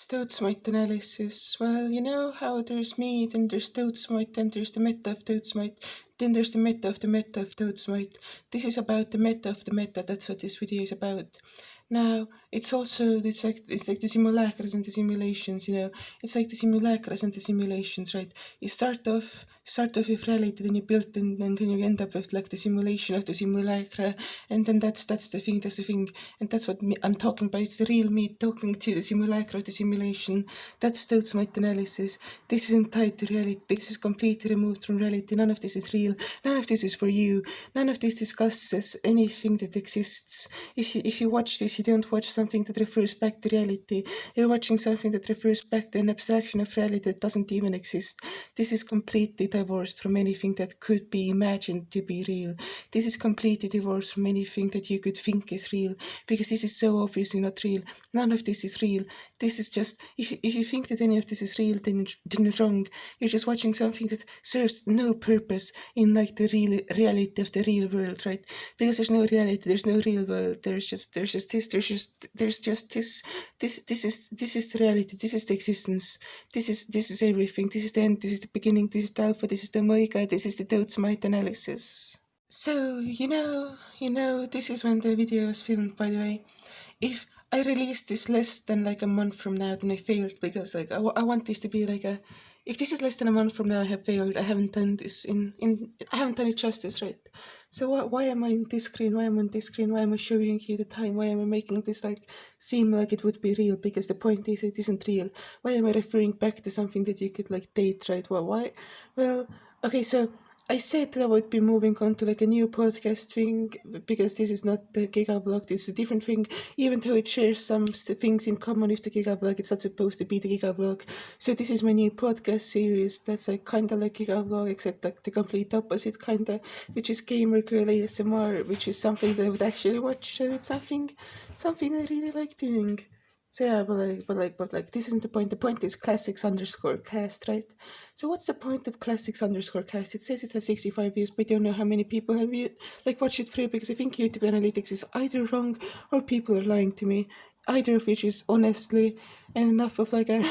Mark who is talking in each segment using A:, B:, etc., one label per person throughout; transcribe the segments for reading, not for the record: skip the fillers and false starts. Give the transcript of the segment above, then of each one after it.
A: Dotesmite Analysis. Well, you know how there's me, then there's Dotesmite, then there's the meta of Dotesmite, then there's the meta of the meta of Dotesmite. This is about the meta of the meta, that's what this video is about. Now, it's like the simulacras and the simulations, you know. It's like the simulacras and the simulations, right? You start off with reality, then you build, and then you end up with like the simulation of the simulacra, and then that's the thing, and that's what I'm talking about. It's the real me talking to the simulacra of the simulation. That's Dotesmite Analysis. This isn't tied to reality. This is completely removed from reality. None of this is real. None of this is for you. None of this discusses anything that exists. If you watch this, you don't watch something that refers back to reality. You're watching something that refers back to an abstraction of reality that doesn't even exist. This is completely divorced from anything that could be imagined to be real. This is completely divorced from anything that you could think is real, because this is so obviously not real. None of this is real. This is just, if you think that any of this is real, then you're wrong. You're just watching something that serves no purpose in like the reality of the real world, right? Because there's no reality, there's no real world. There's just this. This is the reality. This is the existence. This is everything. This is the end. This is the beginning. This is the alpha. This is the omega. This is the Dotesmite Analysis. So, you know, this is when the video was filmed, by the way. If I release this less than like a month from now, then I failed, because like I want this to be like if this is less than a month from now, I have failed. I haven't done this I haven't done it justice, right? So why am I in this screen? Why am I on this screen? Why am I showing you the time? Why am I making this like seem like it would be real? Because the point is it isn't real. Why am I referring back to something that you could like date, right? Why? Well, okay, so I said that I would be moving on to like a new podcast thing, because this is not the Gigablog, this is a different thing. Even though it shares some things in common with the Gigablog, it's not supposed to be the Gigablog. So this is my new podcast series that's like kind of like Gigablog, except like the complete opposite kind of, which is Gamer Girl ASMR, which is something that I would actually watch. So it's something I really like doing. So yeah, but like, this isn't the point. The point is classics_cast, right? So what's the point of classics_cast? It says it has 65 views, but I don't know how many people have watched it through, because I think YouTube analytics is either wrong or people are lying to me. Either of which is honestly enough of like a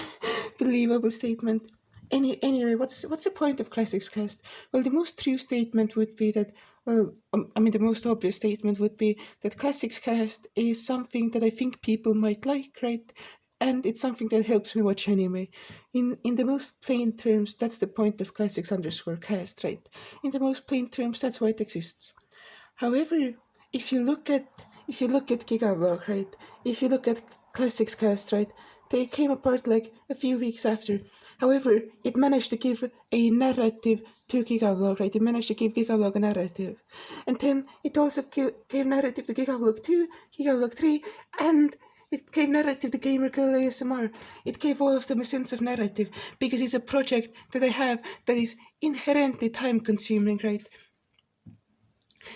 A: believable statement. Anyway, what's the point of Classics Cast? Well, the most true statement would be that, the most obvious statement would be that Classics Cast is something that I think people might like, right? And it's something that helps me watch anime. In the most plain terms, that's the point of classics_cast, right? In the most plain terms, that's why it exists. However, if you look at Gigablog, right? If you look at Classics Cast, right? They came apart like a few weeks after. However, it managed to give a narrative to Gigablog, right? It managed to give Gigablog a narrative. And then it also gave narrative to Gigablog 2, Gigablog 3, and it gave narrative to Gamer Girl ASMR. It gave all of them a sense of narrative, because it's a project that I have that is inherently time consuming, right?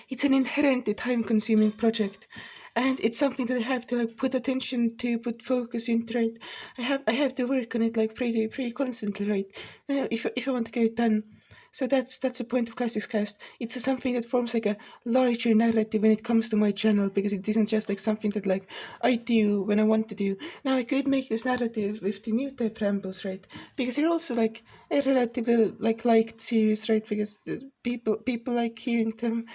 A: It's an inherently time-consuming project, and it's something that I have to like put attention to, put focus into. Right, I have to work on it like pretty constantly. Right, if I want to get it done. So that's the point of Classics Cast. It's something that forms like a larger narrative when it comes to my channel, because it isn't just like something that like I do when I want to do. Now I could make this narrative with the new type rambles, right? Because they're also like a relatively like liked series, right? Because people like hearing them,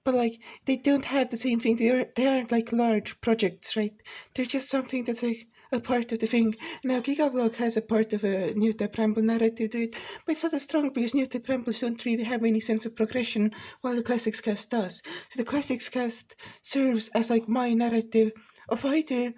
A: but like they don't have the same thing. They aren't like large projects, right? They're just something that's like a part of the thing. Now, Gigablog has a part of a new type ramble narrative to it, but it's not as strong, because new type rambles don't really have any sense of progression, while the Classics Cast does. So the Classics Cast serves as like my narrative of either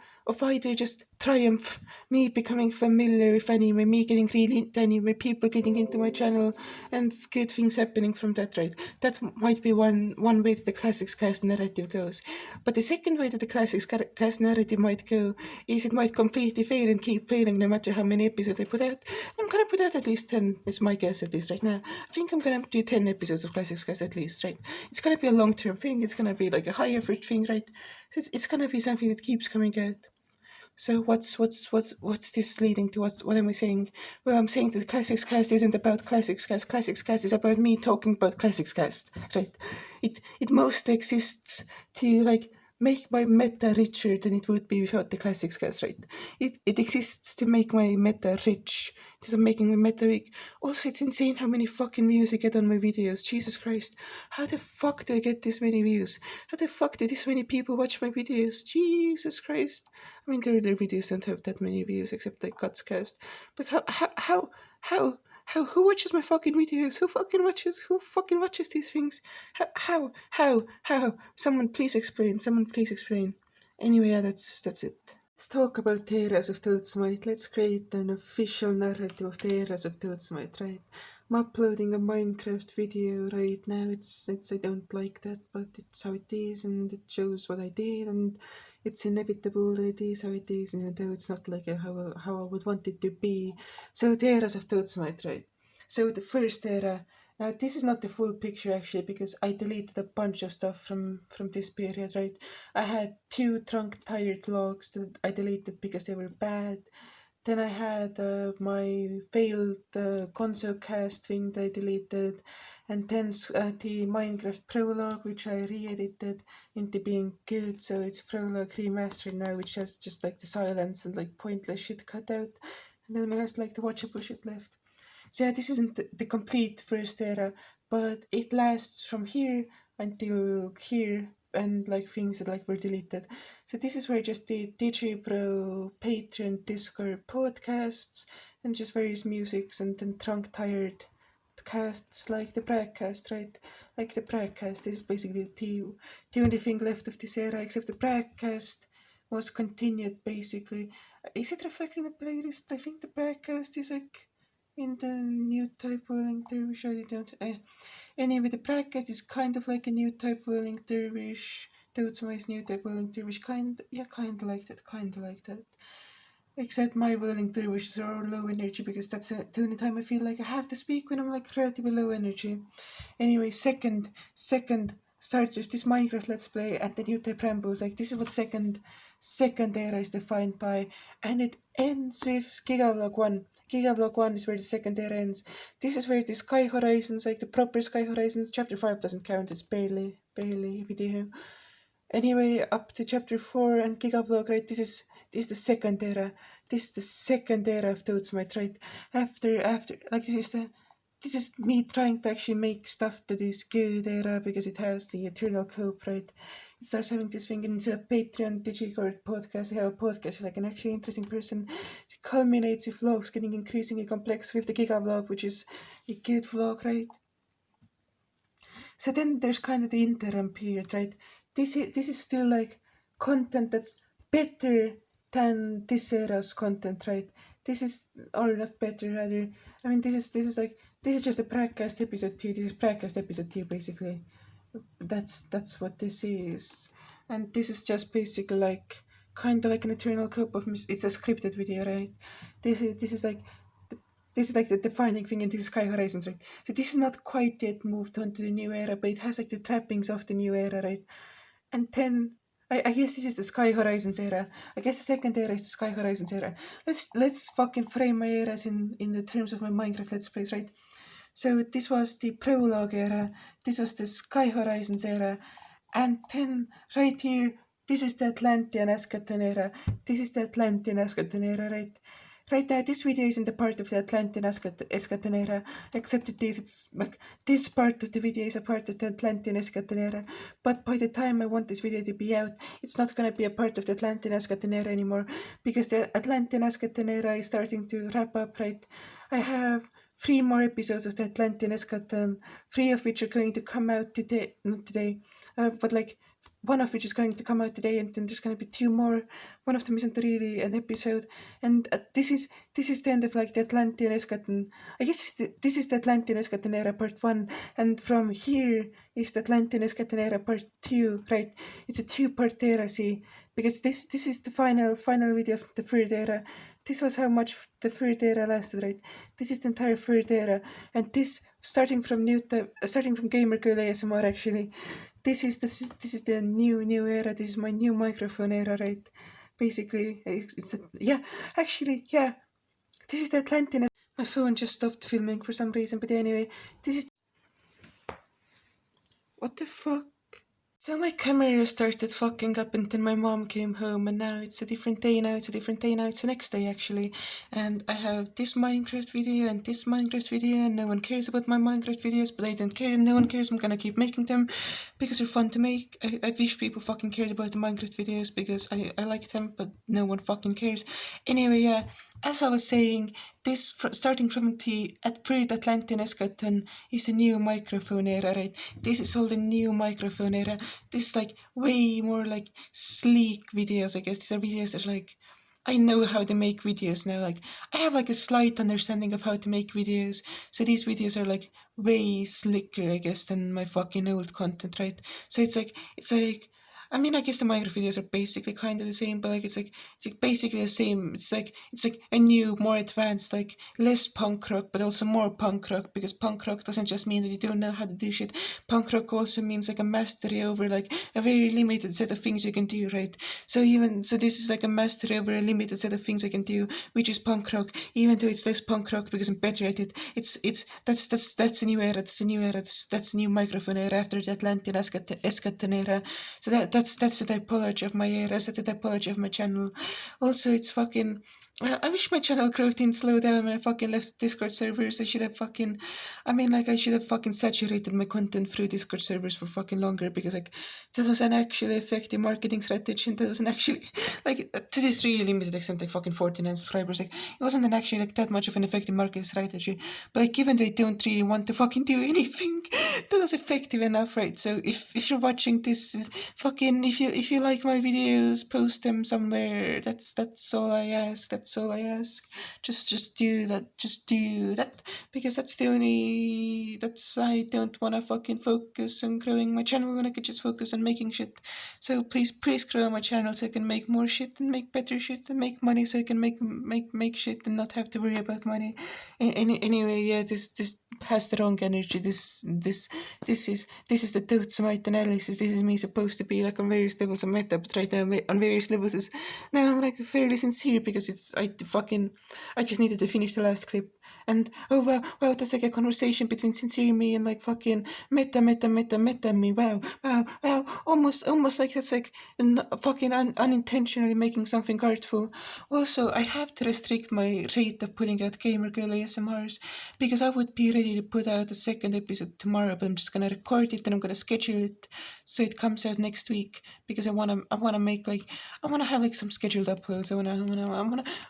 A: just triumph, me becoming familiar with anime, me getting really into anime, people getting into my channel, and good things happening from that, right? That might be one way that the Classics Cast narrative goes. But the second way that the Classics Cast narrative might go is it might completely fail and keep failing no matter how many episodes I put out. I'm gonna put out at least 10, is my guess at least right now. I think I'm gonna do 10 episodes of Classics Cast at least, right? It's gonna be a long-term thing, it's gonna be like a high effort thing, right? So it's gonna be something that keeps coming out. So what's this leading to? What am I saying? Well, I'm saying that Classics Cast isn't about Classics Cast. Classics Cast is about me talking about Classics Cast, right? It mostly exists to like make my meta richer than it would be without the classics, guys, right? It exists to make my meta rich, to making my meta weak. Also, it's insane how many fucking views I get on my videos. Jesus Christ. How the fuck do I get this many views? How the fuck do this many people watch my videos? Jesus Christ. I mean, their videos don't have that many views except like Cuts Cast. But who watches my fucking videos? Who fucking watches these things? How? Someone please explain. Someone please explain. Anyway, yeah, that's it. Let's talk about the eras of Dotesmite. Let's create an official narrative of the eras of Dotesmite, right? I'm uploading a Minecraft video right now. It's I don't like that, but it's how it is, and it shows what I did, and it's inevitable that it is how it is, even though it's not like how I would want it to be. So the eras of Dotesmite, right? So the first era. Now this is not the full picture actually, because I deleted a bunch of stuff from this period, right? I had 2 trunk tired vlogs that I deleted because they were bad. Then I had my failed console cast thing that I deleted, and then the Minecraft prologue, which I re-edited into being good, so it's prologue remastered now, which has just like the silence and like pointless shit cut out, and only has like the watchable shit left. So yeah, this isn't the complete first era, but it lasts from here until here, and like things that like were deleted. So this is where just the DJ Pro, Patreon, Discord, podcasts, and just various musics, and then trunk tired casts like the broadcast, right? Like the broadcast is basically the only thing left of this era, except the broadcast was continued basically. Is it reflecting the playlist? I think the broadcast is like in the new type whirling dervish. I don't. Anyway, the broadcast is kind of like a new type whirling dervish. Dotesmite's new type whirling dervish. Kind of like that. Kind of like that. Except my whirling dervishes are low energy, because that's the only time I feel like I have to speak, when I'm like relatively low energy. Anyway, second starts with this Minecraft Let's Play and the new type rambles. Like this is what second era is defined by, and it ends with Gigavlog 1. Gigavlog 1 is where the second era ends. This is where the Sky Horizons, like the proper Sky Horizons, chapter 5 doesn't count, it's barely a video. Anyway, up to chapter 4 and Gigavlog, right? This is the second era. This is the second era of Dotesmite, right? After like this is me trying to actually make stuff that is good era, because it has the eternal cope, right? It starts having this thing, and instead of Patreon, Digicard podcast, I have a podcast with like an actually interesting person. It culminates with vlogs getting increasingly complex with the Gigavlog, which is a good vlog, right? So then there's kind of the interim period, right? This is still like content that's better than this era's content, right? This is, or not better, rather. I mean, this is like, this is just a podcast episode 2. This is podcast episode 2, basically. That's what this is, and this is just basically like kind of like an eternal cope of it's a scripted video, right? This is like the defining thing in this Sky Horizons, right? So this is not quite yet moved on to the new era, but it has like the trappings of the new era, right? And then I guess this is the Sky Horizons era. I guess the second era is the Sky Horizons era. Let's fucking frame my eras in the terms of my Minecraft Let's Plays, right? So this was the prologue era, this was the Sky Horizons era, and then right here, this is the Atlantean Eschaton era. This is the Atlantean Eschaton era, right? Right now, this video isn't a part of the Atlantean Eschaton era, except it is, it's like, this part of the video is a part of the Atlantean Eschaton era, but by the time I want this video to be out, it's not gonna be a part of the Atlantean Eschaton era anymore, because the Atlantean Eschaton era is starting to wrap up, right? I have 3 more episodes of the Atlantean Eschaton, 3 of which are going to come out today, not today, but like, one of which is going to come out today, and then there's going to be 2 more. One of them isn't really an episode, and this is the end of like the Atlantean Eschaton. I guess this is the Atlantean Eschaton era part 1, and from here is the Atlantean Eschaton era part 2, right? It's a 2-part era, see, because this is the final video of the third era. This was how much the third era lasted, right? This is the entire third era, and this starting from Gamer Girl ASMR, actually. This is the new era. This is my new microphone era, right? Basically, yeah. Actually, yeah. This is the Atlantean. My phone just stopped filming for some reason, but anyway, this is. What the fuck? So my camera started fucking up until my mom came home, and now it's a different day. Now it's a different day. Now it's the next day actually, and I have this Minecraft video and this Minecraft video, and no one cares about my Minecraft videos, but I don't care. No one cares. I'm gonna keep making them because they're fun to make. I wish people fucking cared about the Minecraft videos because I like them, but no one fucking cares. Anyway, yeah. As I was saying, starting from the at third Atlantean eschaton is the new microphone era, right? This is all the new microphone era. This is like way more like sleek videos, I guess. These are videos that like I know how to make videos now. Like I have like a slight understanding of how to make videos. So these videos are like way slicker, I guess, than my fucking old content, right? So it's like I mean, I guess the Minecraft videos are basically kind of the same, but like it's like basically the same. It's like a new, more advanced, like less punk rock, but also more punk rock because punk rock doesn't just mean that you don't know how to do shit. Punk rock also means like a mastery over like a very limited set of things you can do, right? So this is like a mastery over a limited set of things I can do, which is punk rock. Even though it's less punk rock because I'm better at it, it's that's a new era. That's a new era. That's a new microphone era after the Atlantean eschaton era. So that's the typology of my eras. That's the typology of my channel. Also, it's fucking. I wish my channel growth didn't slow down when I fucking left Discord servers. I should have fucking. I mean, like, I should have fucking saturated my content through Discord servers for fucking longer because, like, that was an actually effective marketing strategy and that was an actually, like, to this really limited extent, like, fucking 49 subscribers. Like, it wasn't an actually, like, that much of an effective marketing strategy. But, like, given they don't really want to fucking do anything, that was effective enough, right? So, if you're watching this, fucking, if you like my videos, post them somewhere. That's all I ask. That's all I ask. Just do that. Just do that because that's the only. That's I don't want to fucking focus on growing my channel when I could just focus on making shit. So please grow my channel so I can make more shit and make better shit and make money so I can make shit and not have to worry about money. Anyway, yeah, this has the wrong energy. This is the Dotesmite Analysis. This is me supposed to be like on various levels of meta, but right now on various levels is now I'm like fairly sincere because I just needed to finish the last clip and oh wow that's like a conversation between sincere me and like fucking meta me. Wow, almost like that's like fucking unintentionally making something artful. Also, I have to restrict my rate of putting out gamer girl ASMRs because I would be ready to put out a second episode tomorrow, but I'm just gonna record it and I'm gonna schedule it so it comes out next week because I wanna make like I wanna have like some scheduled uploads. I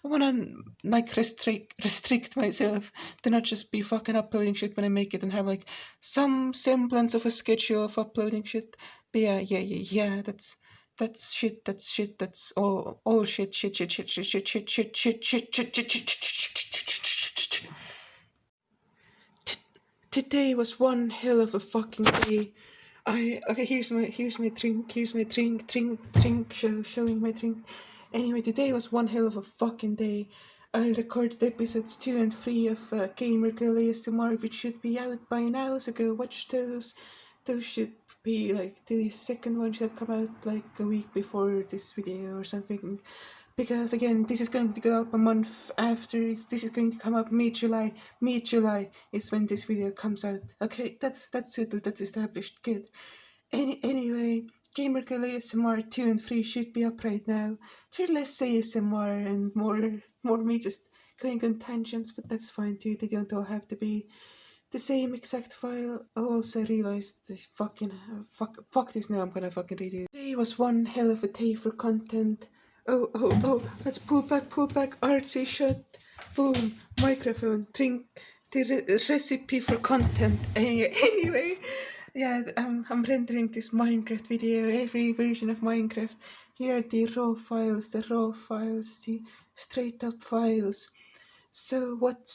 A: wanna like restrict myself to not just be fucking uploading shit when I make it and have like some semblance of a schedule of uploading shit. But yeah. That's shit. That's shit. That's all shit. Today was one hell of a fucking day. Okay. Here's my drink. Showing my drink. Anyway, today was one hell of a fucking day. I recorded episodes 2 and 3 of Gamer Girl ASMR, which should be out by now. So go watch those. Those should be like the second one should have come out like a week before this video or something. Because again, this is going to go up a month after. This is going to come up mid-July. Mid-July is when this video comes out. Okay, that's settled. That's established. Good. Anyway, Gamer Girl ASMR 2 and 3 should be up right now. They're less ASMR and more me just going on tangents, but that's fine too. They don't all have to be the same exact file. I also realized the fucking fuck this now. I'm gonna fucking redo it. Today was one hell of a day for content. Oh, let's pull back, artsy shot. Boom, microphone, drink, the recipe for content. Anyway, yeah, I'm rendering this Minecraft video, every version of Minecraft. Here are the raw files, the straight up files. So what,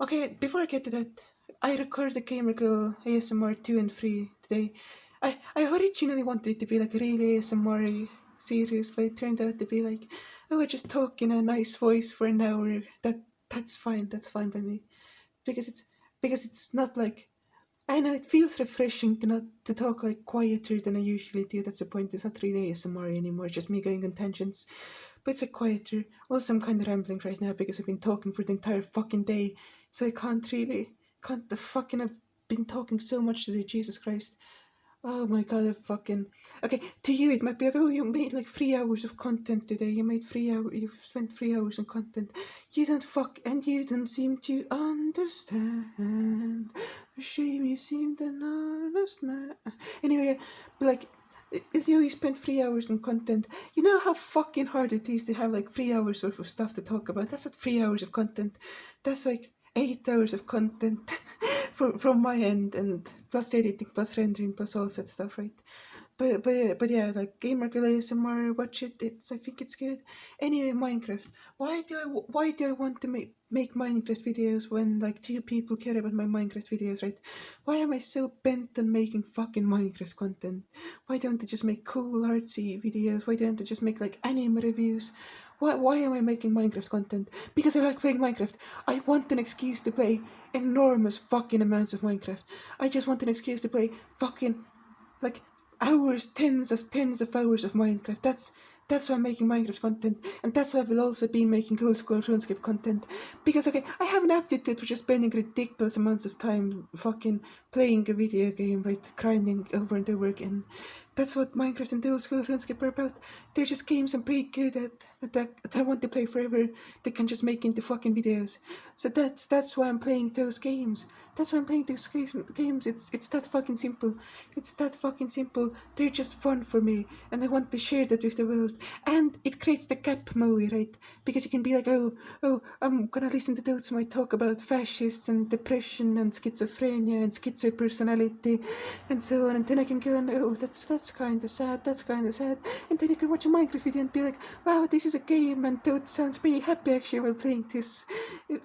A: okay, before I get to that, I recorded Gamer Girl ASMR 2 and 3 today. I originally wanted it to be like a really ASMR series, but it turned out to be like, oh, I just talk in a nice voice for an hour. That's fine. That's fine by me, because it's not like I know it feels refreshing to not to talk like quieter than I usually do. That's the point. It's not really ASMR anymore. It's just me going on tangents, but it's like quieter. Also, I'm kind of rambling right now because I've been talking for the entire fucking day, so I can't the fucking. I've been talking so much today. Jesus Christ. Oh my god, I fucking... Okay, to you it might be like, oh, you made like 3 hours of content today. You made 3 hours, you spent 3 hours on content. You don't seem to understand. A shame you seemed an honest man. Anyway, but like, if you spent 3 hours on content, you know how fucking hard it is to have like 3 hours worth of stuff to talk about. That's not 3 hours of content. That's like 8 hours of content. From my end, and plus editing, plus rendering, plus all of that stuff, right? But yeah, like Gamer ASMR, watch it. I think it's good. Anyway, Minecraft. Why do I want to make Minecraft videos when like 2 people care about my Minecraft videos, right? Why am I so bent on making fucking Minecraft content? Why don't I just make cool artsy videos? Why don't I just make like anime reviews? Why am I making Minecraft content? Because I like playing Minecraft. I want an excuse to play enormous fucking amounts of Minecraft. I just want an excuse to play fucking like hours, tens of hours of Minecraft. That's why I'm making Minecraft content, and that's why I will also be making old school RuneScape content. Because okay, I have an aptitude for just spending ridiculous amounts of time fucking playing a video game, right, grinding over and over again. That's what Minecraft and the old school RuneScape are about. They're just games I'm pretty good at, that I want to play forever, that can just make into fucking videos. So that's why I'm playing those games. That's why I'm playing those games. It's that fucking simple. It's that fucking simple. They're just fun for me, and I want to share that with the world. And it creates the gap movie, right? Because you can be like, oh, I'm gonna listen to those might talk about fascists and depression and schizophrenia and schizo personality and so on, and then I can go and oh, that's kind of sad. That's kind of sad. And then you can watch a Minecraft video and be like, wow, this is a game, and Toad sounds pretty happy actually while playing this.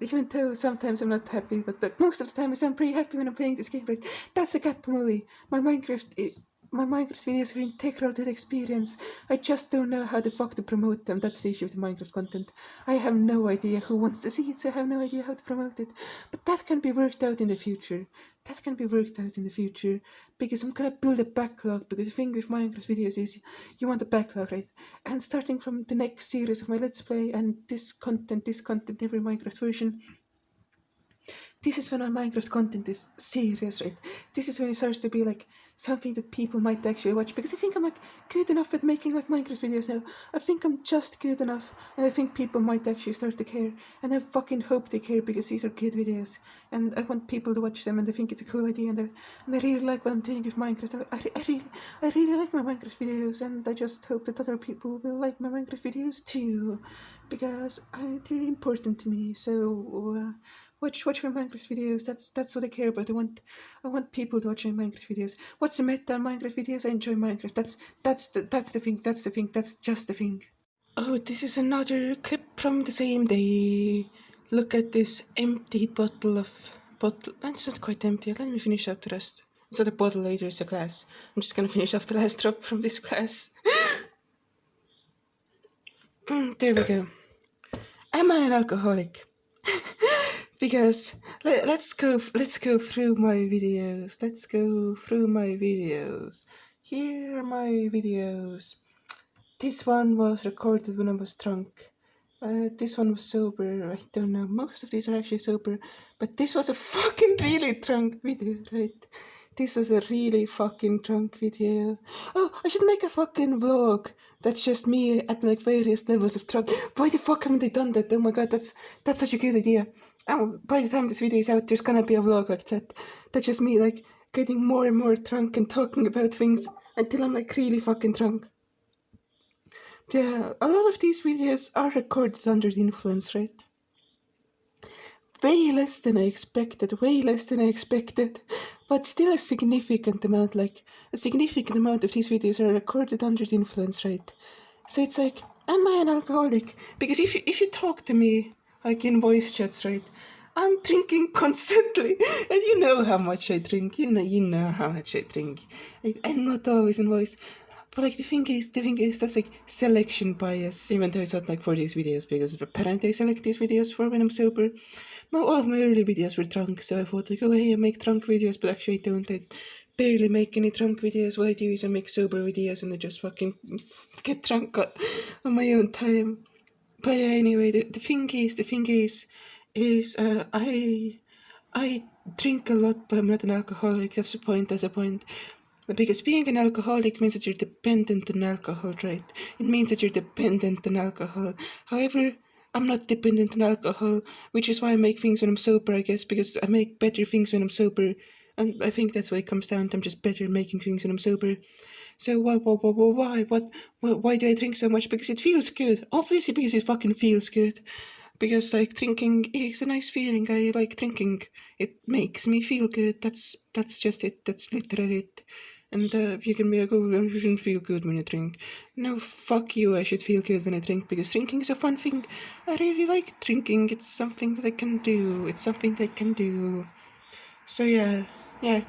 A: Even though sometimes I'm not happy, but most of the time I sound pretty happy when I'm playing this game, right? That's a gap movie. My Minecraft videos are integral to the experience. I just don't know how the fuck to promote them. That's the issue with the Minecraft content. I have no idea who wants to see it, so I have no idea how to promote it. But that can be worked out in the future. That can be worked out in the future, because I'm gonna build a backlog. Because the thing with Minecraft videos is you want a backlog, right? And starting from the next series of my Let's Play and this content, every Minecraft version, this is when our Minecraft content is serious, right? This is when it starts to be like something that people might actually watch, because I think I'm like good enough at making like Minecraft videos now. I think I'm just good enough, and I think people might actually start to care, and I fucking hope they care, because these are good videos, and I want people to watch them, and I think it's a cool idea, and I really like what I'm doing with Minecraft. I really like my Minecraft videos, and I just hope that other people will like my Minecraft videos too, because they're important to me. So watch my Minecraft videos. That's what I care about. I want people to watch my Minecraft videos. What's the meta on Minecraft videos? I enjoy Minecraft. That's the thing. That's just the thing. Oh, this is another clip from the same day. Look at this empty bottle. That's not quite empty. Let me finish up the rest. It's not a bottle later, it's a glass. I'm just gonna finish off the last drop from this glass. There we go. Am I an alcoholic? Because let's go through my videos. Let's go through my videos. Here are my videos. This one was recorded when I was drunk. This one was sober. I don't know. Most of these are actually sober, but this was a fucking really drunk video, right? This was a really fucking drunk video. Oh, I should make a fucking vlog. That's just me at like various levels of drunk. Why the fuck haven't they done that? Oh my god, that's such a good idea. By the time this video is out, there's gonna be a vlog like that. That's just me like getting more and more drunk and talking about things until I'm like really fucking drunk. Yeah, a lot of these videos are recorded under the influence, right? Way less than I expected, but still a significant amount, like a significant amount of these videos are recorded under the influence, right? So it's like, am I an alcoholic? Because if you talk to me, like in voice chats, right, I'm drinking constantly, and you know how much I drink, you know how much I drink. I'm not always in voice. But like the thing is that's like selection bias, even though it's not like for these videos, because apparently I select these videos for when I'm sober. All of my early videos were drunk, so I thought like, oh hey, I make drunk videos, but actually I don't. I barely make any drunk videos. What I do is I make sober videos, and I just fucking get drunk on my own time. But yeah, anyway, the thing is I drink a lot, but I'm not an alcoholic. That's the point. Because being an alcoholic means that you're dependent on alcohol, right? It means that you're dependent on alcohol. However, I'm not dependent on alcohol, which is why I make things when I'm sober, I guess, because I make better things when I'm sober. And I think that's what it comes down to. I'm just better at making things when I'm sober. So why do I drink so much? Because it feels good. Obviously, because it fucking feels good. Because like drinking is a nice feeling. I like drinking. It makes me feel good. That's just it. That's literally it. And you can be like, oh, you shouldn't feel good when you drink. No, fuck you. I should feel good when I drink because drinking is a fun thing. I really like drinking. It's something that I can do. It's something that I can do. So yeah. I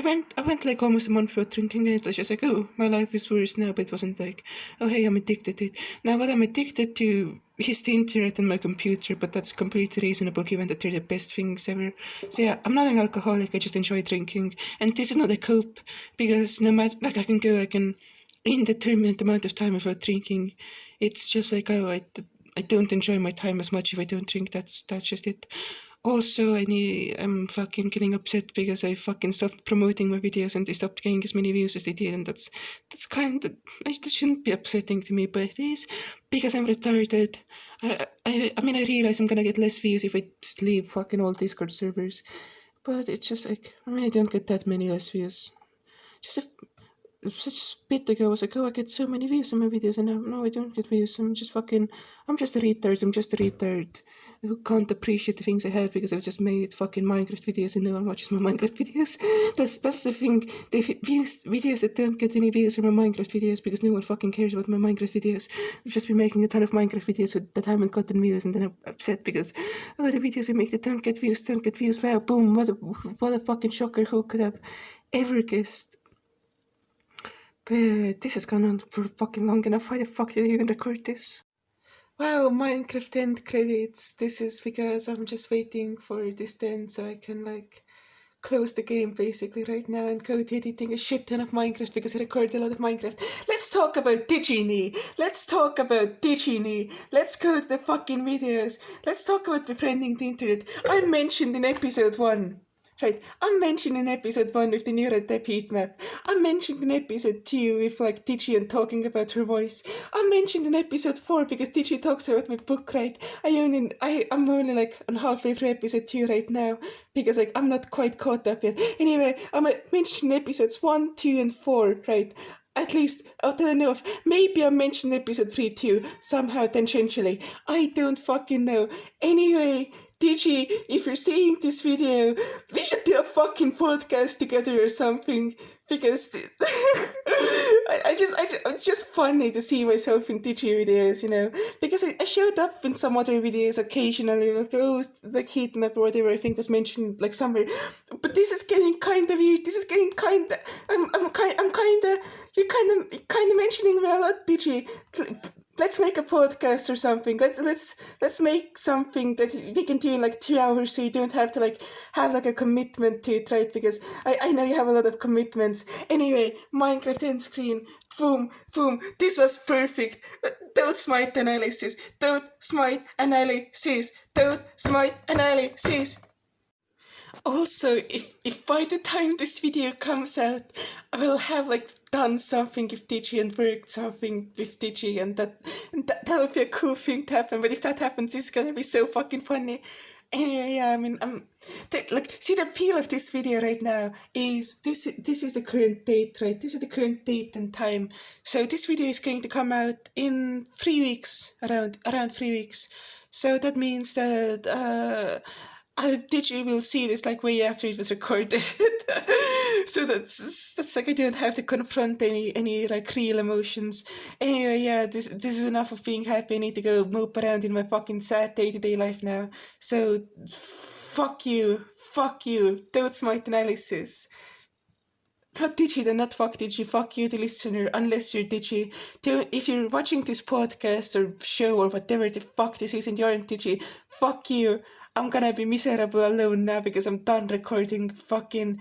A: went like almost a month without drinking, and it was just like, oh, my life is worse now. But it wasn't like, oh, hey, I'm addicted to it. Now what I'm addicted to is the internet and my computer, but that's completely reasonable given that they're the best things ever. So yeah, I'm not an alcoholic. I just enjoy drinking, and this is not a cope because no matter like I can indeterminate amount of time without drinking. It's just like, oh, I don't enjoy my time as much if I don't drink. That's just it. Also, I'm fucking getting upset because I fucking stopped promoting my videos and they stopped getting as many views as they did, and that's kind of that shouldn't be upsetting to me, but it is because I'm retarded. I mean, I realize I'm gonna get less views if I just leave fucking all Discord servers, but it's just like I mean, I don't get that many less views. Just a such a bit ago, I was like, oh, I get so many views on my videos, and now, no, I don't get views. I'm just a retard. I'm just a retard who can't appreciate the things I have because I've just made fucking Minecraft videos and no one watches my Minecraft videos. That's the thing. The videos that don't get any views are my Minecraft videos because no one fucking cares about my Minecraft videos. I've just been making a ton of Minecraft videos that haven't gotten views, and then I'm upset because, oh, the videos I make that don't get views. Wow, boom, what a fucking shocker. Who could have ever guessed? But this has gone on for fucking long enough. Why the fuck did I even record this? Wow, Minecraft end credits. This is because I'm just waiting for this to end so I can like close the game basically right now and go to editing a shit ton of Minecraft because I recorded a lot of Minecraft. Let's talk about Digini. Let's talk about Digini. Let's go to the fucking videos. Let's talk about befriending the internet. I mentioned in episode 1. Right, I mentioned in episode 1 with the neural type heat map. I mentioned in episode 2 with like Digi and talking about her voice. I mentioned in episode 4 because Digi talks about my book, right? I'm only like on halfway through episode 2 right now because like I'm not quite caught up yet. Anyway, I mentioned episodes 1, 2, and 4, right? At least, I don't know if maybe I mentioned episode 3 too, somehow tangentially. I don't fucking know. Anyway, Digi, if you're seeing this video, we should do a fucking podcast together or something. Because it's just funny to see myself in Digi videos, you know. Because I showed up in some other videos occasionally, like, oh, like heat map or whatever I think was mentioned like somewhere. But this is getting kind of weird. This is getting kind of, you're kind of mentioning me a lot, Digi. Let's make a podcast or something. Let's make something that we can do in like 2 hours, so you don't have to like have like a commitment to it, right? Because I know you have a lot of commitments. Anyway, Minecraft end screen. Boom, boom. This was perfect. Dotesmite analysis. Dotesmite analysis. Dotesmite analysis. Also, if by the time this video comes out, I will have like done something with Digi and worked something with Digi, and that would be a cool thing to happen. But if that happens, it's gonna be so fucking funny. Anyway, yeah, I mean, like, see the appeal of this video right now is this is the current date, right? This is the current date and time. So this video is going to come out in 3 weeks, around 3 weeks. So that means that Digi will see this like way after it was recorded. So that's like I don't have to confront any like real emotions. Anyway, yeah, this is enough of being happy. I need to go mope around in my fucking sad day-to-day life now. So fuck you. Dotesmite Analysis. Not Digi, then not fuck Digi. Fuck you, the listener, unless you're Digi. If you're watching this podcast or show or whatever the fuck this is and you're in Digi, fuck you. I'm gonna be miserable alone now because I'm done recording fucking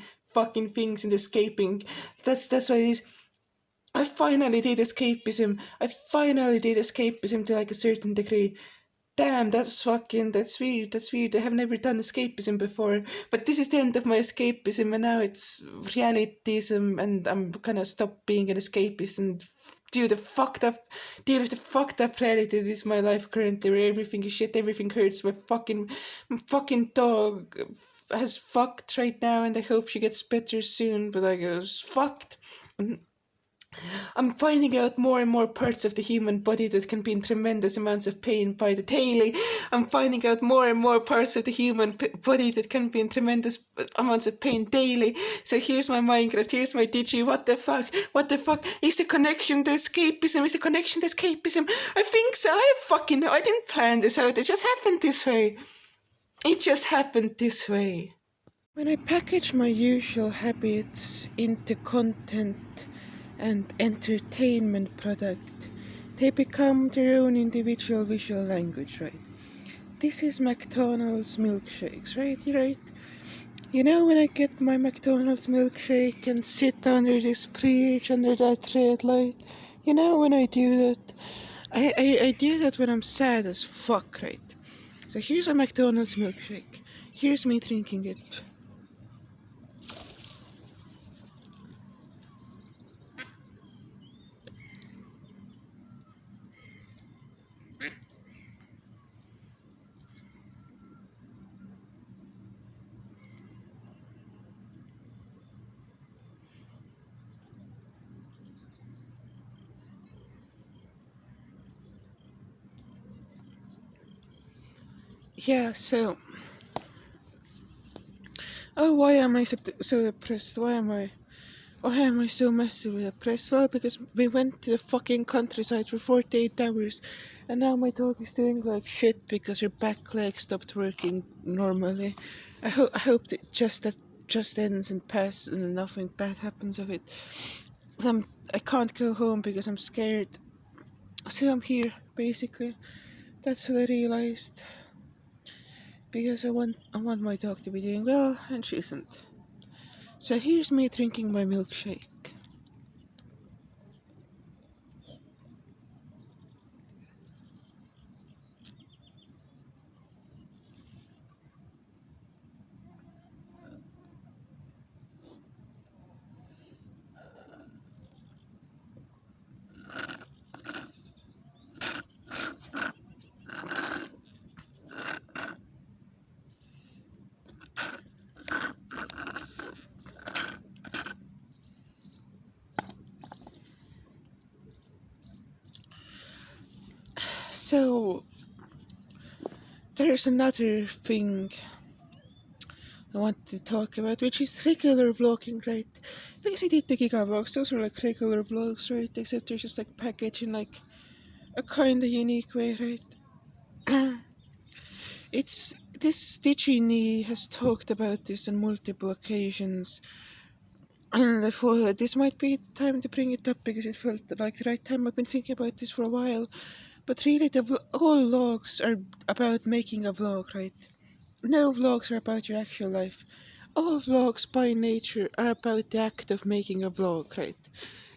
A: things and escaping. That's what it is. I finally did escapism to like a certain degree. Damn, that's weird, that's weird. I have never done escapism before, but this is the end of my escapism, and now it's realityism, and I'm gonna stop being an escapist and deal with the fucked up reality that is my life currently, where everything is shit, everything hurts, my fucking dog has fucked right now, and I hope she gets better soon, but I was fucked. I'm finding out more and more parts of the human body that can be in tremendous amounts of pain by the daily. I'm finding out more and more parts of the human body that can be in tremendous amounts of pain daily. So here's my Minecraft, here's my Digi. What the fuck? What the fuck? Is the connection to escapism? Is the connection to escapism? I think so. I fucking know. I didn't plan this out. It just happened this way. It just happened this way. When I package my usual habits into content and entertainment product, they become their own individual visual language, right? This is McDonald's milkshakes, right? Right? You know, when I get my McDonald's milkshake and sit under this bridge, under that red light, you know, when I do that, I do that when I'm sad as fuck, right? So here's a McDonald's milkshake. Here's me drinking it. Yeah, so. Oh, why am I so depressed? Why am I so massively depressed? Well, because we went to the fucking countryside for 48 hours, and now my dog is doing like shit because her back leg stopped working normally. I hope that just ends and passes and nothing bad happens of it. I can't go home because I'm scared. So I'm here, basically. That's what I realized. Because I want my dog to be doing well, and she isn't. So here's me drinking my milkshake. So there's another thing I want to talk about, which is regular vlogging, right? Because I did the Giga vlogs, those are like regular vlogs, right? Except they're just like packaged in like a kind of unique way, right? It's this Digini has talked about this on multiple occasions, and I thought this might be the time to bring it up because it felt like the right time. I've been thinking about this for a while, but really, all vlogs are about making a vlog, right? No vlogs are about your actual life. All vlogs by nature are about the act of making a vlog, right?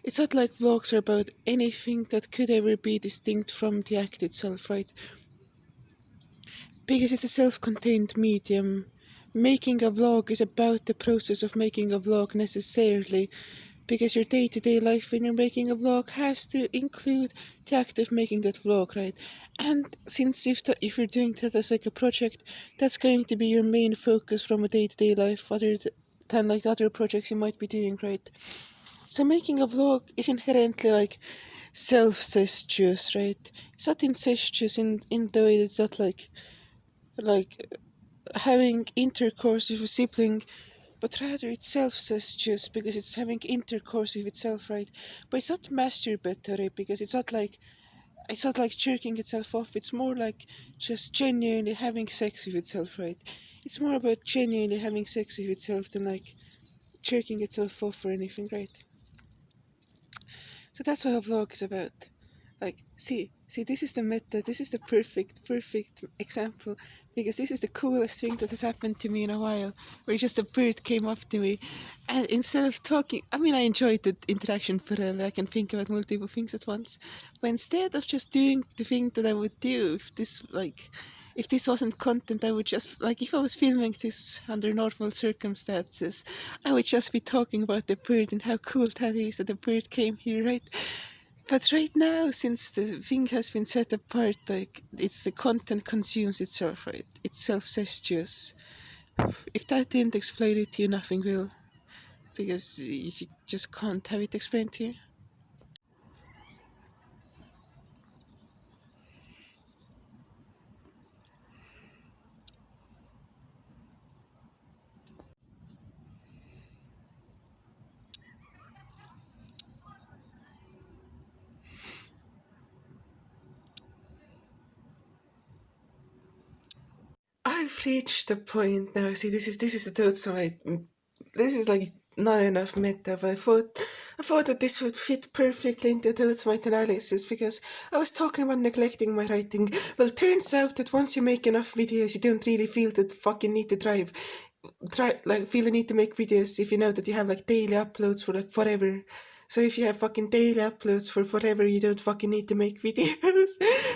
A: It's not like vlogs are about anything that could ever be distinct from the act itself, right? Because it's a self-contained medium. Making a vlog is about the process of making a vlog necessarily, because your day-to-day life when you're making a vlog has to include the act of making that vlog, right? And since if you're doing that as like a project, that's going to be your main focus from a day-to-day life, other than like other projects you might be doing, right? So making a vlog is inherently like self-cestuous, right? It's not incestuous in the way that it's not like having intercourse with a sibling, but rather it's self-cestuous because it's having intercourse with itself, right? But it's not masturbatory because it's not like jerking itself off. It's more like just genuinely having sex with itself, right? It's more about genuinely having sex with itself than like jerking itself off or anything, right? So that's what a vlog is about. Like, see, See, this is the meta, this is the perfect example, because this is the coolest thing that has happened to me in a while, where just a bird came up to me, and instead of talking, I mean, I enjoyed the interaction, but I can think about multiple things at once, but instead of just doing the thing that I would do, if this wasn't content, I would just, like, if I was filming this under normal circumstances, I would just be talking about the bird and how cool that is that the bird came here, right? But right now, since the thing has been set apart, like, it's the content consumes itself, right? It's self-cestuous. If that didn't explain it to you, nothing will. Because you just can't have it explained to you. I've reached the point now. See, this is the Dotesmite. This is like not enough meta, but I thought that this would fit perfectly into Dotesmite Analysis, because I was talking about neglecting my writing. Well, turns out that once you make enough videos, you don't really feel the fucking need to feel the need to make videos if you know that you have like daily uploads for like forever. So if you have fucking daily uploads for forever, you don't fucking need to make videos.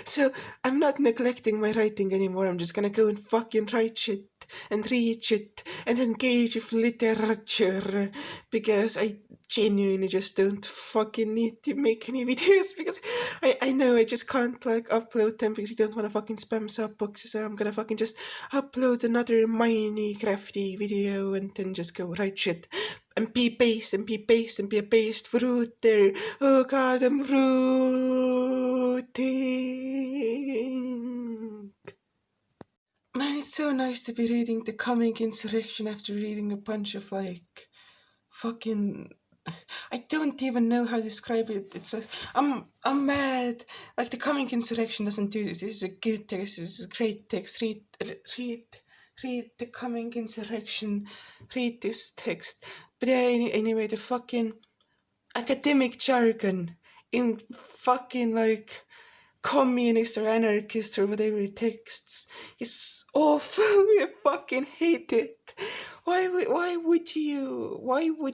A: So I'm not neglecting my writing anymore. I'm just gonna go and fucking write shit and read shit and engage with literature, because I genuinely just don't fucking need to make any videos, because I know I just can't like upload them because you don't want to fucking spam sub boxes. So I'm gonna fucking just upload another Minecrafty video and then just go write shit and be based and be based and be a based router. Oh god, I'm rooting. Man, it's so nice to be reading The Coming Insurrection after reading a bunch of like fucking, I don't even know how to describe it. It's like, I'm mad. Like, The Coming Insurrection doesn't do this. This is a good text. This is a great text. Read The Coming Insurrection. Read this text. But yeah, anyway, the fucking academic jargon in fucking like communist or anarchist or whatever texts is awful. I fucking hate it. Why would you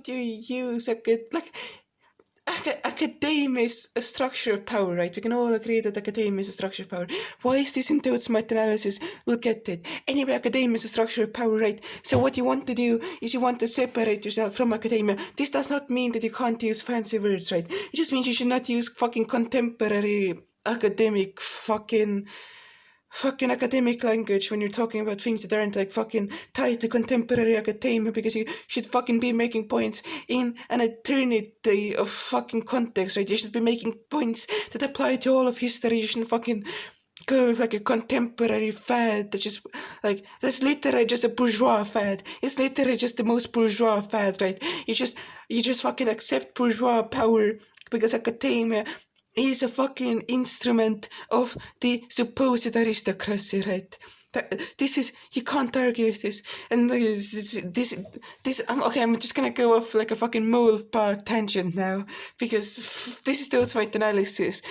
A: use a good, like, academia is a structure of power, right? We can all agree that academia is a structure of power. Why is this in Dotesmite Analysis? We'll get it. Anyway, academia is a structure of power, right? So what you want to do is you want to separate yourself from academia. This does not mean that you can't use fancy words, right? It just means you should not use fucking contemporary academic fucking academic language when you're talking about things that aren't like fucking tied to contemporary academia, because you should fucking be making points in an eternity of fucking context, right? You should be making points that apply to all of history. You shouldn't fucking go with like a contemporary fad that's just like, that's literally just a bourgeois fad. It's literally just the most bourgeois fad, right? You just fucking accept bourgeois power because academia is a fucking instrument of the supposed aristocracy, right? This is, you can't argue with this. And okay, I'm just gonna go off like a fucking mole park tangent now, because this is Dotesmite Analysis.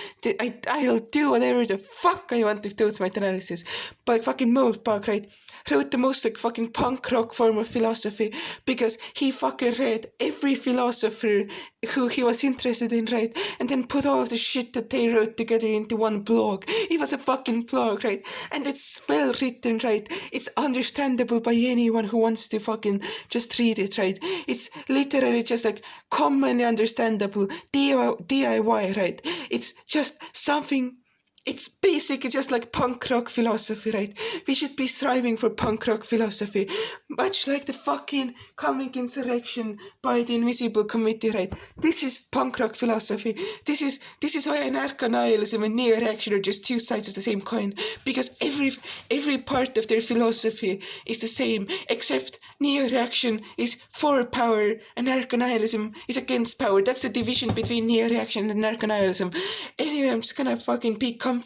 A: I'll do whatever the fuck I want with Dotesmite Analysis. But fucking mole park, right, wrote the most like fucking punk rock form of philosophy, because he fucking read every philosopher who he was interested in, right, and then put all of the shit that they wrote together into one blog. It was a fucking blog, right, and it's well written, right, it's understandable by anyone who wants to fucking just read it, right, it's literally just like commonly understandable DIY, right, it's just something. It's basically just like punk rock philosophy, right? We should be striving for punk rock philosophy, much like the fucking coming insurrection by the Invisible Committee, right? This is punk rock philosophy. This is why anarcho-nihilism and neo-reaction are just two sides of the same coin, because every part of their philosophy is the same, except neo-reaction is for power, anarcho-nihilism is against power. That's the division between neo-reaction and anarcho-nihilism. Anyway, I'm just gonna fucking be coming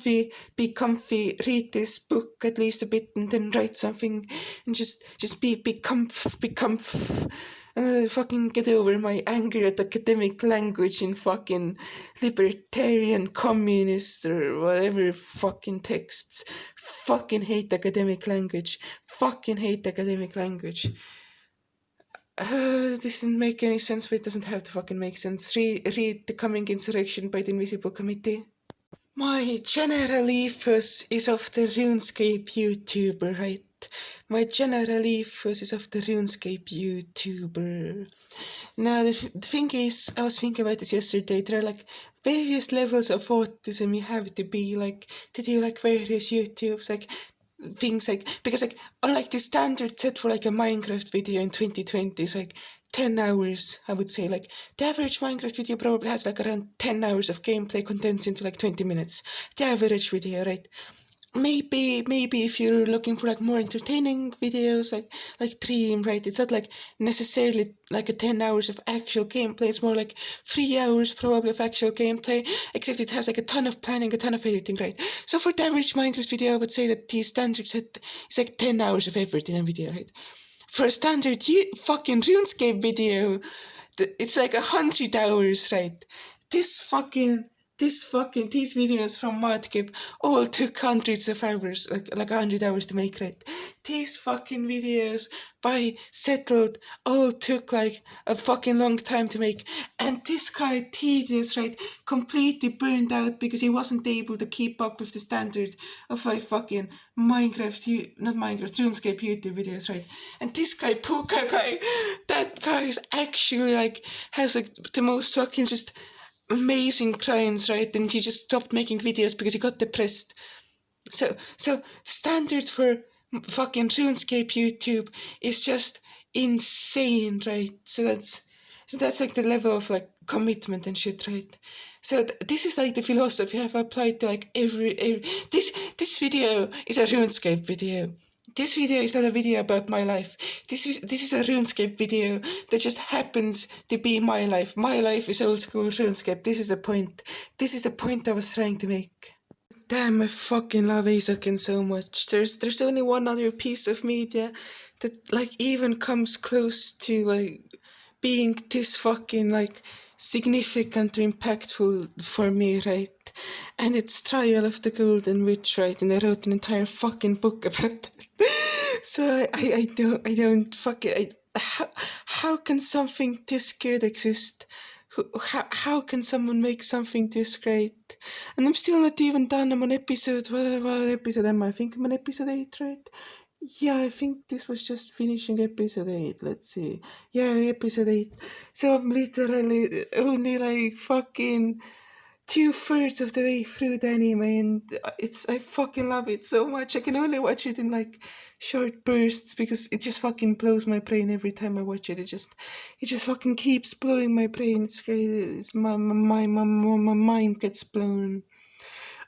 A: comfy, read this book at least a bit, and then write something, and just be comf. Fucking get over my anger at academic language in fucking libertarian, communist, or whatever fucking texts. Fucking hate academic language. Fucking hate academic language. This doesn't make any sense, but it doesn't have to fucking make sense. Read The Coming Insurrection by the Invisible Committee. My general ethos is of the RuneScape YouTuber, right? My general ethos is of the RuneScape YouTuber. Now, the thing is, I was thinking about this yesterday. There are like various levels of autism you have to be like to do like various YouTubes, like things like, because like unlike the standard set for like a Minecraft video in 2020 is like 10 hours, I would say. Like the average Minecraft video probably has like around 10 hours of gameplay condensed into like 20 minutes. The average video, right? Maybe if you're looking for like more entertaining videos, like Dream, right? It's not like necessarily like a 10 hours of actual gameplay. It's more like 3 hours probably of actual gameplay, except it has like a ton of planning, a ton of editing, right? So for the average Minecraft video, I would say that the standard set is like 10 hours of effort in a video, right? For a standard fucking RuneScape video, it's like 100 hours, right? These videos from Modcube all took hundreds of hours, like 100 hours to make, right? These fucking videos by Settled all took like a fucking long time to make. And this guy, Tedious, right, completely burned out because he wasn't able to keep up with the standard of like fucking RuneScape YouTube videos, right? And this guy, Puka guy, that guy is actually like, has like the most fucking just amazing clients, right? And he just stopped making videos because he got depressed. So the standard for fucking RuneScape YouTube is just insane, right? So that's like the level of like commitment and shit, right? So this is like the philosophy I've applied to like every this video is a RuneScape video. This video is not a video about my life. This is a RuneScape video that just happens to be my life. My life is old school RuneScape. This is the point. This is the point I was trying to make. Damn, I fucking love Azakin so much. There's only one other piece of media that like even comes close to like being this fucking like significant or impactful for me, right? And it's Trial of the Golden Witch, right? And I wrote an entire fucking book about it. So I don't fuck it. How can something this good exist? How can someone make something this great? And I'm still not even done. I'm on episode, what episode am I? I think I'm on episode 8, right? Yeah, I think this was just finishing episode 8. Let's see. Yeah, episode 8. So I'm literally only like fucking 2/3 of the way through the anime, and I fucking love it so much. I can only watch it in like short bursts because it just fucking blows my brain every time I watch it. It just fucking keeps blowing my brain. It's great. It's my mind gets blown.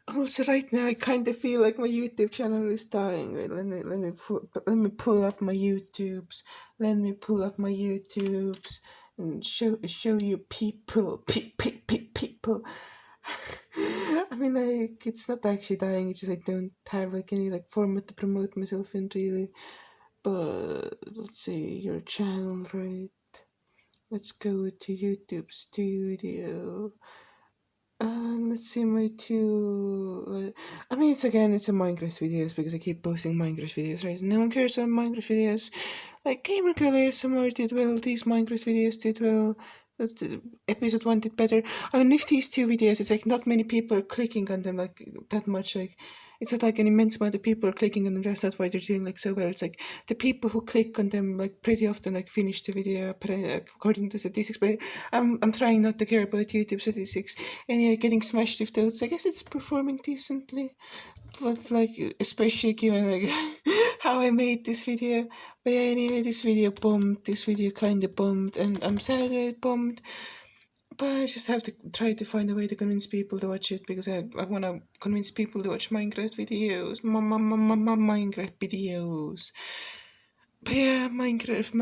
A: Also, right now I kind of feel like my YouTube channel is dying. Wait, let me pull up my YouTubes. Let me pull up my YouTubes and show you people. I mean, like, it's not actually dying. It's just I don't have like any like format to promote myself in really. But let's see your channel, right? Let's go to YouTube Studio. Let's see my two. I mean, it's a Minecraft videos because I keep posting Minecraft videos, right? No one cares about Minecraft videos. Like Gamer Girl ASMR did well. These Minecraft videos did well. Episode 1 did better. I mean, if these two videos, it's like not many people are clicking on them like that much. Like it's not like an immense amount of people are clicking on them. That's not why they're doing like so well. It's like the people who click on them like pretty often like finish the video according to statistics. But I'm trying not to care about YouTube statistics. And getting smashed with those. I guess it's performing decently, but like especially given like how I made this video. But yeah, anyway, this video bombed. This video kinda bombed, and I'm sad that it bombed. But I just have to try to find a way to convince people to watch it because I want to convince people to watch Minecraft videos. Minecraft videos. But yeah, Minecraft.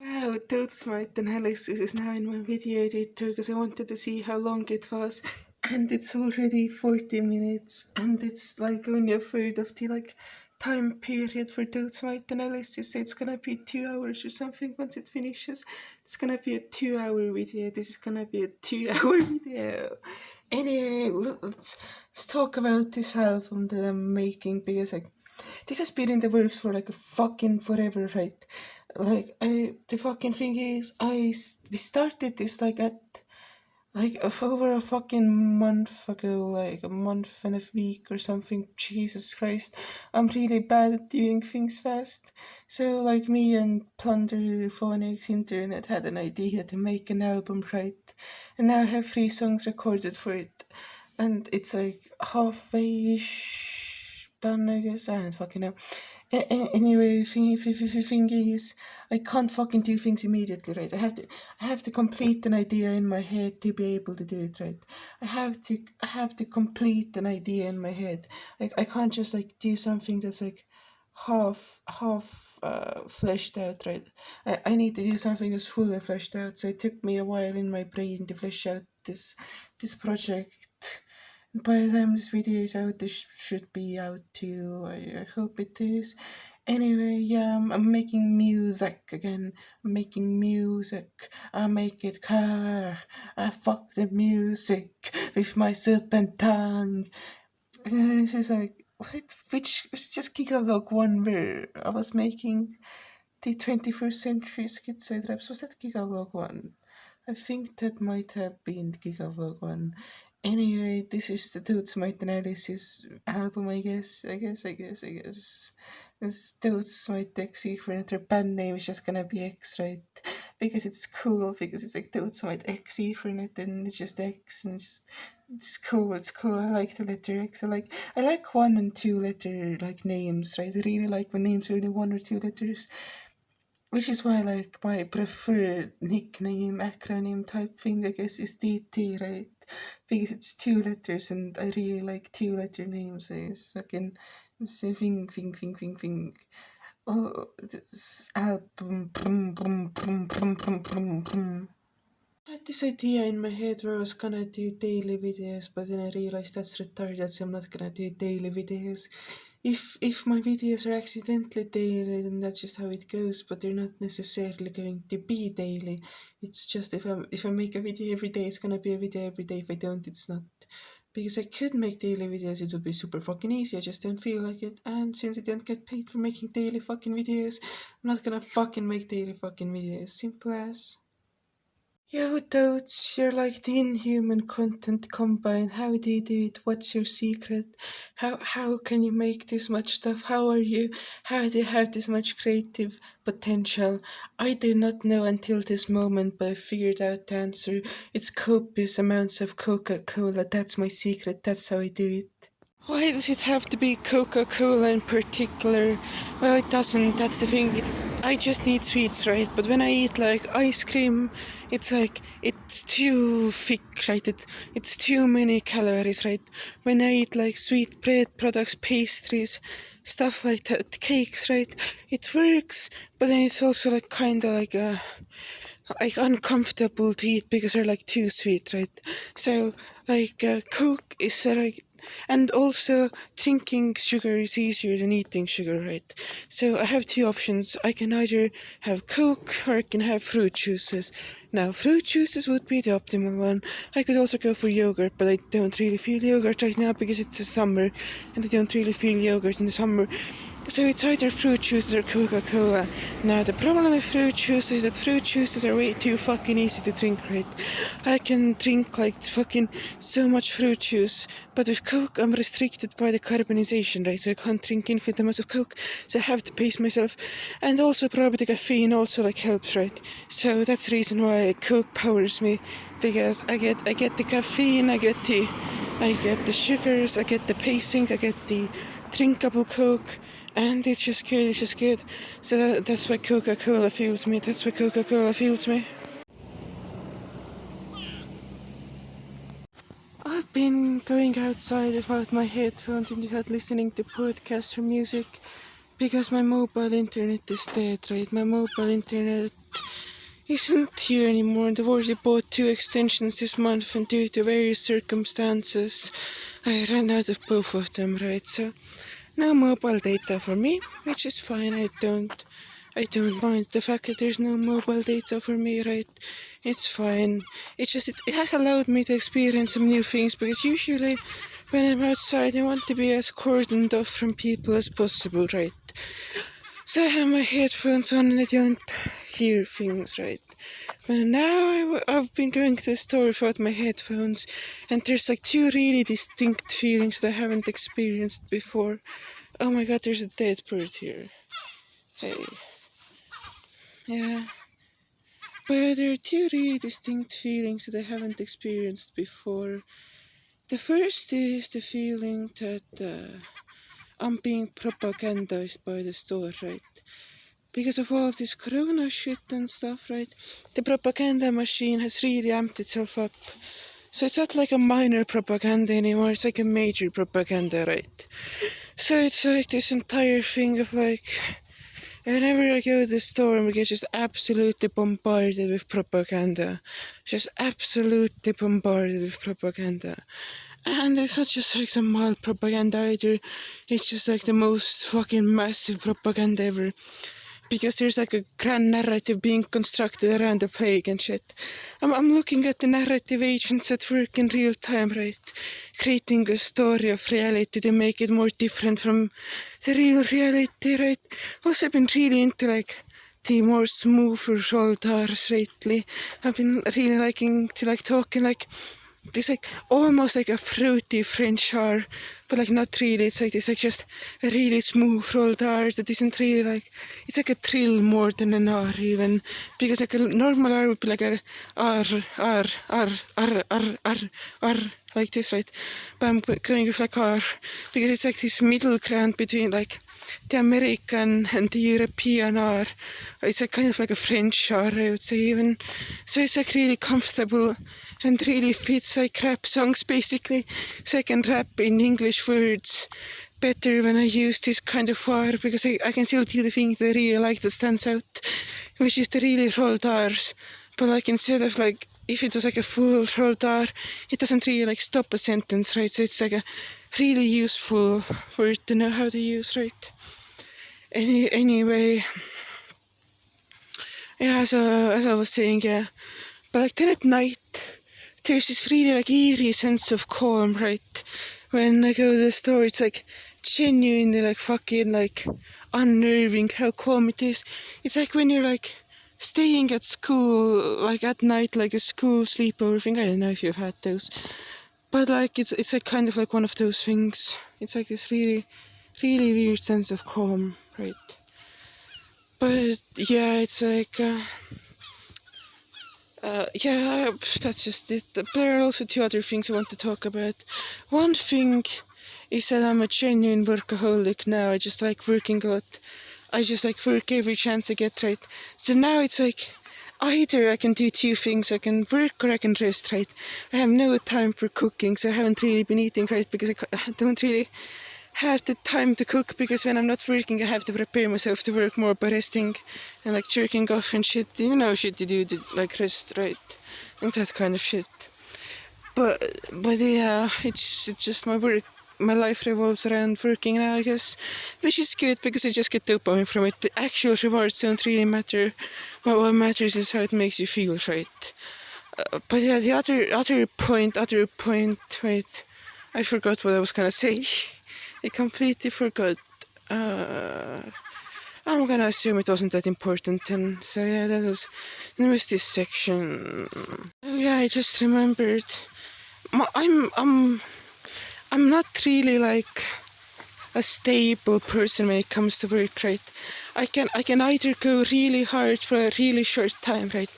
A: Wow, Dotesmite Analysis is now in my video editor because I wanted to see how long it was. and it's already 40 minutes, and it's like only a third of the like time period for Dotesmite Analysis. So it's gonna be 2 hours or something once it finishes. It's gonna be a 2 hour video. This is gonna be a 2 hour video. Anyway, let's talk about this album that I'm making, because like this has been in the works for like a fucking forever, right? Like the fucking thing is, we started this like at over a fucking month ago, like a month and a week or something. Jesus Christ, I'm really bad at doing things fast. So like me and Plunder Phonics Internet had an idea to make an album, right? And now I have 3 songs recorded for it, and it's like halfway-ish done, I guess. I don't fucking know. Anyway, thing is, I can't fucking do things immediately, right? I have to complete an idea in my head to be able to do it, right? I have to complete an idea in my head. Like I can't just like do something that's like half fleshed out, right? I need to do something that's fully fleshed out. So it took me a while in my brain to flesh out this project. By the time this video is out, this should be out too. I hope it is. Anyway, yeah, I'm making music again. I'm making music. I make it car. I fuck the music with my serpent tongue. This is like, was it just Gigalog 1 where I was making the 21st century schizoid raps? Was that Gigalog 1? I think that might have been the Gigalog 1. Anyway, this is the Dotesmite Analysis album, I guess. This Dotesmite X Furniture band name is just gonna be X, right? Because it's cool, because it's like Dotesmite X Furniture and it's just X, and it's cool, it's cool. I like the letter X. I like 1 and 2 letter like names, right? I really like when names are only 1 or 2 letters. Which is why, like, my preferred nickname, acronym type thing, I guess, is DT, right? Because it's 2 letters, and I really like 2-letter names. It's fucking thing. Oh, this album. I had this idea in my head where I was gonna do daily videos, but then I realized that's retarded, so I'm not gonna do daily videos. If my videos are accidentally daily, then that's just how it goes, but they're not necessarily going to be daily. It's just if I make a video every day, it's gonna be a video every day. If I don't, it's not. Because I could make daily videos, it would be super fucking easy, I just don't feel like it. And since I don't get paid for making daily fucking videos, I'm not gonna fucking make daily fucking videos. Simple as. Yo, Toads, you're like the inhuman content combine. How do you do it? What's your secret? How can you make this much stuff? How are you? How do you have this much creative potential? I did not know until this moment, but I figured out the answer. It's copious amounts of Coca-Cola. That's my secret. That's how I do it. Why does it have to be Coca-Cola in particular? Well, it doesn't, that's the thing. I just need sweets, right? But when I eat like ice cream, it's like, it's too thick, right? It's too many calories, right? When I eat like sweet bread products, pastries, stuff like that, cakes, right? It works, but then it's also like kinda like uncomfortable to eat because they're like too sweet, right? So like Coke is like, and also drinking sugar is easier than eating sugar, right? So I have 2 options. I can either have Coke or I can have fruit juices. Now fruit juices would be the optimal one. I could also go for yogurt, but I don't really feel yogurt right now because it's the summer and I don't really feel yogurt in the summer. So it's either fruit juices or Coca-Cola. Now the problem with fruit juices is that fruit juices are way too fucking easy to drink, right? I can drink like fucking so much fruit juice, but with Coke I'm restricted by the carbonization, right? So I can't drink infinite amounts of Coke, so I have to pace myself. And also probably the caffeine also like helps, right? So that's the reason why Coke powers me, because I get the caffeine, I get the sugars, I get the pacing, I get the drinkable Coke. And it's just good. So that's why Coca-Cola fuels me. I've been going outside without my headphones and without listening to podcasts or music because my mobile internet is dead, right? My mobile internet isn't here anymore. I've already bought 2 extensions this month, and due to various circumstances, I ran out of both of them, right? So no mobile data for me, which is fine. I don't mind the fact that there's no mobile data for me, right? It's fine. It's just it has allowed me to experience some new things, because usually when I'm outside I want to be as cordoned off from people as possible, right? So I have my headphones on and I don't hear things, right? But now I've been going to the store without my headphones, and there's like 2 really distinct feelings that I haven't experienced before. Oh my god, there's a dead bird here. Hey. Yeah. But there are 2 really distinct feelings that I haven't experienced before. The first is the feeling that I'm being propagandized by the store, right? Because of all this corona shit and stuff, right? The propaganda machine has really amped itself up. So it's not like a minor propaganda anymore, it's like a major propaganda, right? So it's like this entire thing of like, whenever I go to the store, we get just absolutely bombarded with propaganda. Just absolutely bombarded with propaganda. And it's not just like some mild propaganda either, it's just like the most fucking massive propaganda ever. Because there's like a grand narrative being constructed around the plague and shit. I'm looking at the narrative agents at work in real time, right? Creating a story of reality to make it more different from the real reality, right? Also, I've been really into like the more smoother shoulders lately. I've been really liking to like talking like this, like almost like a fruity French R, but like not really. It's like this, like just a really smooth rolled R that isn't really like, it's like a trill more than an R even, because like a normal R would be like a R, R, R, R, R, R, R, like this, right? But I'm going with like R, because it's like this middle ground between like the American and the European R. It's like kind of like a French R, I would say even. So it's like really comfortable and really fits like rap songs basically. So I can rap in English words better when I use this kind of R, because I can still do the thing that I really like that stands out, which is the really rolled R's. But like instead of like, if it was like a full rolled R, it doesn't really like stop a sentence, right? So it's like a really useful word to know how to use, right? Anyway, yeah, so as I was saying, yeah. But like then at night, there's this really like eerie sense of calm, right? When I go to the store, it's like genuinely like fucking like unnerving how calm it is. It's like when you're like staying at school, like at night, like a school sleepover thing. I don't know if you've had those, but like it's like kind of like one of those things. It's like this really weird sense of calm, right? But yeah, it's like yeah, that's just it. But there are also 2 other things I want to talk about. One thing is that I'm a genuine workaholic now. I just like working a lot. I just like work every chance I get, right? So now it's like either I can do 2 things. I can work or I can rest, right? I have no time for cooking, so I haven't really been eating, right? Because I don't really have the time to cook, because when I'm not working I have to prepare myself to work more by resting and like jerking off and shit, you know, shit to do to like rest, right? And that kind of shit. But yeah, it's just my life revolves around working now, I guess, which is good because I just get dopamine from it. The actual rewards don't really matter. What matters is how it makes you feel, right? But yeah, the other point, wait, I forgot what I was gonna say. I completely forgot. I'm gonna assume it wasn't that important, and so yeah, that was this section. Oh yeah, I just remembered. I'm not really like a stable person when it comes to work, right? I can either go really hard for a really short time, right?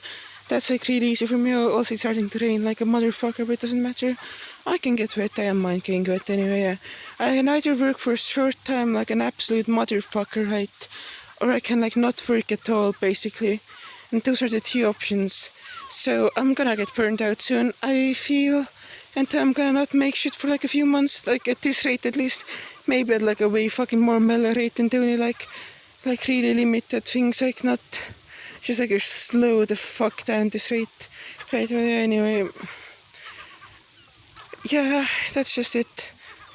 A: That's like really easy for me. Also, it's starting to rain like a motherfucker, but it doesn't matter. I can get wet. I don't mind getting wet anyway. Yeah. I can either work for a short time like an absolute motherfucker, right? Or I can like not work at all, basically. And those are the 2 options. So I'm gonna get burned out soon, I feel. And I'm gonna not make shit for like a few months, like at this rate at least. Maybe at like a way fucking more mellow rate and only like really limited things, like not Just like, slow the fuck down this rate. Right, well, anyway. Yeah, that's just it.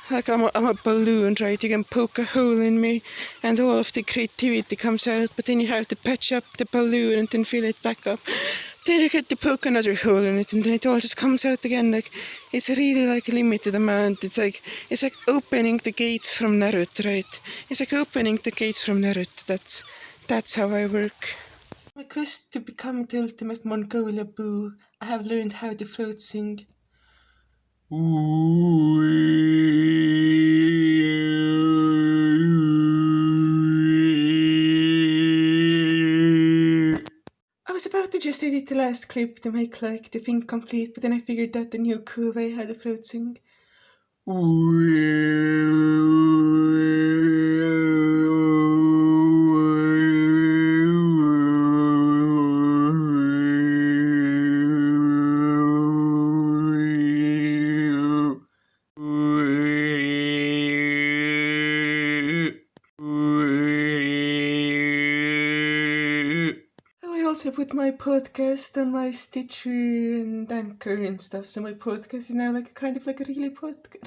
A: Like, I'm a balloon, right? You can poke a hole in me and all of the creativity comes out, but then you have to patch up the balloon and then fill it back up. Then you get to poke another hole in it and then it all just comes out again. Like, it's really like a limited amount. It's like opening the gates from Naruto, right? It's like opening the gates from Naruto. That's how I work. My quest to become the ultimate Mongolia boo, I have learned how to throat sing. I was about to just edit the last clip to make like the thing complete, but then I figured out the new cool way how to throat sing. I also put my podcast on my Stitcher and Anchor and stuff, so my podcast is now like kind of like a real podcast.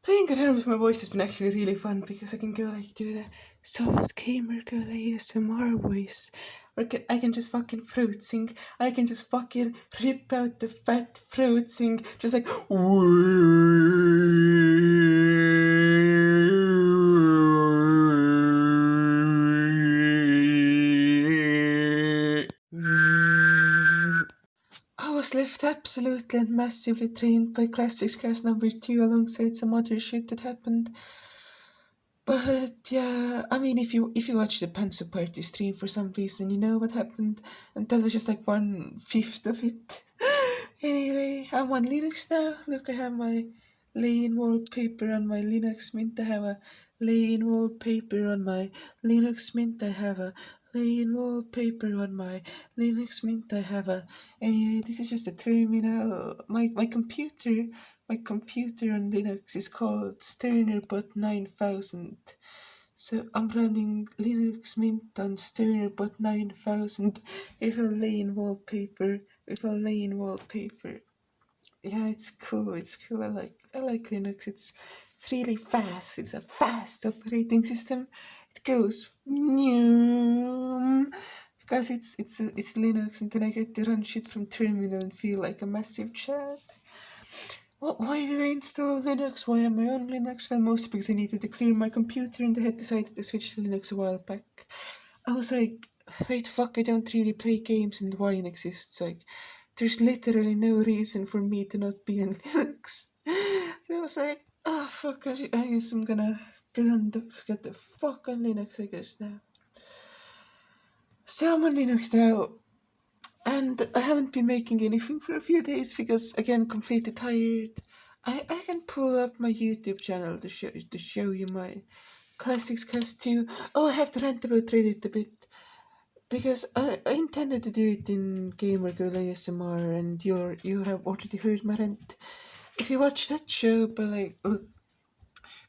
A: Playing around with my voice has been actually really fun because I can go like do the soft gamer go the ASMR voice. Or I can just fucking throat sing. I can just fucking rip out the fat throat sing. Just like I was left absolutely and massively trained by Classics Cast number 2 alongside some other shit that happened. But yeah, I mean, if you watch the Panzer Party stream for some reason, you know what happened, and that was just like 1/5 of it. Anyway, I'm on Linux now. Look, I have my lane wallpaper on my Linux Mint. I have a lane wallpaper on my Linux Mint. I have a lane wallpaper on my Linux Mint. I have a. Anyway, this is just a terminal. My computer on Linux is called SternerBot 9000. So I'm running Linux Mint on SternerBot 9000 with a lane wallpaper. Yeah, it's cool. I like Linux. It's really fast. It's a fast operating system. It goes because it's Linux, and then I get to run shit from terminal and feel like a massive chat. Why did I install Linux? Why am I on Linux? Well, mostly because I needed to clear my computer and I had decided to switch to Linux a while back. I was like, wait, fuck, I don't really play games and Wine exists. Like, there's literally no reason for me to not be on Linux. So I was like, oh, fuck, I guess I'm gonna get the fuck on Linux, I guess, now. So I'm on Linux now. And I haven't been making anything for a few days because, again, completely tired. I can pull up my YouTube channel to show you my Classics Cast 2. Oh, I have to rant about Reddit a bit. Because I intended to do it in Gamer Girl ASMR, and you have already heard my rant. If you watch that show, but like, look,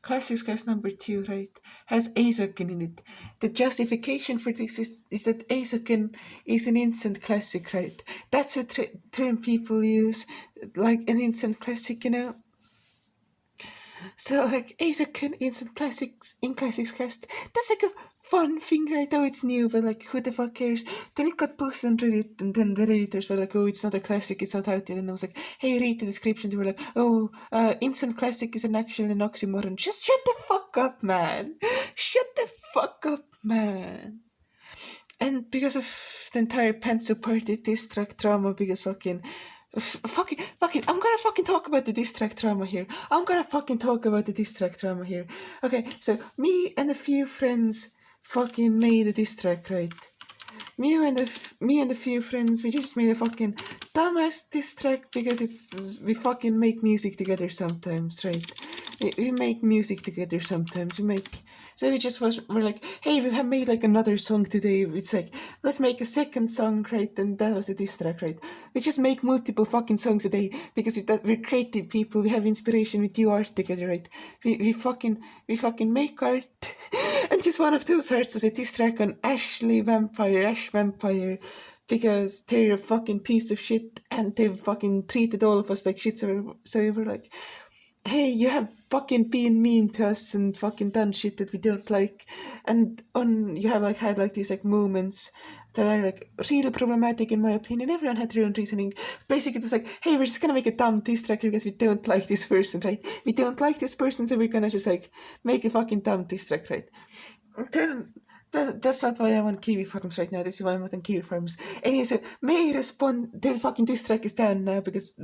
A: Classics Cast number 2, right, has Aizoken in it. The justification for this is that Aizoken is an instant classic, right? That's a term people use, like an instant classic, you know? So, like, Aizoken instant classics in Classics Cast, that's like a fun thing, right? Oh, it's new, but like, who the fuck cares? Then it got posted on Reddit, and then the Redditors were like, oh, it's not a classic, it's not out yet. And I was like, hey, read the description. They were like, oh, instant classic is an actual an oxymoron. Just shut the fuck up, man. Shut the fuck up, man. And because of the entire Panzer Party diss track drama, because fucking, I'm gonna fucking talk about the diss track drama here. Okay, so me and a few friends fucking made a diss track, right? Me and a few friends, we just made a fucking dumbass diss track because we fucking make music together sometimes, right? We make music together sometimes. So we're like, hey, we have made like another song today. It's like, let's make a second song, right? And that was the diss track, right? We just make multiple fucking songs a day because we're creative people. We have inspiration. We do art together, right? We fucking make art. And just one of those hearts was a diss track on Ash Vampire, because they're a fucking piece of shit and they've fucking treated all of us like shit. So we were like, hey, you have fucking been mean to us and fucking done shit that we don't like. And you have like had like these like moments that are like really problematic in my opinion. Everyone had their own reasoning. Basically, it was like, hey, we're just gonna make a dumb diss track because we don't like this person, right? We don't like this person, so we're gonna just like make a fucking dumb diss track, right? Then that's not why I'm on Kiwi Farms right now. This is why I'm not on Kiwi Farms. Anyway, so May respond. The fucking diss track is down now because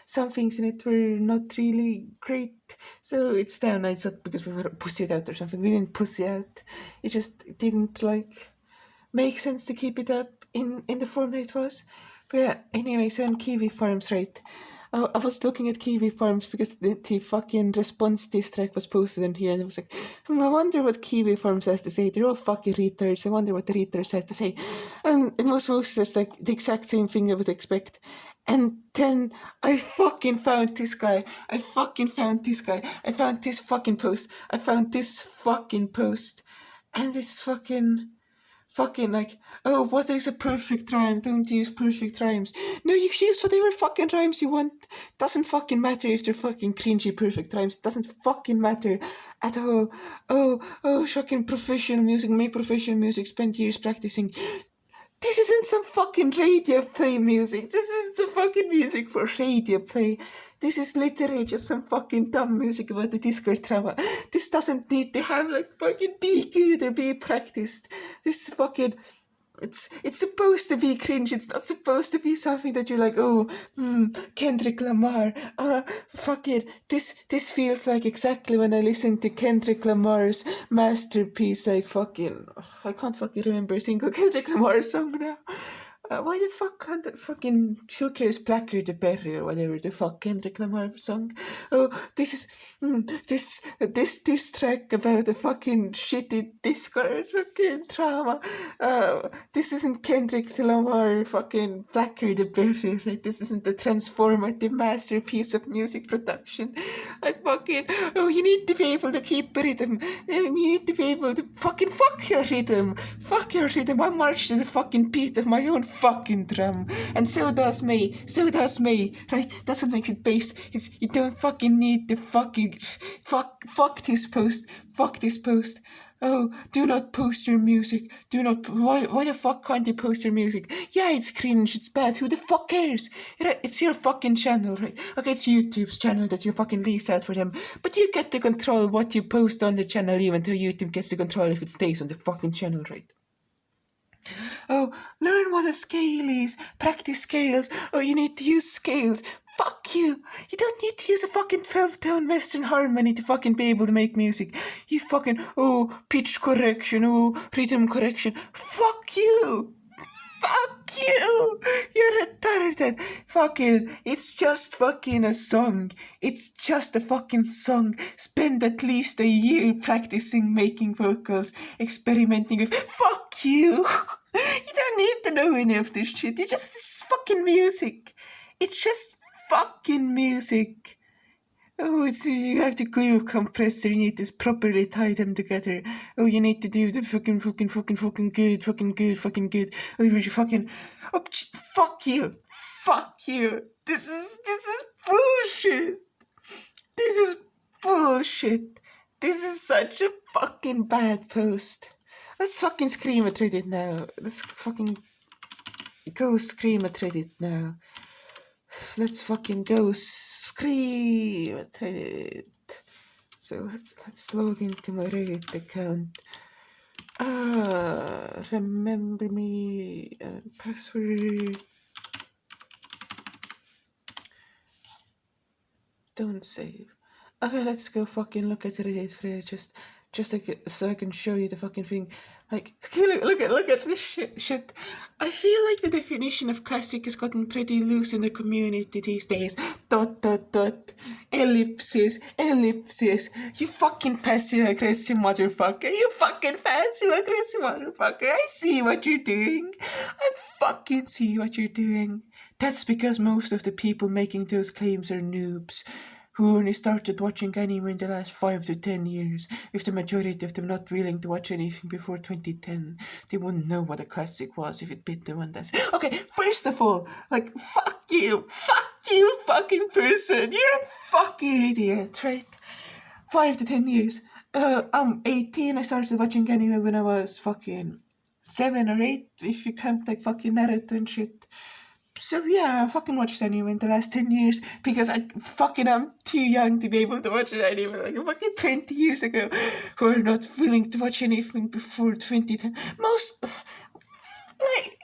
A: some things in it were not really great. So it's down. It's not because we were pussied out or something. We didn't pussy out. It just didn't like make sense to keep it up in the format it was. But yeah, anyway, so on Kiwi Farms, right? I was looking at Kiwi Farms because the fucking response diss track was posted in here, and I was like, I wonder what Kiwi Farms has to say. They're all fucking retards. I wonder what the retards have to say. And it was mostly just like the exact same thing I would expect. And then I fucking found this guy. I found this fucking post. And this fucking like, oh, what is a perfect rhyme? Don't use perfect rhymes. No, you can use whatever fucking rhymes you want. Doesn't fucking matter if they're fucking cringy perfect rhymes. Doesn't fucking matter at all. Oh, fucking professional music. Make professional music. Spend years practicing. This isn't some fucking radio play music. This isn't some fucking music for radio play. This is literally just some fucking dumb music about the Discord drama. This doesn't need to have like fucking be good or be practiced. This fucking it's supposed to be cringe. It's not supposed to be something that you're like, oh, Kendrick Lamar. Fuck it. This feels like exactly when I listened to Kendrick Lamar's masterpiece. Like fucking, I can't fucking remember a single Kendrick Lamar song now. Why the fuck can't that fucking Who Cares Blacker the Berry or whatever the fuck Kendrick Lamar song? Oh, this track about the fucking shitty Discord fucking drama. This isn't Kendrick Lamar fucking Blacker the Berry. Like, this isn't the transformative masterpiece of music production. You need to be able to keep rhythm. You need to be able to fucking fuck your rhythm. I march to the fucking beat of my own fucking drum, and so does me, right? That's what makes it based. You don't fucking need to fucking fuck this post. Oh, do not post your music. Why the fuck can't you post your music? Yeah, it's cringe, it's bad, who the fuck cares? It's your fucking channel, right? Okay, it's YouTube's channel that you fucking lease out for them, but you get to control what you post on the channel, even though YouTube gets to control if it stays on the fucking channel, right? Oh, learn what a scale is. Practice scales. Oh, you need to use scales. Fuck you. You don't need to use a fucking 12-tone Western harmony to fucking be able to make music. You fucking, pitch correction, rhythm correction. Fuck you. Fuck you! You're retarded! Fucking, it's just fucking a song. It's just a fucking song. Spend at least a year practicing making vocals, experimenting with. Fuck you! You don't need to know any of this shit. It's just fucking music. It's just fucking music. Oh, you have to glue a compressor, you need to properly tie them together. Oh, you need to do the fucking good. Oh, you fucking, fuck you. This is bullshit. This is such a fucking bad post. Let's fucking scream at Reddit now. Let's fucking go scream at Reddit now. Let's fucking go scream at Reddit. So let's log into my Reddit account. Remember me password. Don't save. Okay, let's go fucking look at Reddit thread just like so I can show you the fucking thing. Like, okay, look at this shit. I feel like the definition of classic has gotten pretty loose in the community these days. ... ellipsis. You fucking passive-aggressive motherfucker. I see what you're doing. I fucking see what you're doing. That's because most of the people making those claims are noobs. who only started watching anime in the last 5 to 10 years, if the majority of them not willing to watch anything before 2010, they wouldn't know what a classic was if it bit them on that. Okay, first of all, like, fuck you, fucking person, you're a fucking idiot, right? 5 to 10 years. I'm 18, I started watching anime when I was fucking 7 or 8, if you count like fucking Naruto and shit. So yeah, I fucking watched anime in the last 10 years because I'm too young to be able to watch an anime like fucking 20 years ago, who are not willing to watch anything before 2010. Most, like,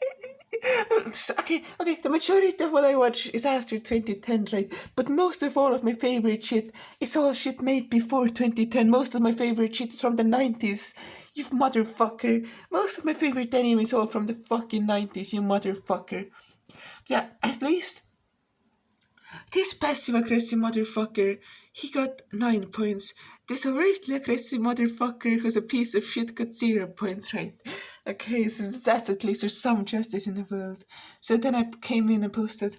A: okay, the majority of what I watch is after 2010, right? But most of all of my favorite shit is all shit made before 2010. Most of my favorite shit is from the 90s, you motherfucker. Most of my favorite anime is all from the fucking 90s, you motherfucker. Yeah, at least this passive aggressive motherfucker, he got 9 points. This overtly aggressive motherfucker who's a piece of shit got 0 points, right? Okay, so that's at least there's some justice in the world. So then I came in and posted,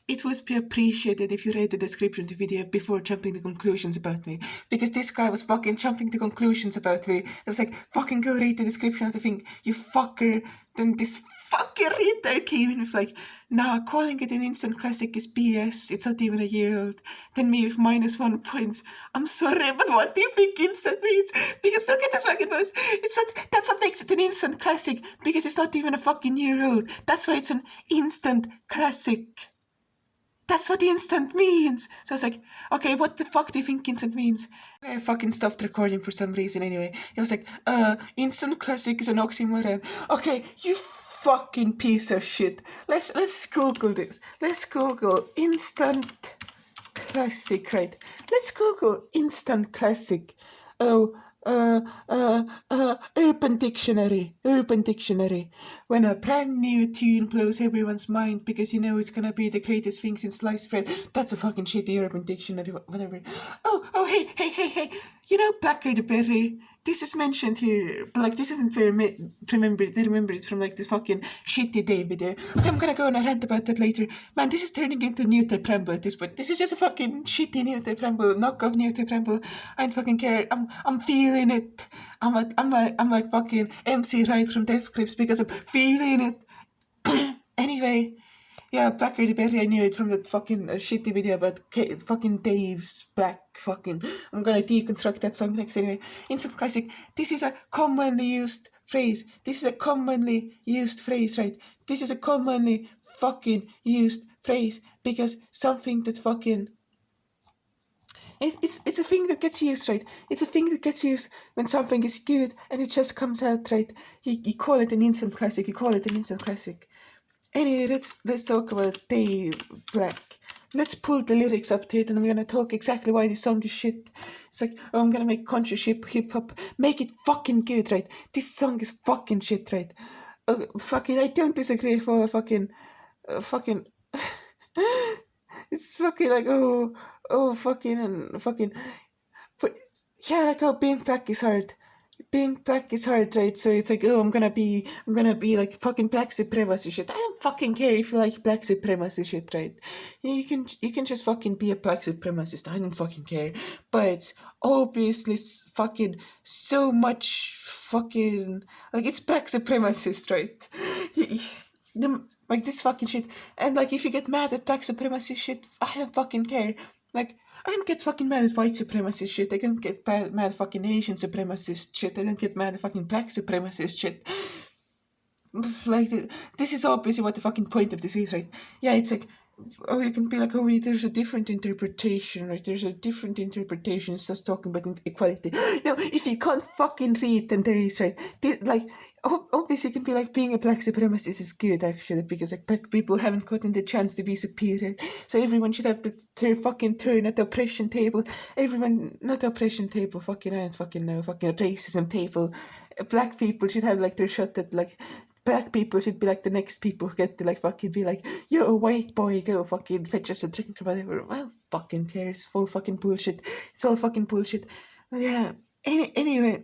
A: it would be appreciated if you read the description of the video before jumping to conclusions about me. Because this guy was fucking jumping to conclusions about me. I was like, fucking go read the description of the thing, you fucker. Then this fucking retard came in with like, nah, calling it an instant classic is BS. It's not even a year old. Then me with -1 points. I'm sorry, but what do you think instant means? Because look at this fucking post. It's not, that's what makes it an instant classic. Because it's not even a fucking year old. That's why it's an instant classic. That's what instant means. So I was like, okay, what the fuck do you think instant means? I fucking stopped recording for some reason anyway. It was like, instant classic is an oxymoron. Okay, you fucking piece of shit. Let's Google this. Let's Google instant classic, right? Let's Google instant classic. Oh, Urban Dictionary. When a brand new tune blows everyone's mind because you know it's gonna be the greatest thing since sliced bread. That's a fucking shitty Urban Dictionary, whatever. Oh, hey. You know Blacker the Berry? This is mentioned here, but like this isn't very remembered. They remember it from like this fucking shitty day video. Okay, I'm gonna go on a rant about that later. Man, this is turning into New Type Ramble at this point. This is just a fucking shitty New Type Ramble, knockoff New Type Ramble. I don't fucking care. I'm feeling it. I'm like fucking MC Right from Death Grips because I'm feeling it. Anyway. Yeah, Blacker the Berry, I knew it from that fucking shitty video about fucking Dave's Black fucking. I'm gonna deconstruct that song next anyway. Instant classic. This is a commonly used phrase. Right? This is a commonly used fucking used phrase because something that fucking. It's a thing that gets used, right? It's a thing that gets used when something is good and it just comes out, right? You call it an instant classic. Anyway, let's talk about Dave Black. Let's pull the lyrics up to it, and I'm gonna talk exactly why this song is shit. It's like, oh, I'm gonna make country hip hop, make it fucking good, right? This song is fucking shit, right? Fucking, I don't disagree with all the fucking. It's fucking like fucking. But yeah, like how being black is hard. Being black is hard, right? So it's like, oh, I'm gonna be like fucking black supremacy shit. I don't fucking care if you like black supremacy shit, right? You can just fucking be a black supremacist. I don't fucking care. But it's obviously fucking so much fucking like it's black supremacist, right? Like this fucking shit. And like if you get mad at black supremacy shit, I don't fucking care. Like I don't get fucking mad at white supremacist shit. I don't get mad at fucking Asian supremacist shit. I don't get mad at fucking black supremacist shit. Like, this is obviously what the fucking point of this is, right? Yeah, it's like, oh, you can be like, oh, there's a different interpretation, right? There's a different interpretation. It's just talking about equality. No, if you can't fucking read, then there is, right? Like, obviously, it can be like being a black supremacist is good, actually, because like black people haven't gotten the chance to be superior. So everyone should have their fucking turn at the oppression table. Everyone, not the oppression table, fucking, I don't fucking know, fucking racism table. Black people should have like their shot at like. Black people should be like the next people who get to like fucking be like, yo, white boy, go fucking fetch us a drink or whatever. Well, fucking cares. Full fucking bullshit. It's all fucking bullshit. But yeah. Anyway,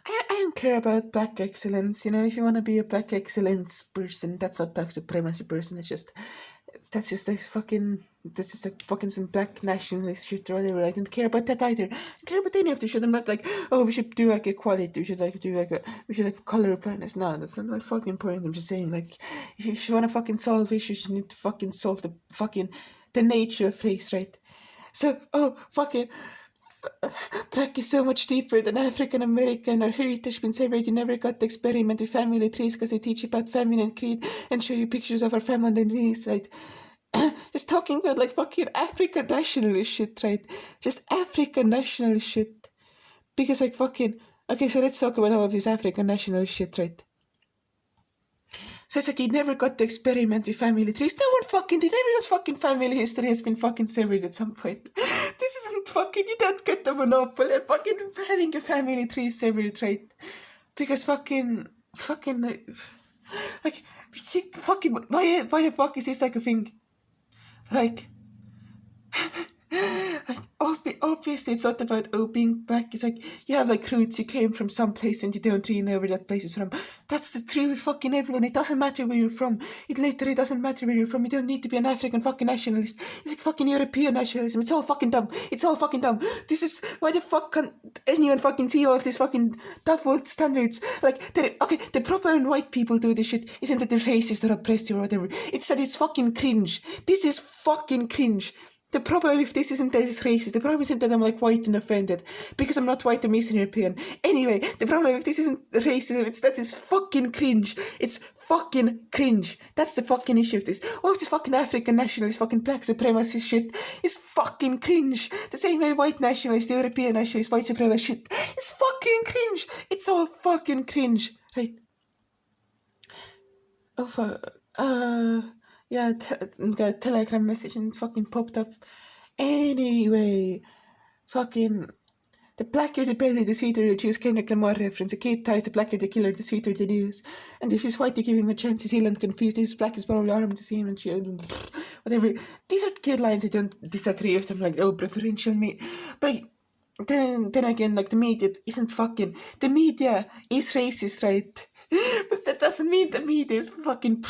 A: I don't care about black excellence. You know, if you want to be a black excellence person, that's not black supremacy person. That's just like fucking. this is like fucking some black nationalist shit or whatever. I don't care about that either. I don't care about any of this shit. I'm not like, oh, we should do like equality. We should like color blindness. No, that's not my fucking point. I'm just saying, like, if you want to fucking solve issues, you need to fucking solve the nature of race, right? So, oh, fucking, black is so much deeper than African American. Our heritage been severed. You never got to experiment with family trees because they teach you about family and creed and show you pictures of our family and race, right? Just talking about like fucking African nationalist shit, right? Just African nationalist shit. Because like fucking, okay, so let's talk about all of this African nationalist shit, right? So it's like you never got to experiment with family trees. No one fucking did. Everyone's fucking family history has been fucking severed at some point. This isn't fucking, you don't get the monopoly of fucking having your family tree severed, right? Because fucking, like, fucking, why the fuck is this like a thing? Like, obviously it's not about being black. It's like you have like roots, you came from some place and you don't really know where that place is from. That's the truth with fucking everyone. It doesn't matter where you're from. It literally doesn't matter where you're from. You don't need to be an African fucking nationalist. It's like fucking European nationalism. It's all fucking dumb. It's all fucking dumb. This is why the fuck can't anyone fucking see all of these fucking double standards? Like, the problem when white people do this shit isn't that they're racist or oppressive or whatever. It's that it's fucking cringe. This is fucking cringe. The problem if this isn't that it's racist, the problem isn't that I'm like white and offended, because I'm not white, I'm Eastern European. Anyway, the problem if this isn't racism, it's that it's fucking cringe. It's fucking cringe. That's the fucking issue of this. All of this fucking African nationalist, fucking black supremacist shit is fucking cringe. The same way white nationalist, European nationalist, white supremacist shit is fucking cringe. It's all fucking cringe, right? Oh fuck. Yeah, got a Telegram message and it fucking popped up. Anyway, fucking, the blacker the berry, the sweeter the juice. Kendrick Lamar reference. The kid ties, the blacker the killer, the sweeter the news. And if he's white, you give him a chance. He's ill and confused. If he's black, he's probably armed to see him and shit. Whatever. These are good lines. I don't disagree with them. Like, oh, preferential me. But then again, like, the media isn't fucking. The media is racist, right? But that doesn't mean the media is fucking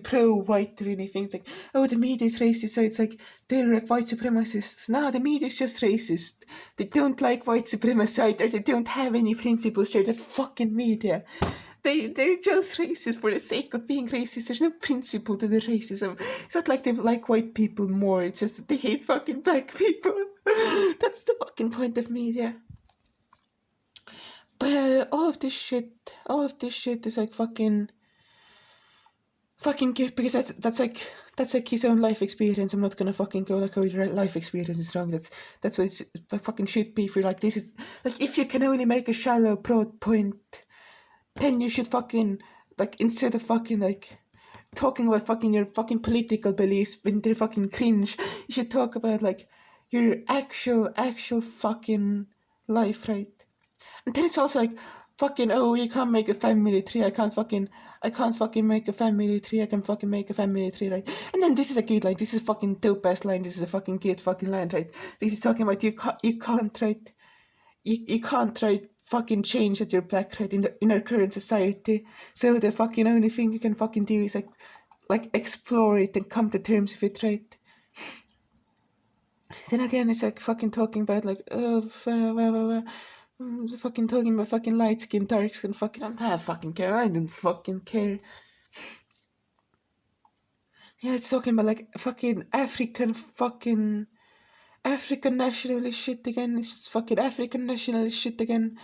A: pro-white or anything. It's like, oh, the media is racist, so it's like they're like white supremacists. No, the media is just racist. They don't like white supremacy either. They don't have any principles. They're the fucking media. They're just racist for the sake of being racist. There's no principle to the racism. It's not like they like white people more. It's just that they hate fucking black people. That's the fucking point of media. But all of this shit is like fucking gift, because that's like his own life experience. I'm not gonna fucking go like, oh, your life experience is wrong. That's what it's like fucking should be for. Like, this is like, if you can only make a shallow broad point, then you should fucking, like, instead of fucking like talking about fucking your fucking political beliefs when they're fucking cringe, you should talk about like your actual fucking life, right? And then it's also like, fucking, oh, you can't make a family tree. I can't fucking make a family tree. I can fucking make a family tree, right? And then this is a good line. This is a fucking dope ass line. This is a fucking good fucking line, right? This is talking about you can't, right? You can't, right? Fucking change that you're black, right? In our current society. So the fucking only thing you can fucking do is like explore it and come to terms with it, right? Then again, it's like fucking talking about like, oh, fucking talking about fucking light skin, dark skin, fucking, I fucking care. I don't fucking care. Yeah, it's talking about like fucking African nationalist shit again. It's just fucking African nationalist shit again.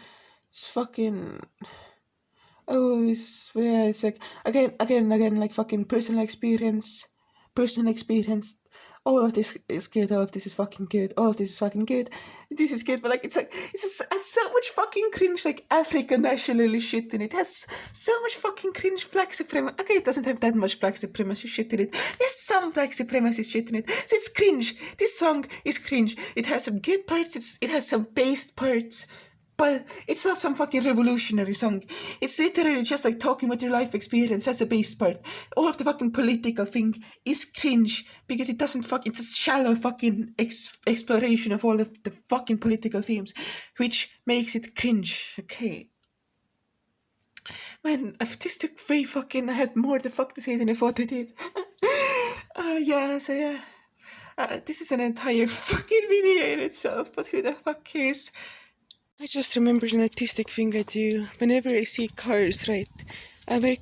A: It's fucking, oh, it's like again, like fucking personal experience. All of this is good. All of this is fucking good. All of this is fucking good. This is good, but like it's so much fucking cringe, like African nationalist shit in it. It has so much fucking cringe black supremacy. Okay, it doesn't have that much black supremacy shit in it. There's some black supremacy shit in it, so it's cringe. This song is cringe. It has some good parts. It has some based parts. But it's not some fucking revolutionary song. It's literally just like talking about your life experience. That's the base part. All of the fucking political thing is cringe because it doesn't it's a shallow fucking exploration of all of the fucking political themes, which makes it cringe. Okay. Man, if this took way fucking, I had more the fuck to say than I thought I did. Yeah, so yeah. This is an entire fucking video in itself, but who the fuck cares? I just remembered an artistic thing I do. Whenever I see cars, right, I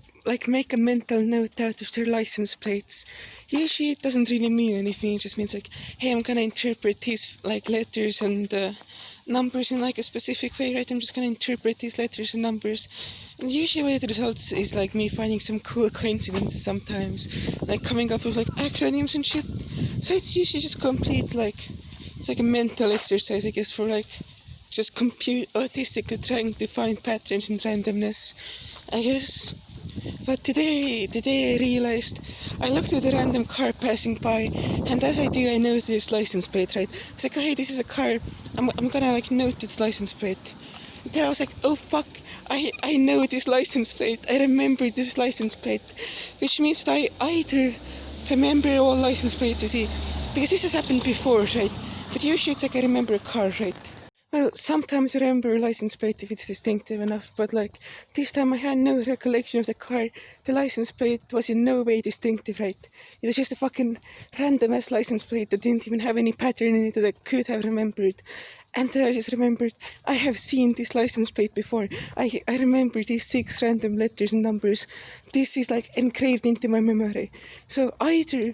A: make a mental note out of their license plates. Usually it doesn't really mean anything, it just means like, hey, I'm gonna interpret these like letters and numbers in like a specific way, right? I'm just gonna interpret these letters and numbers. And usually what it results is like me finding some cool coincidences sometimes, like coming up with like acronyms and shit. So it's usually just complete like, it's like a mental exercise, I guess, for like just autistically trying to find patterns and randomness, I guess. But today I realized, I looked at a random car passing by, and as I do, I noticed this license plate, right? I was like, oh, hey, this is a car, I'm gonna like note its license plate. And then I was like, oh fuck, I know this license plate, I remember this license plate, which means that I either remember all license plates, you see, because this has happened before, right? But usually it's like I remember a car, right? Well, sometimes I remember a license plate if it's distinctive enough, but like this time I had no recollection of the car. The license plate was in no way distinctive, right? It was just a fucking random ass license plate that didn't even have any pattern in it that I could have remembered. And then I just remembered, I have seen this license plate before. I remember these 6 random letters and numbers. This is like engraved into my memory. So either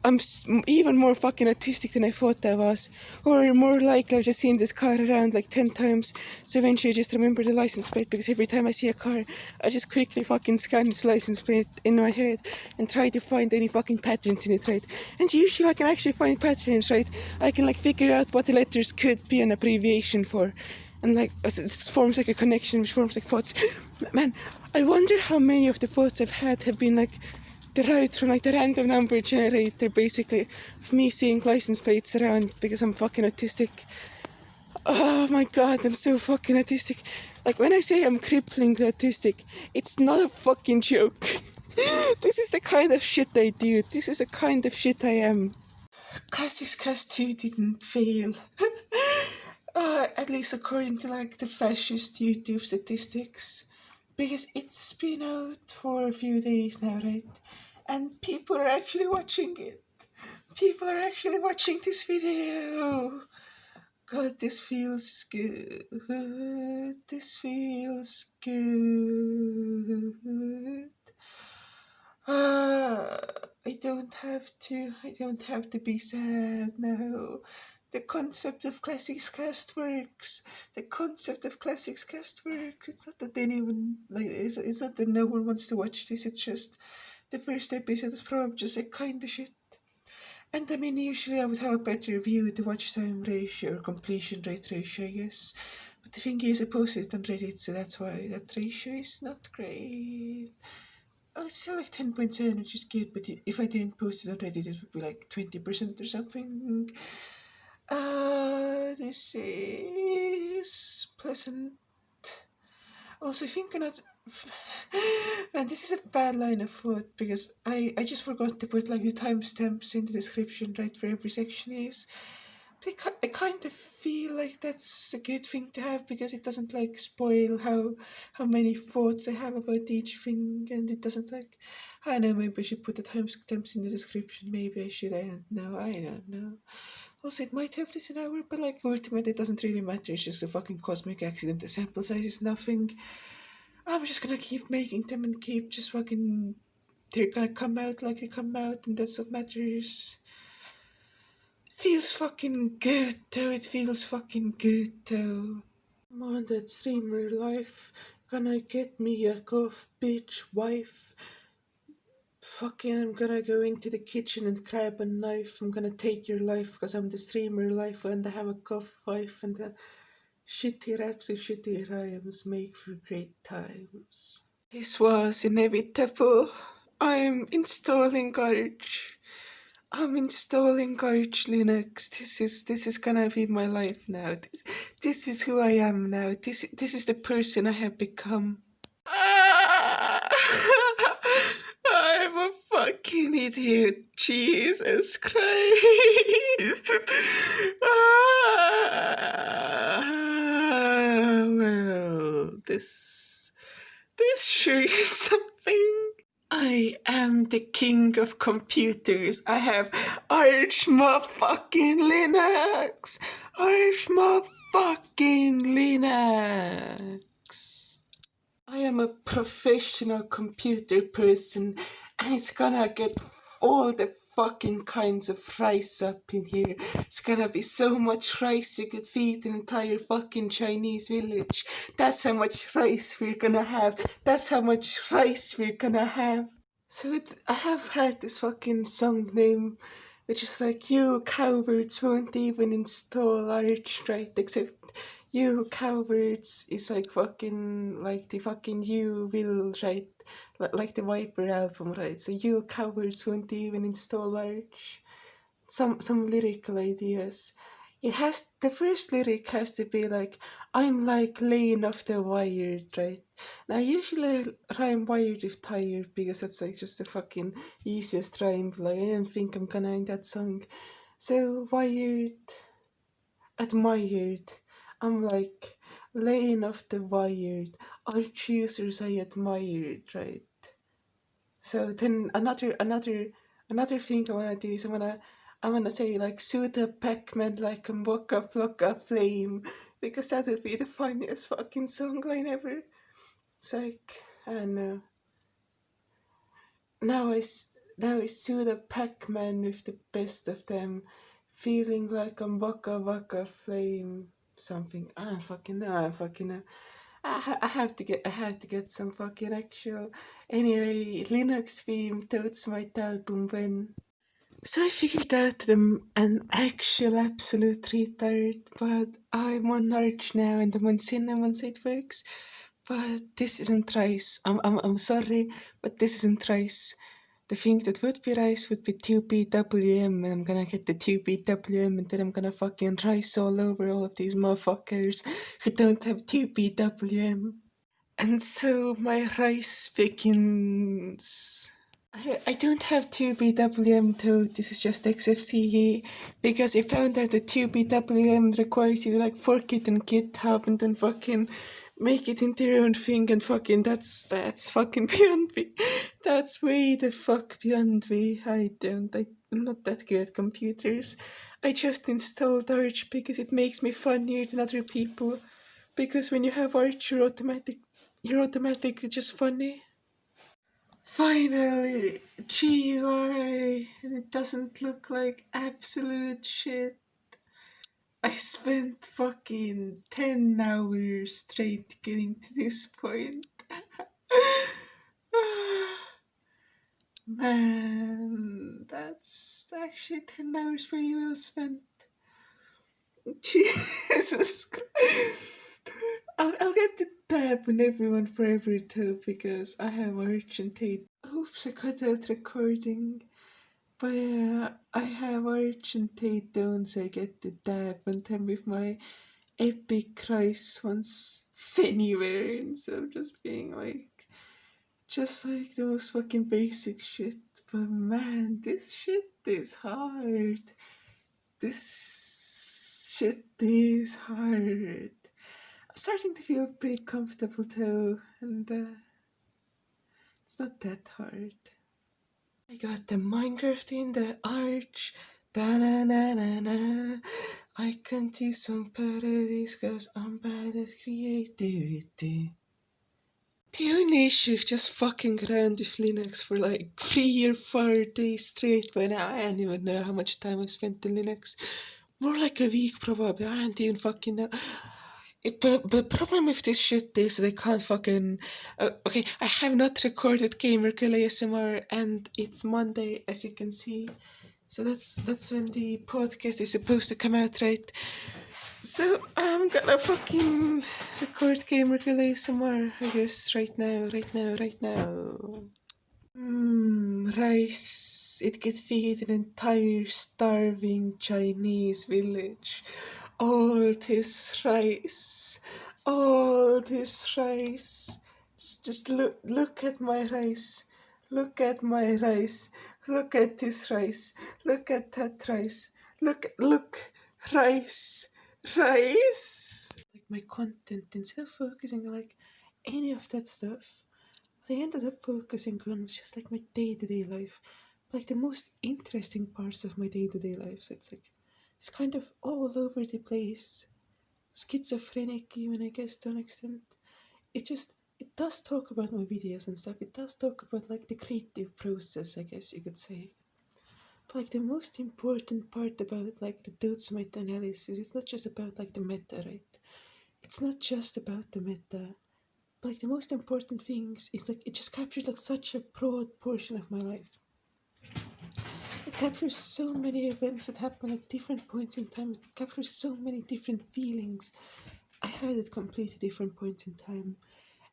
A: I'm even more fucking autistic than I thought I was. Or more likely I've just seen this car around like 10 times, so eventually I just remember the license plate, because every time I see a car, I just quickly fucking scan its license plate in my head and try to find any fucking patterns in it, right? And usually I can actually find patterns, right? I can like figure out what the letters could be an abbreviation for. And like, it forms like a connection, which forms like thoughts. Man, I wonder how many of the thoughts I've had have been like derived from like the random number generator, basically, of me seeing license plates around because I'm fucking autistic. Oh my god, I'm so fucking autistic. Like, when I say I'm cripplingly autistic, it's not a fucking joke. This is the kind of shit I do. This is the kind of shit I am. Classics Cast 2 didn't fail. At least according to like the fascist YouTube statistics. Because it's been out for a few days now, right? And people are actually watching it. People are actually watching this video. God, this feels good. This feels good. Ah, I don't have to be sad now. The concept of classics cast works. The concept of classics cast works. It's not that anyone like it's not that no one wants to watch this. It's just the first episode is probably just a kind of shit. And I mean, usually I would have a better view with the watch time ratio or completion rate ratio, I guess. But the thing is, I posted it on Reddit, so that's why that ratio is not great. Oh, it's still like 10.7, which is good, but if I didn't post it on Reddit, it would be like 20% or something. This is pleasant. Also, I think I'm not. Man, this is a bad line of thought because I just forgot to put like the timestamps in the description, right, for every section is. But I kind of feel like that's a good thing to have because it doesn't like spoil how many thoughts I have about each thing, and it doesn't like, I don't know, maybe I should put the timestamps in the description. Maybe I should. I don't know. I don't know. Also, it might help this an hour, but like ultimately, it doesn't really matter. It's just a fucking cosmic accident. The sample size is nothing. I'm just gonna keep making them and keep just fucking. They're gonna come out like they come out, and that's what matters. Feels fucking good though. It feels fucking good though. I'm on that streamer life. Gonna get me a cough bitch wife. Fucking, I'm gonna go into the kitchen and grab a knife. I'm gonna take your life because I'm the streamer life and I have a cough wife, and the shitty raps and shitty rhymes make for great times. This was inevitable. I'm installing Courage. I'm installing Courage Linux. This is gonna be my life now. This is who I am now. This is the person I have become. Ah! I'm a fucking idiot. Jesus Christ. Well, this sure is something. I am the king of computers. I have Arch motherfucking Linux. Arch motherfucking Linux. I am a professional computer person, and it's gonna get all the fucking kinds of rice up in here. It's gonna be so much rice you could feed an entire fucking Chinese village. That's how much rice we're gonna have. That's how much rice we're gonna have. So I have had this fucking song name, which is like, you cowards won't even install Arch, right? Except you cowards is like fucking, like the fucking you will, right? Like the Viper album, right? So you cowards won't even install Arch. Some lyrical ideas. It has, the first lyric has to be like, I'm like laying off the wired, right? Now usually rhyme wired with tired because that's like just the fucking easiest rhyme. Like I don't think I'm gonna end that song. So wired, admired. I'm like laying off the wired. Our choosers I admired, right? So then another thing I wanna do is I wanna say like Suda Pac-Man like a Mocha Flame, because that would be the funniest fucking songline ever. It's like, I don't know. Now I sue the Pac-Man with the best of them, feeling like a Waka Flame something. I don't fucking know. I fucking know. I have to get some fucking actual. Anyway, Linux theme Dotesmite album when. So I figured out that I'm an actual absolute retard, but I'm on Arch now and I'm on Cinnamon so it works. But this isn't rice. I'm sorry, but this isn't rice. The thing that would be rice would be 2BWM, and I'm gonna get the 2BWM, and then I'm gonna fucking rice all over all of these motherfuckers who don't have 2BWM. And so my rice begins. I don't have 2BWM too, this is just XFCE, because I found out that 2BWM requires you to like fork it on GitHub and then fucking make it into your own thing, and fucking that's fucking beyond me. That's way the fuck beyond me. I'm not that good at computers. I just installed Arch because it makes me funnier than other people. Because when you have Arch, you're automatically just funny. Finally, GUI, and it doesn't look like absolute shit. I spent fucking 10 hours straight getting to this point. Man, that's actually 10 hours very well spent. Jesus Christ. I'll get to tap on everyone forever too because I have urgent hate. Oops, I cut out recording. But I have urgent hate down so I get to tap on them with my epic Christ once anywhere instead of just being like, just like the most fucking basic shit. But man, this shit is hard. This shit is hard. I'm starting to feel pretty comfortable too, and it's not that hard. I got the Minecraft in the arch. Da na na na na. I can do some parodies cause I'm bad at creativity. The only issue is just fucking around with Linux for like 3 or 4 days straight by now. I don't even know how much time I spent in Linux. More like a week probably. I don't even fucking know. But the problem with this shit is they can't fucking. Okay, I have not recorded Gamer Girl ASMR, and it's Monday, as you can see. So that's when the podcast is supposed to come out, right? So I'm gonna fucking record Gamer Girl ASMR, I guess, right now, right now, right now. Rice. It could feed an entire starving Chinese village. All this rice. All this rice. Just look at my rice. Look at my rice. Look at this rice. Look at that rice. Look. Rice. Rice. Like my content instead of focusing on like any of that stuff. What I ended up focusing on was just like my day-to-day life, like the most interesting parts of my day-to-day life. So it's kind of all over the place, schizophrenic even, I guess, to an extent. It does talk about my videos and stuff. It does talk about like the creative process, I guess you could say. But like the most important part about like the Dotesmite analysis, it's not just about like the meta, right? It's not just about the meta. But like the most important things is like it just captures like such a broad portion of my life. It captures so many events that happen at different points in time. It captures so many different feelings I had at completely different points in time.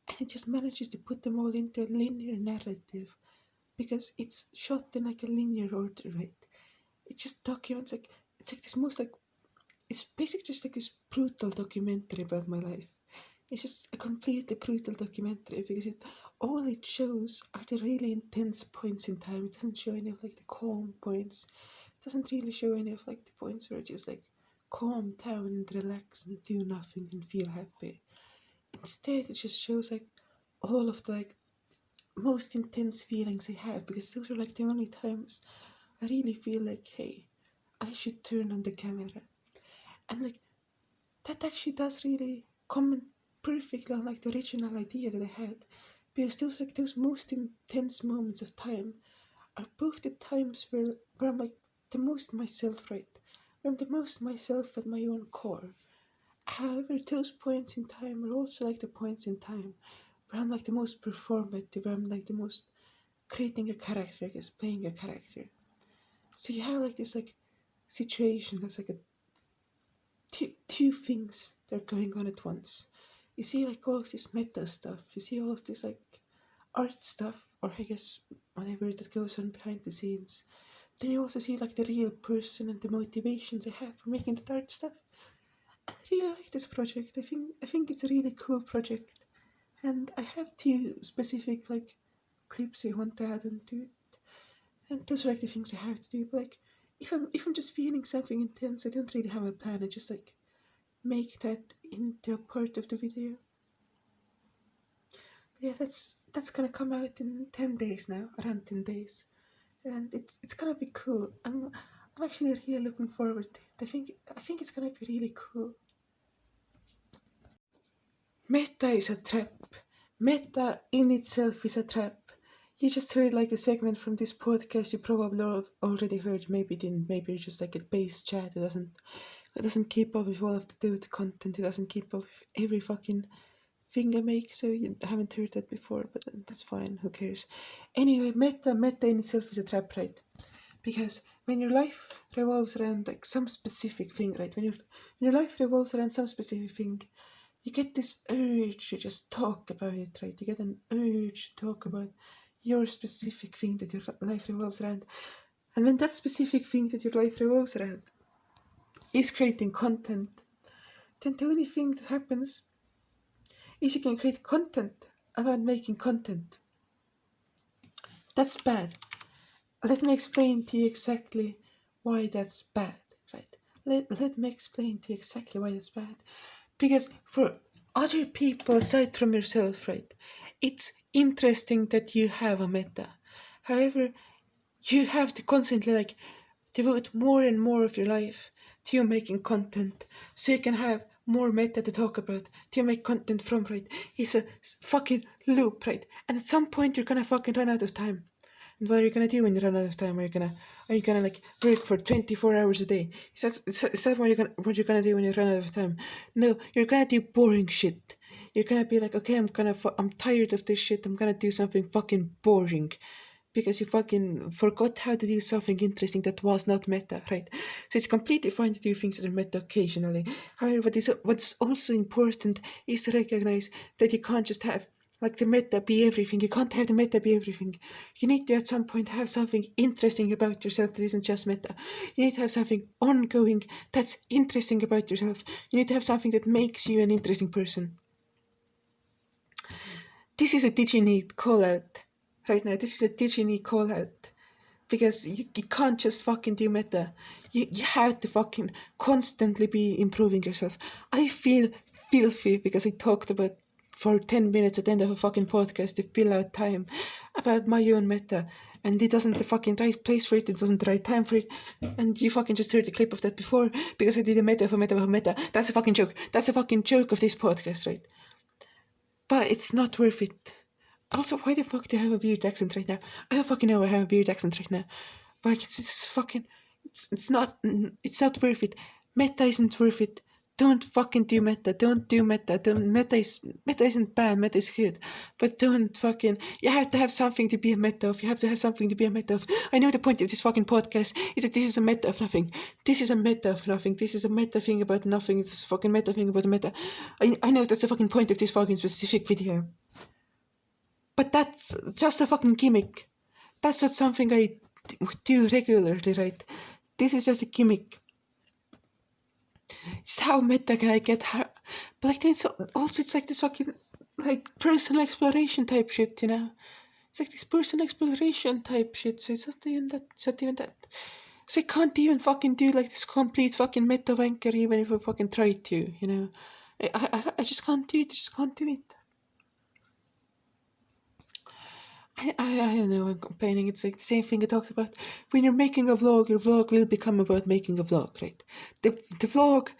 A: And it just manages to put them all into a linear narrative because it's shot in like a linear order, right? It just documents like it's like this most like it's basically just like this brutal documentary about my life. It's just a completely brutal documentary because all it shows are the really intense points in time. It doesn't show any of like the calm points. It doesn't really show any of like the points where I just like calm down and relax and do nothing and feel happy. Instead, it just shows like all of the like most intense feelings I have because those are like the only times I really feel like, hey, I should turn on the camera. And like that actually does really comment perfectly on like the original idea that I had. Because those most intense moments of time are both the times where I'm like the most myself, right? Where I'm the most myself at my own core. However, those points in time are also like the points in time where I'm like the most performative, where I'm like the most creating a character, I guess, playing a character. So you have like this like situation that's like a two things that are going on at once. You see like all of this meta stuff, you see all of this like art stuff, or I guess whatever that goes on behind the scenes. Then you also see like the real person and the motivations I have for making the art stuff. I really like this project. I think it's a really cool project. And I have two specific like clips I want to add onto it. And those are like the things I have to do. But like if I'm just feeling something intense, I don't really have a plan. I just like make that into a part of the video. Yeah, that's gonna come out in 10 days now, around 10 days, and it's gonna be cool. I'm actually really looking forward to it. I think it's gonna be really cool. Meta is a trap. Meta in itself is a trap. You just heard like a segment from this podcast you probably already heard. Maybe didn't. Maybe you're just like a base chat who doesn't keep up with all of the dude content. Who doesn't keep up with every fucking thing I make. So you haven't heard that before, but that's fine. Who cares? Anyway, meta in itself is a trap, right? Because when your life revolves around like some specific thing, right? When your life revolves around some specific thing, you get this urge to just talk about it, right? You get an urge to talk about your specific thing that your life revolves around. And when that specific thing that your life revolves around is creating content, then the only thing that happens is you can create content about making content. That's bad. Let me explain to you exactly why that's bad, right? Let me explain to you exactly why that's bad. Because for other people aside from yourself, right, it's interesting that you have a meta. However, you have to constantly like devote more and more of your life to you making content so you can have more meta to talk about, to make content from, right? It's a fucking loop, right? And at some point you're gonna fucking run out of time. And what are you gonna do when you run out of time? Are you gonna like work for 24 hours a day? Is that what you're gonna do when you run out of time? No, you're gonna do boring shit. You're gonna be like, okay, I'm tired of this shit. I'm gonna do something fucking boring because you fucking forgot how to do something interesting that was not meta, right? So it's completely fine to do things that are meta occasionally. However, what's also important is to recognize that you can't just have like the meta be everything. You can't have the meta be everything. You need to at some point have something interesting about yourself that isn't just meta. You need to have something ongoing that's interesting about yourself. You need to have something that makes you an interesting person. This is a DigiNeat call out right now. This is a DigiNeat call out. Because you can't just fucking do meta. You have to fucking constantly be improving yourself. I feel filthy because I talked about for 10 minutes at the end of a fucking podcast to fill out time about my own meta, and it doesn't the fucking right place for it, it doesn't the right time for it, and you fucking just heard a clip of that before because I did a meta of a meta of a meta. That's a fucking joke. That's a fucking joke of this podcast, right? But it's not worth it. Also, why the fuck do I have a weird accent right now? I don't fucking know I have a weird accent right now. Like, it's fucking... It's not worth it. Meta isn't worth it. Don't fucking do meta. Don't do meta. Meta isn't bad. Meta is good. But don't fucking... You have to have something to be a meta of. You have to have something to be a meta of. I know the point of this fucking podcast is that this is a meta of nothing. This is a meta of nothing. This is a meta thing about nothing. It's a fucking meta thing about a meta. I know that's the fucking point of this fucking specific video. But that's just a fucking gimmick. That's not something I do regularly, right? This is just a gimmick. It's how meta can I get her? But like then also it's like this fucking like personal exploration type shit, you know? It's like this personal exploration type shit, so it's not even that. So I can't even fucking do like this complete fucking meta wanker even if I fucking try to, you know? I just can't do it, I don't know, I'm complaining. It's like the same thing I talked about. When you're making a vlog, your vlog will become about making a vlog, right? The vlog,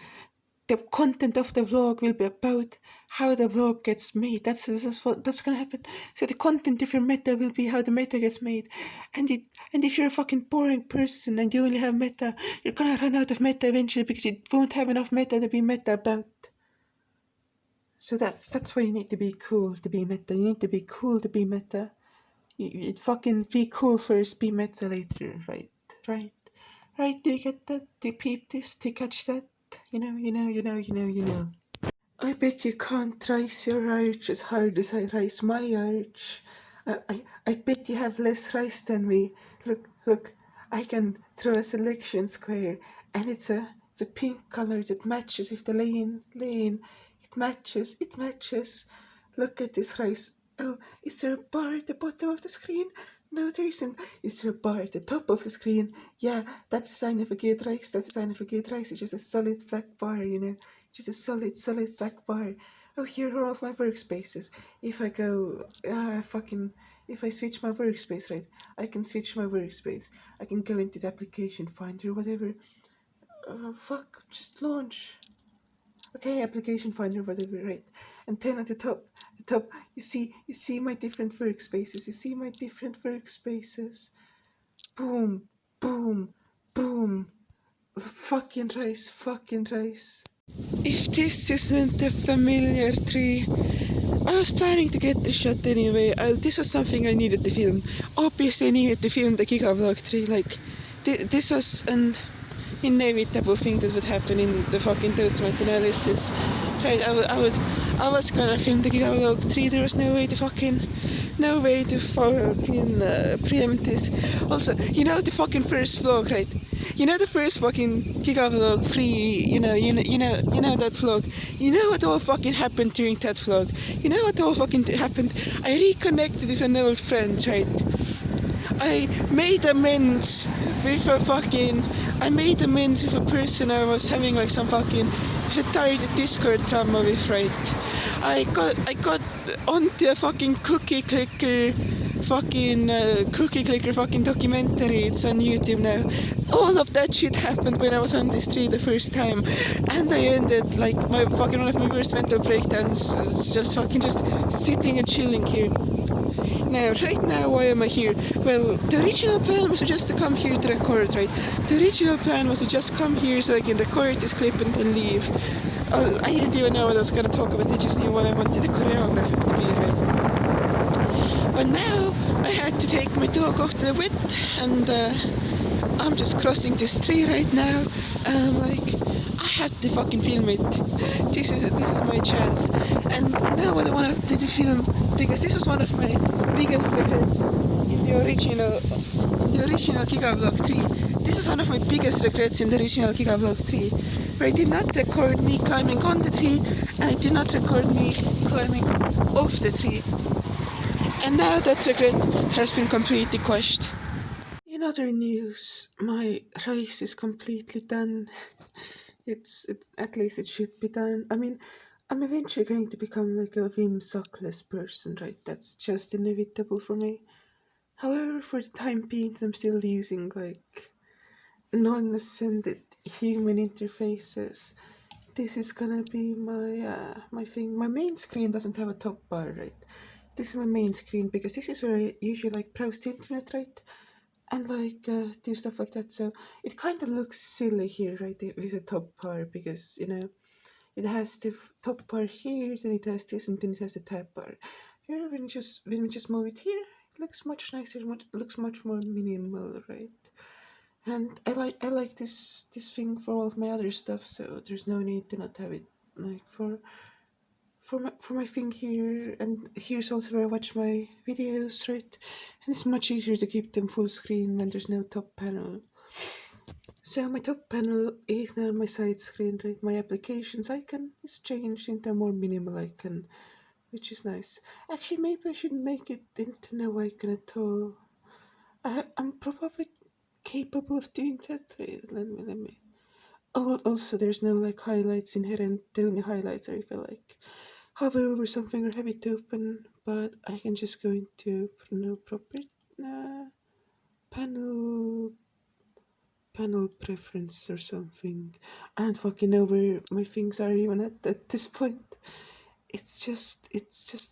A: the content of the vlog will be about how the vlog gets made. That's gonna happen. So the content of your meta will be how the meta gets made. And if you're a fucking boring person and you only have meta, you're gonna run out of meta eventually because you won't have enough meta to be meta about. So that's why you need to be cool to be meta. You need to be cool to be meta. You fucking be cool first, be meta later, right? Do you get that? Do you peep this? Do you catch that? You know. I bet you can't rise your arch as hard as I rise my arch. I bet you have less rise than me. Look, I can throw a selection square, and it's a pink color that matches with the lane. It matches. Look at this rise. Oh, is there a bar at the bottom of the screen? No, there isn't. Is there a bar at the top of the screen? Yeah, that's a sign of a good race. It's just a solid black bar, you know. Just a solid black bar. Oh, here are all of my workspaces. If I go, if I switch my workspace, right? I can switch my workspace. I can go into the application finder, whatever. Just launch. Okay, application finder, whatever, right? And then at the top, you see my different workspaces. Boom. Fucking rice. If this isn't a familiar tree, I was planning to get the shot anyway. This was something I needed to film. Obviously, I needed to film the Gigavlog tree. Like, this was an inevitable thing that would happen in the fucking Dotesmite Analysis. Right, I was gonna film the Gigavlog 3, there was no way to fucking preempt this. Also, you know the fucking first vlog, right? You know the first fucking Gigavlog 3, you know that vlog. You know what all fucking happened during that vlog? You know what all fucking happened? I reconnected with an old friend, right? I made amends with a person I was having like some fucking retarded Discord drama with, right? I got onto a fucking cookie clicker fucking documentary. It's on YouTube now. All of that shit happened when I was on this tree the first time, and I ended like one of my worst mental breakdowns. It's just sitting and chilling here. Now, right now, why am I here? Well, the original plan was just to come here to record, right? The original plan was to just come here so I can record this clip and then leave. I didn't even know what I was going to talk about, I just knew what I wanted the choreography to be, right? But now, I had to take my dog off the vet, and I'm just crossing this tree right now, and I'm like, I have to fucking film it. This is my chance. And now what I wanted to film, because this was one of my biggest regrets in the original Gigavlog 3. This is one of my biggest regrets in the original Gigavlog 3, where I did not record me climbing on the tree, and I did not record me climbing off the tree. And now that regret has been completely quashed. In other news, my rice is completely done. At least it should be done. I mean, I'm eventually going to become like a Vim sockless person, right? That's just inevitable for me. However, for the time being, I'm still using like non-ascended human interfaces. This is gonna be my thing. My main screen doesn't have a top bar, right? This is my main screen because this is where I usually like browse the internet, right? And like do stuff like that. So it kind of looks silly here, right? With a top bar because it has the top bar here, then it has this, and then it has the tab bar. Here, when we just move it here, it looks much nicer. It looks much more minimal, right? And I like this thing for all of my other stuff, so there's no need to not have it like for my thing here. And here's also where I watch my videos, right? And it's much easier to keep them full screen when there's no top panel. So my top panel is now my side screen, right? My applications icon is changed into a more minimal icon, which is nice. Actually, maybe I should make it into no icon at all. I'm probably capable of doing that. Wait, let me. Oh, also, there's no like highlights inherent. The only highlights are if I like hover over something or have it open, but I can just go into property, panel panel preferences or something. I don't fucking know where my things are even at this point. It's just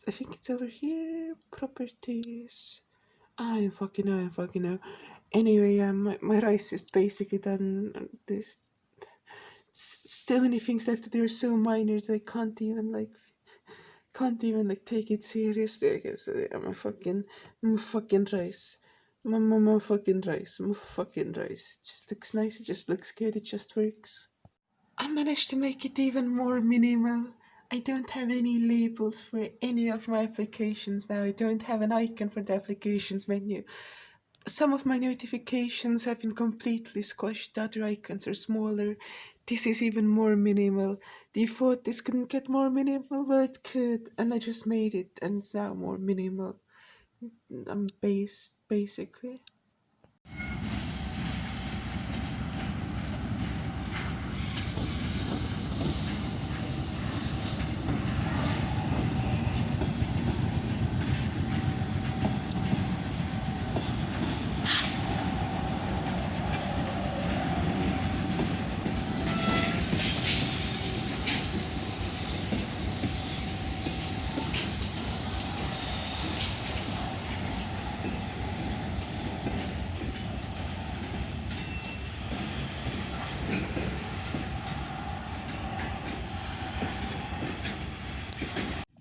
A: I think it's over here. Properties. I don't fucking know. Anyway, my rice is basically done. There's still many things left to do are so minor that I can't even like take it seriously. I guess I'm a fucking rice. My fucking rice. My fucking rice. It just looks nice. It just looks good. It just works. I managed to make it even more minimal. I don't have any labels for any of my applications now. I don't have an icon for the applications menu. Some of my notifications have been completely squashed, the other icons are smaller. This is even more minimal. Do you thought this couldn't get more minimal? Well, it could, and I just made it, and it's now more minimal. I'm based, basically.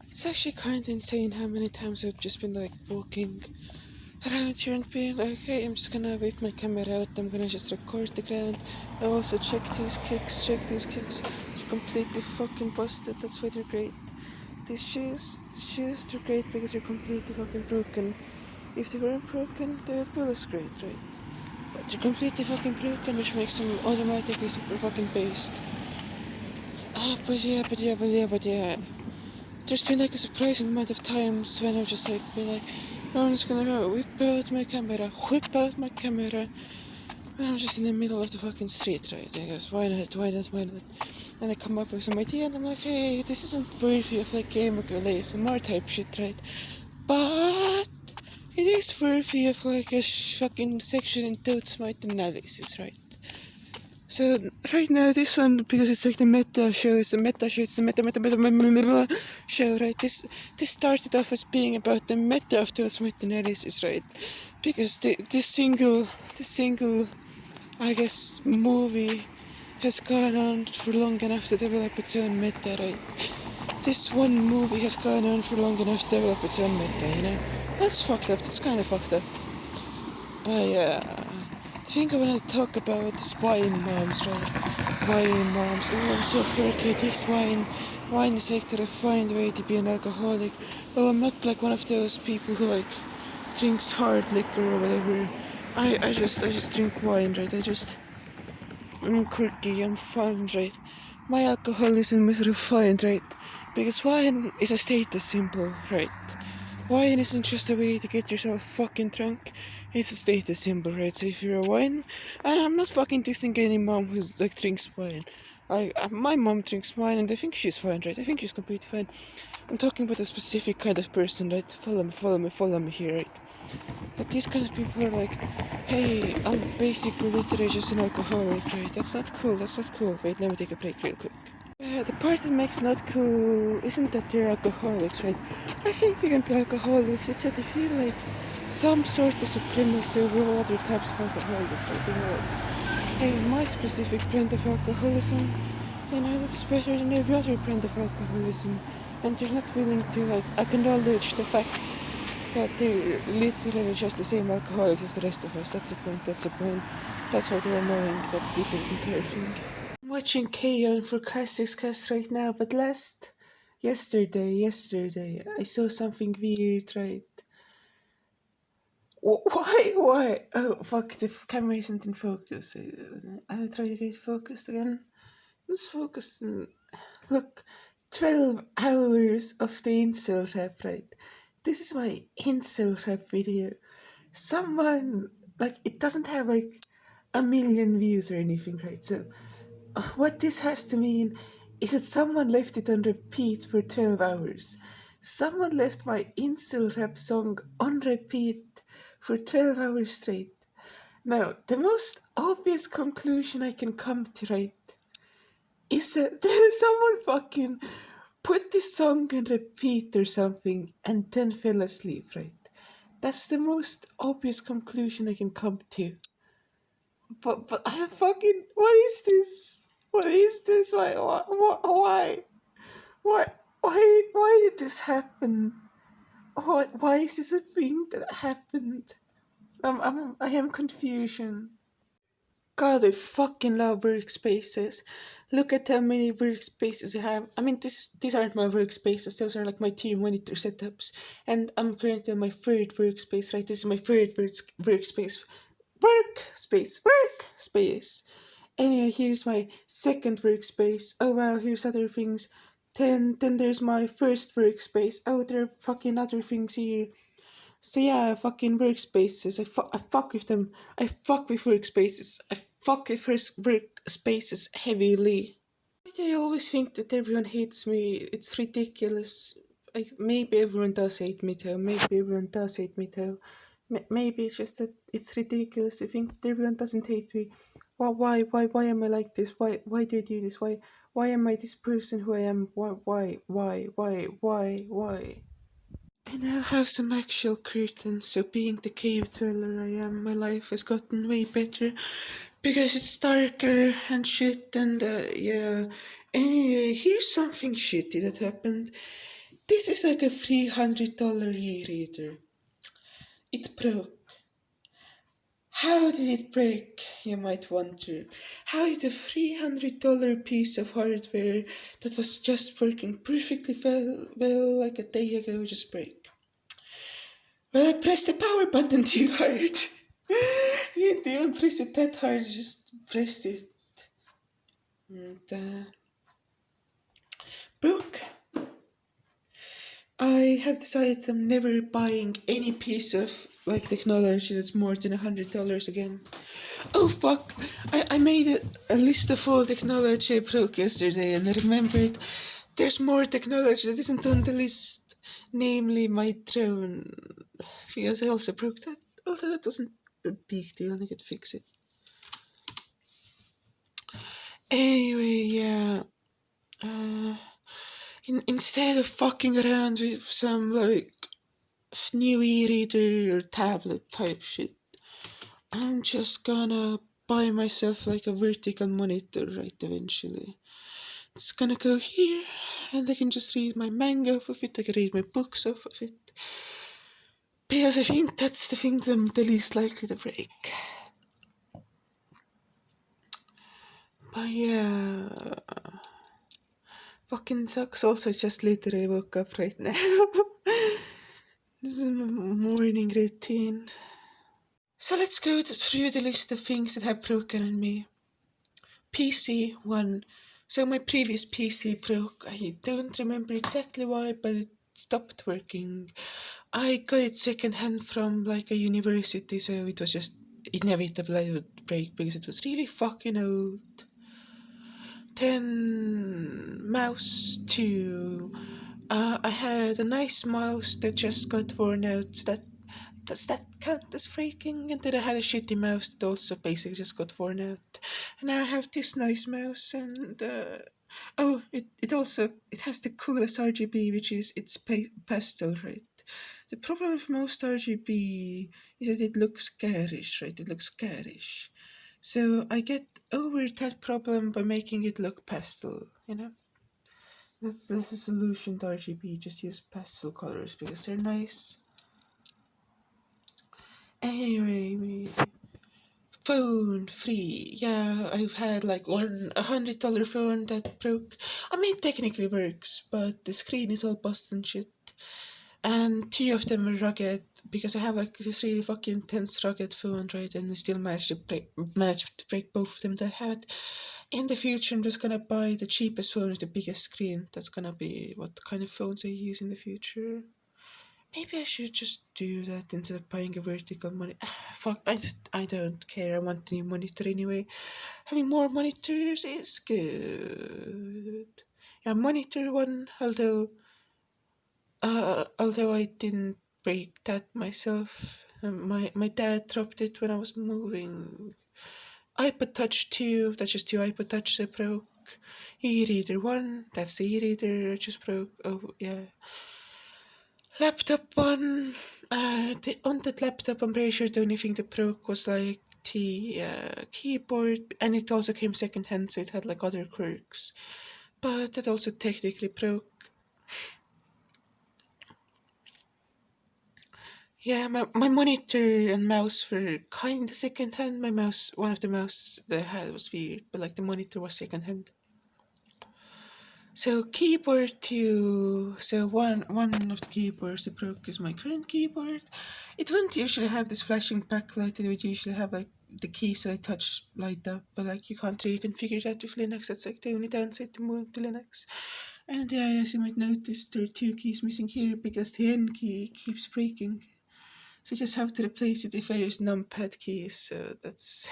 A: It's actually kind of insane how many times I've just been like walking around here and being like, hey, I'm just gonna whip my camera out, I'm gonna just record the ground. I also check these kicks. They're completely fucking busted, that's why they're great. These shoes, they're great because they're completely fucking broken. If they weren't broken, they would pull us great, right? But they're completely fucking broken, which makes them automatically super fucking based. But yeah. There's been like a surprising amount of times when I've just like been like, oh, I'm just gonna go whip out my camera. And I'm just in the middle of the fucking street, right? I guess why not? And I come up with some idea and I'm like, hey, this isn't worthy of like gamer girl ASMR type shit, right? But it is worthy of like a fucking section in Dotesmite Analysis, right? So right now this one, because it's like the meta show, it's a meta show, it's the meta show, right? This started off as being about the meta of Dotesmite Analysis, right? Because this single I guess movie has gone on for long enough to develop its own meta, right? This one movie has gone on for long enough to develop its own meta. That's fucked up, that's kind of fucked up. But yeah, the thing I want to talk about is wine moms, right? Wine moms, oh, I'm so quirky, this wine is like the refined way to be an alcoholic. Oh, I'm not like one of those people who like drinks hard liquor or whatever. I just drink wine, right? I'm quirky, I'm fun, right? My alcoholism is refined, right? Because wine is a status symbol, right? Wine isn't just a way to get yourself fucking drunk. It's a status symbol, right? So if you're a wine, I'm not fucking dissing any mom who like drinks wine. My mom drinks wine and I think she's fine, right? I think she's completely fine. I'm talking about a specific kind of person, right? Follow me here, right? Like these kinds of people are like, hey, I'm basically literally just an alcoholic, right? That's not cool, that's not cool. Wait, let me take a break real quick. Yeah, the part that makes it not cool isn't that they're alcoholics, right? I think you can be alcoholics, it's that they feel like some sort of supremacy over all other types of alcoholics, right? You know, like, hey, my specific brand of alcoholism, you know, that's better than every other brand of alcoholism. And they're not willing to, like, acknowledge the fact that they're literally just the same alcoholics as the rest of us. That's the point, that's the point. That's why they're annoying, that's the entire thing. I'm watching K-On! For classics cast right now, but yesterday, I saw something weird, right? Why? Oh, fuck, the camera isn't in focus. I'll try to get focused again. It's focused. Look, 12 hours of the incel rap, right? This is my incel rap video. Someone, like, it doesn't have, like, a million views or anything, right? So, what this has to mean is that someone left it on repeat for 12 hours. Someone left my incel rap song on repeat for 12 hours straight. Now, the most obvious conclusion I can come to, right, is that someone fucking put this song on repeat or something and then fell asleep, right? That's the most obvious conclusion I can come to. But I am fucking. What is this? What is this? Why did this happen? Why is this a thing that happened? I am confusion. God, I fucking love workspaces. Look at how many workspaces I have. I mean, these aren't my workspaces. Those are like my two monitor setups. And I'm currently on my third workspace, right? This is my third workspace. Workspace. Anyway, here's my second workspace. Oh wow, here's other things. Then there's my first workspace. Oh, there are fucking other things here. So yeah, fucking workspaces. I fuck with them. I fuck with workspaces. I fuck with workspaces heavily. I always think that everyone hates me. It's ridiculous. Maybe everyone does hate me too. Maybe everyone does hate me too. Maybe it's just that it's ridiculous to think that everyone doesn't hate me. Why am I like this? Why do I do this? Why am I this person who I am? Why? I now have some actual curtains, so being the cave dweller I am, my life has gotten way better because it's darker and shit. And yeah. Anyway, here's something shitty that happened. This is like a $300 e-reader. It broke. How did it break, you might wonder? How did a $300 piece of hardware that was just working perfectly well like a day ago just break? Well, I pressed the power button too hard. You didn't even press it that hard, just pressed it. And, broke. I have decided I'm never buying any piece of like technology that's more than $100 again. Oh fuck! I made a list of all technology I broke yesterday and I remembered there's more technology that isn't on the list, namely my drone. Because I also broke that, although that wasn't a big deal, I could fix it. Anyway, yeah. Instead of fucking around with some like new e-reader or tablet type shit, I'm just gonna buy myself like a vertical monitor right eventually. It's gonna go here and I can just read my manga off of it, I can read my books off of it. Because I think that's the thing I'm the least likely to break. But yeah, fucking sucks. Also, just literally woke up right now. This is my morning routine. So let's go through the list of things that have broken on me. PC 1. So my previous PC broke. I don't remember exactly why, but it stopped working. I got it secondhand from like a university, so it was just inevitable I would break because it was really fucking old. Then mouse 2. I had a nice mouse that just got worn out. Does that count as breaking? And then I had a shitty mouse that also basically just got worn out. And now I have this nice mouse, and oh, it has the coolest RGB, which is it's pastel, right? The problem with most RGB is that it looks garish, right? It looks garish. So I get over that problem by making it look pastel, you know? That's the solution to RGB, just use pastel colors because they're nice. Anyway, phone free. Yeah, I've had like $100 phone that broke. I mean, technically works, but the screen is all busted and shit. And two of them are rugged because I have like this really fucking intense rugged phone, right? And I still managed to break both of them. That I had in the future. I'm just gonna buy the cheapest phone with the biggest screen. That's gonna be what kind of phones I use in the future. Maybe I should just do that instead of buying a vertical monitor. Fuck, I don't care. I want a new monitor anyway. Having more monitors is good. Yeah, monitor one, although I didn't break that myself. My dad dropped it when I was moving. iPod Touch 2, that's just two iPod Touch that broke. E-reader 1, that's the e-reader just broke. Oh, yeah. Laptop 1, on that laptop, I'm pretty sure the only thing that broke was like the keyboard, and it also came secondhand, so it had like other quirks. But that also technically broke. Yeah, my monitor and mouse were kind of secondhand. My mouse, one of the mouse that I had was weird, but like the monitor was secondhand. So keyboard two. So one of the keyboards that broke is my current keyboard. It wouldn't usually have this flashing backlight. It would usually have like the keys that I touch light up, but like you can't really configure that with Linux. That's like the only downside to moving to Linux. And yeah, as you might notice, there are two keys missing here because the N key keeps breaking. So you just have to replace it with various numpad keys. So that's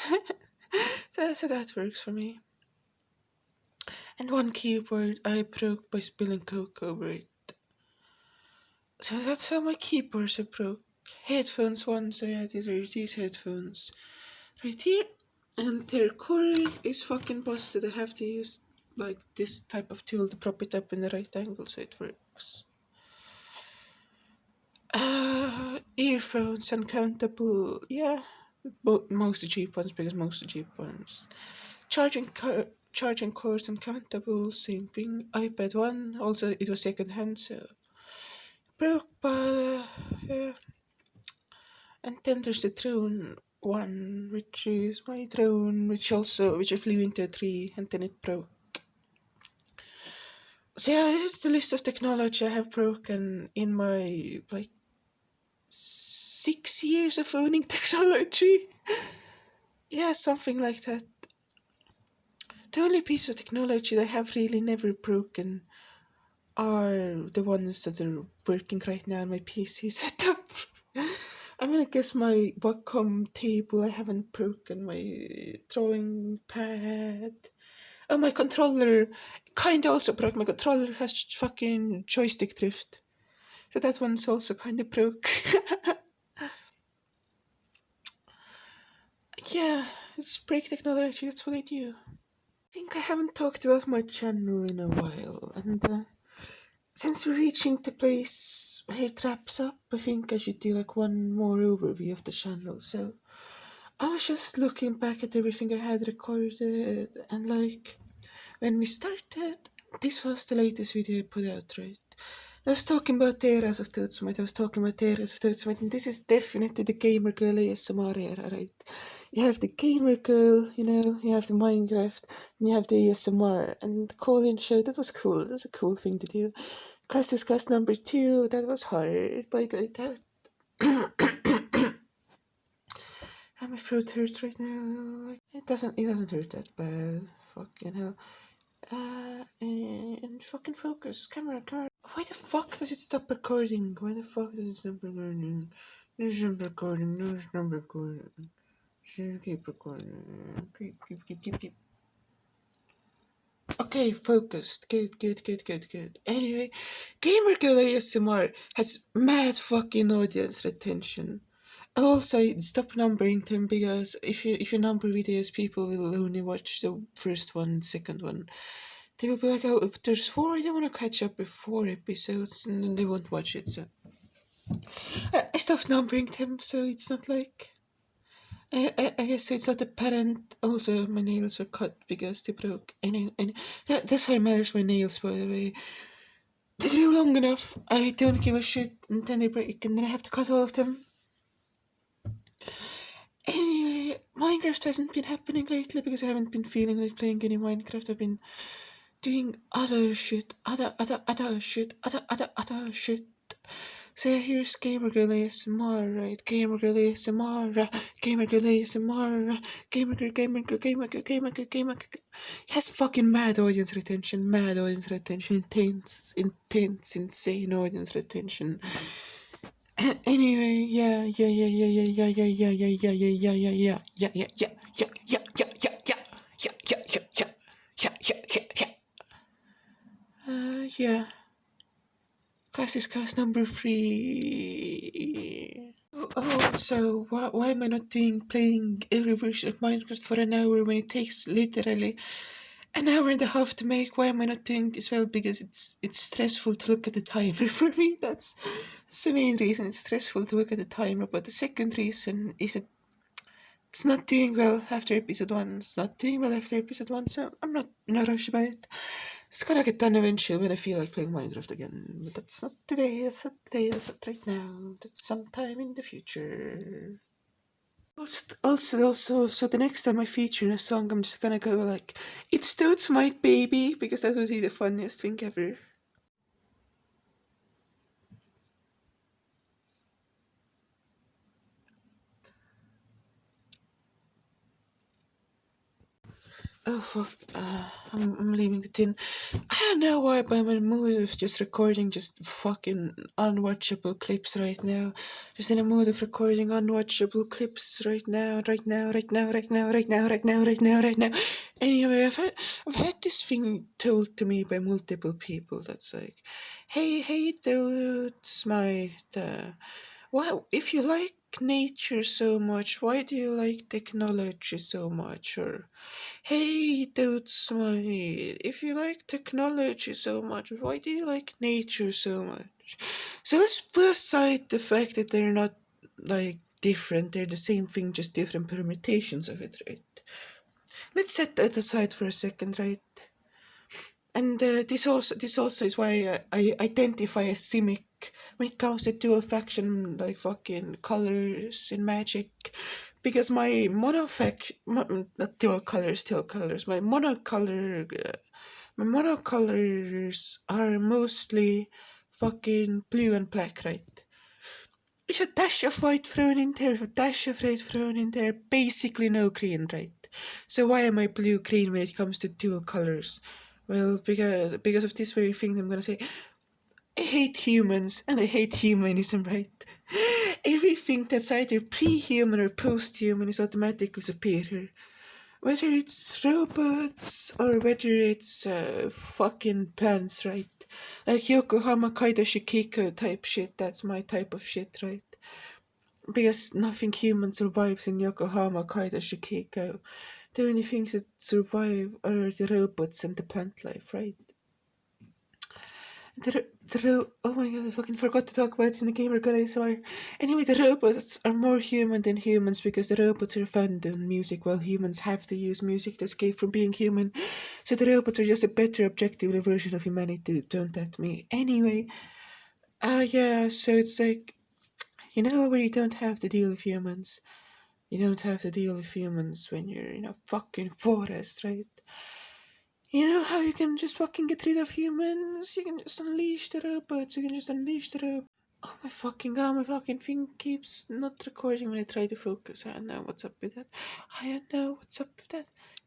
A: that's how that works for me. And one keyboard I broke by spilling coke over it. So that's how my keyboards are broke. Headphones one, so yeah, these headphones right here. And their cord is fucking busted. I have to use like this type of tool to prop it up in the right angle so it works. Earphones uncountable. Yeah, mostly cheap ones because mostly cheap ones. Charging cords uncountable. Same thing. iPad one. Also, it was second hand, so broke. But yeah. And then there's the drone one, which is my drone, which I flew into a tree and then it broke. So yeah, this is the list of technology I have broken in my like 6 years of owning technology. Yeah, something like that. The only piece of technology that I have really never broken are the ones that are working right now in my PC setup. I mean, I guess my Wacom table I haven't broken, my drawing pad. Oh, my controller kinda also broke. My controller has fucking joystick drift. So that one's also kinda broke. Yeah, it's break technology, that's what I do. I think I haven't talked about my channel in a while, and since we're reaching the place where it wraps up, I think I should do like one more overview of the channel. So I was just looking back at everything I had recorded, and like when we started, this was the latest video I put out, right? I was talking about the eras of Dotesmite, and this is definitely the gamer girl ASMR era, right? You have the gamer girl, you have the Minecraft, and you have the ASMR, and the call-in show, that was cool, that was a cool thing to do. Class discuss number 2, that was hard, but I got that. And my throat hurts right now. It doesn't hurt that bad. Fucking hell. And fucking focus. Camera. Why the fuck does it stop recording? Why the fuck does it stop recording? There's no recording. There's no recording. Keep recording. Keep. Okay, focused. Good. Anyway, Gamer Girl ASMR has mad fucking audience retention. Also, stop numbering them because if you number videos, people will only watch the first one, second one. They will be like, oh, if there's four, I don't want to catch up with 4 episodes, and then they won't watch it. So I stopped numbering them, so it's not like. I guess it's not apparent. Also, my nails are cut because they broke. And that's how I manage my nails, by the way. They grew long enough. I don't give a shit, and then they break, and then I have to cut all of them. Anyway, Minecraft hasn't been happening lately because I haven't been feeling like playing any Minecraft. I've been doing other shit, other shit. So here's Gamer Girl ASMR, right? Gamer Girl ASMR, Gamer Girl ASMR, Gamer Girl. Has fucking mad audience retention, insane audience retention. Anyway, yeah. Class is class number 3. So why am I not playing every version of Minecraft for an hour when it takes literally an hour and a half to make? Why am I not doing this? Well, because it's stressful to look at the timer for me. That's the main reason. It's stressful to look at the timer. But the second reason is that it's not doing well after episode 1. It's not doing well after episode 1, so I'm not in a rush about it. It's gonna get done eventually when I feel like playing Minecraft again. But that's not today, that's not right now. That's sometime in the future. So the next time I feature in a song, I'm just gonna go like, it's Dotesmite, baby, because that would be the funniest thing ever. Oh fuck, I'm leaving the tin. I don't know why, but I'm in a mood of just recording just fucking unwatchable clips right now. Just in a mood of recording unwatchable clips right now. Anyway, I've had this thing told to me by multiple people that's like, hey dudes, why, if you like nature so much, why do you like technology so much? Or, hey, Dotesmite, if you like technology so much, why do you like nature so much? So let's put aside the fact that they're not, like, different. They're the same thing, just different permutations of it, right? Let's set that aside for a second, right? And this also is why I identify as simic when it comes to dual faction, like fucking colors in Magic, because my not dual colors, my monocolors are mostly fucking blue and black, right? If a dash of white thrown in there, if a dash of red thrown in there, basically no green, right? So why am I blue-green when it comes to dual colors? Well, because of this very thing, I'm gonna say, I hate humans and I hate humanism, right? Everything that's either pre-human or post-human is automatically superior. Whether it's robots or whether it's fucking plants, right? Like Yokohama Kaida Shikiko type shit, that's my type of shit, right? Because nothing human survives in Yokohama Kaida Shikiko. The only things that survive are the robots and the plant life, right? Oh my god, I fucking forgot to talk about it in the Gamer God ASMR. Anyway, the robots are more human than humans because the robots are found in music while humans have to use music to escape from being human. So the robots are just a better objective version of humanity, don't at me. Anyway, yeah, so it's like, where you don't have to deal with humans. You don't have to deal with humans when you're in a fucking forest, right? You know how you can just fucking get rid of humans? You can just unleash the robots. Oh my fucking thing keeps not recording when I try to focus. I don't know what's up with that.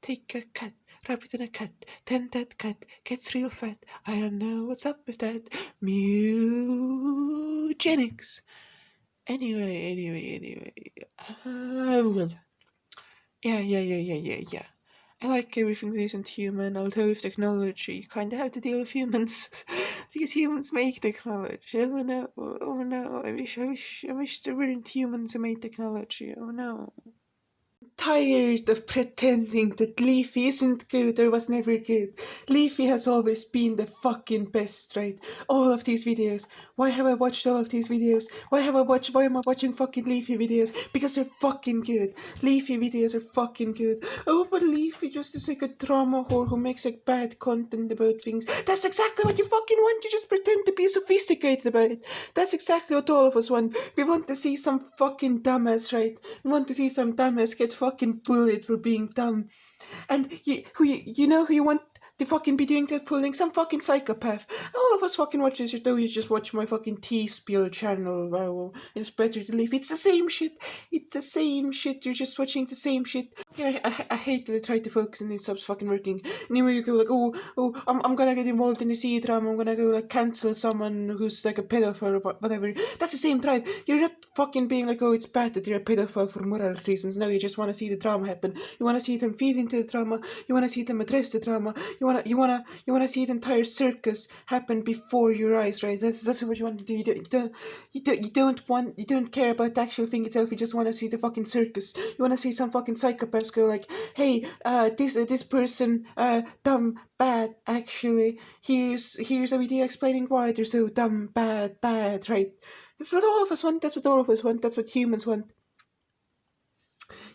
A: Take a cat, wrap it in a cat, then that cat gets real fat. I don't know what's up with that. Mugenics. Anyway. Well, yeah. I like everything that isn't human, although with technology, you kind of have to deal with humans because humans make technology. Oh no! I wish there weren't humans who made technology. Oh no! Tired of pretending that Leafy isn't good or was never good. Leafy has always been the fucking best, right? All of these videos. Why have I watched all of these videos? Why am I watching fucking Leafy videos? Because they're fucking good. Leafy videos are fucking good. Oh, but Leafy just is like a drama whore who makes like bad content about things. That's exactly what you fucking want. You just pretend to be sophisticated about it. That's exactly what all of us want. We want to see some fucking dumbass, right? We want to see some dumbass get fucking bullied for being dumb. And you know who you want to fucking be doing that pulling? Some fucking psychopath. All of us fucking watch this, though you just watch my fucking T-Spiel channel. Wow, it's better to leave. It's the same shit. It's the same shit. You're just watching the same shit. Yeah, I hate that I try to focus and it stops fucking working. Anyway, you go like, I'm gonna get involved in the C drama. I'm gonna go like cancel someone who's like a pedophile or whatever. That's the same tribe. You're not fucking being like, oh, it's bad that you're a pedophile for moral reasons. No, you just want to see the drama happen. You want to see them feed into the drama. You want to see them address the drama. You wanna see the entire circus happen before your eyes, right? That's what you want to do. You don't care about the actual thing itself. You just want to see the fucking circus. You want to see some fucking psychopaths go like, hey, this person, dumb, bad. Actually, here's a video explaining why they're so dumb, bad, right? That's what all of us want. That's what all of us want. That's what humans want.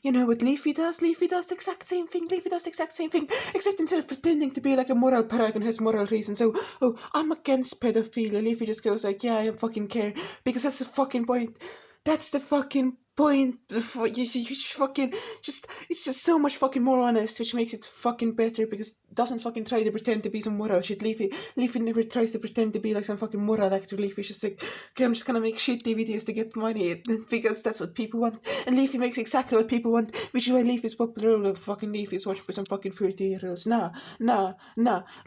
A: You know what Leafy does? Leafy does the exact same thing. Leafy does the exact same thing. Except instead of pretending to be like a moral paragon has moral reasons. So, oh, I'm against pedophilia. Leafy just goes like, yeah, I don't fucking care. Because that's the fucking point. That's the fucking point. You fucking just, it's just so much fucking more honest, which makes it fucking better because it doesn't fucking try to pretend to be some moral shit. Leafy never tries to pretend to be like some fucking moral actor. Leafy's just like, okay, I'm just gonna make shitty videos to get money because that's what people want. And Leafy makes exactly what people want, which is why Leafy's popular. All of fucking Leafy's watched by some fucking 13-year-olds. Nah.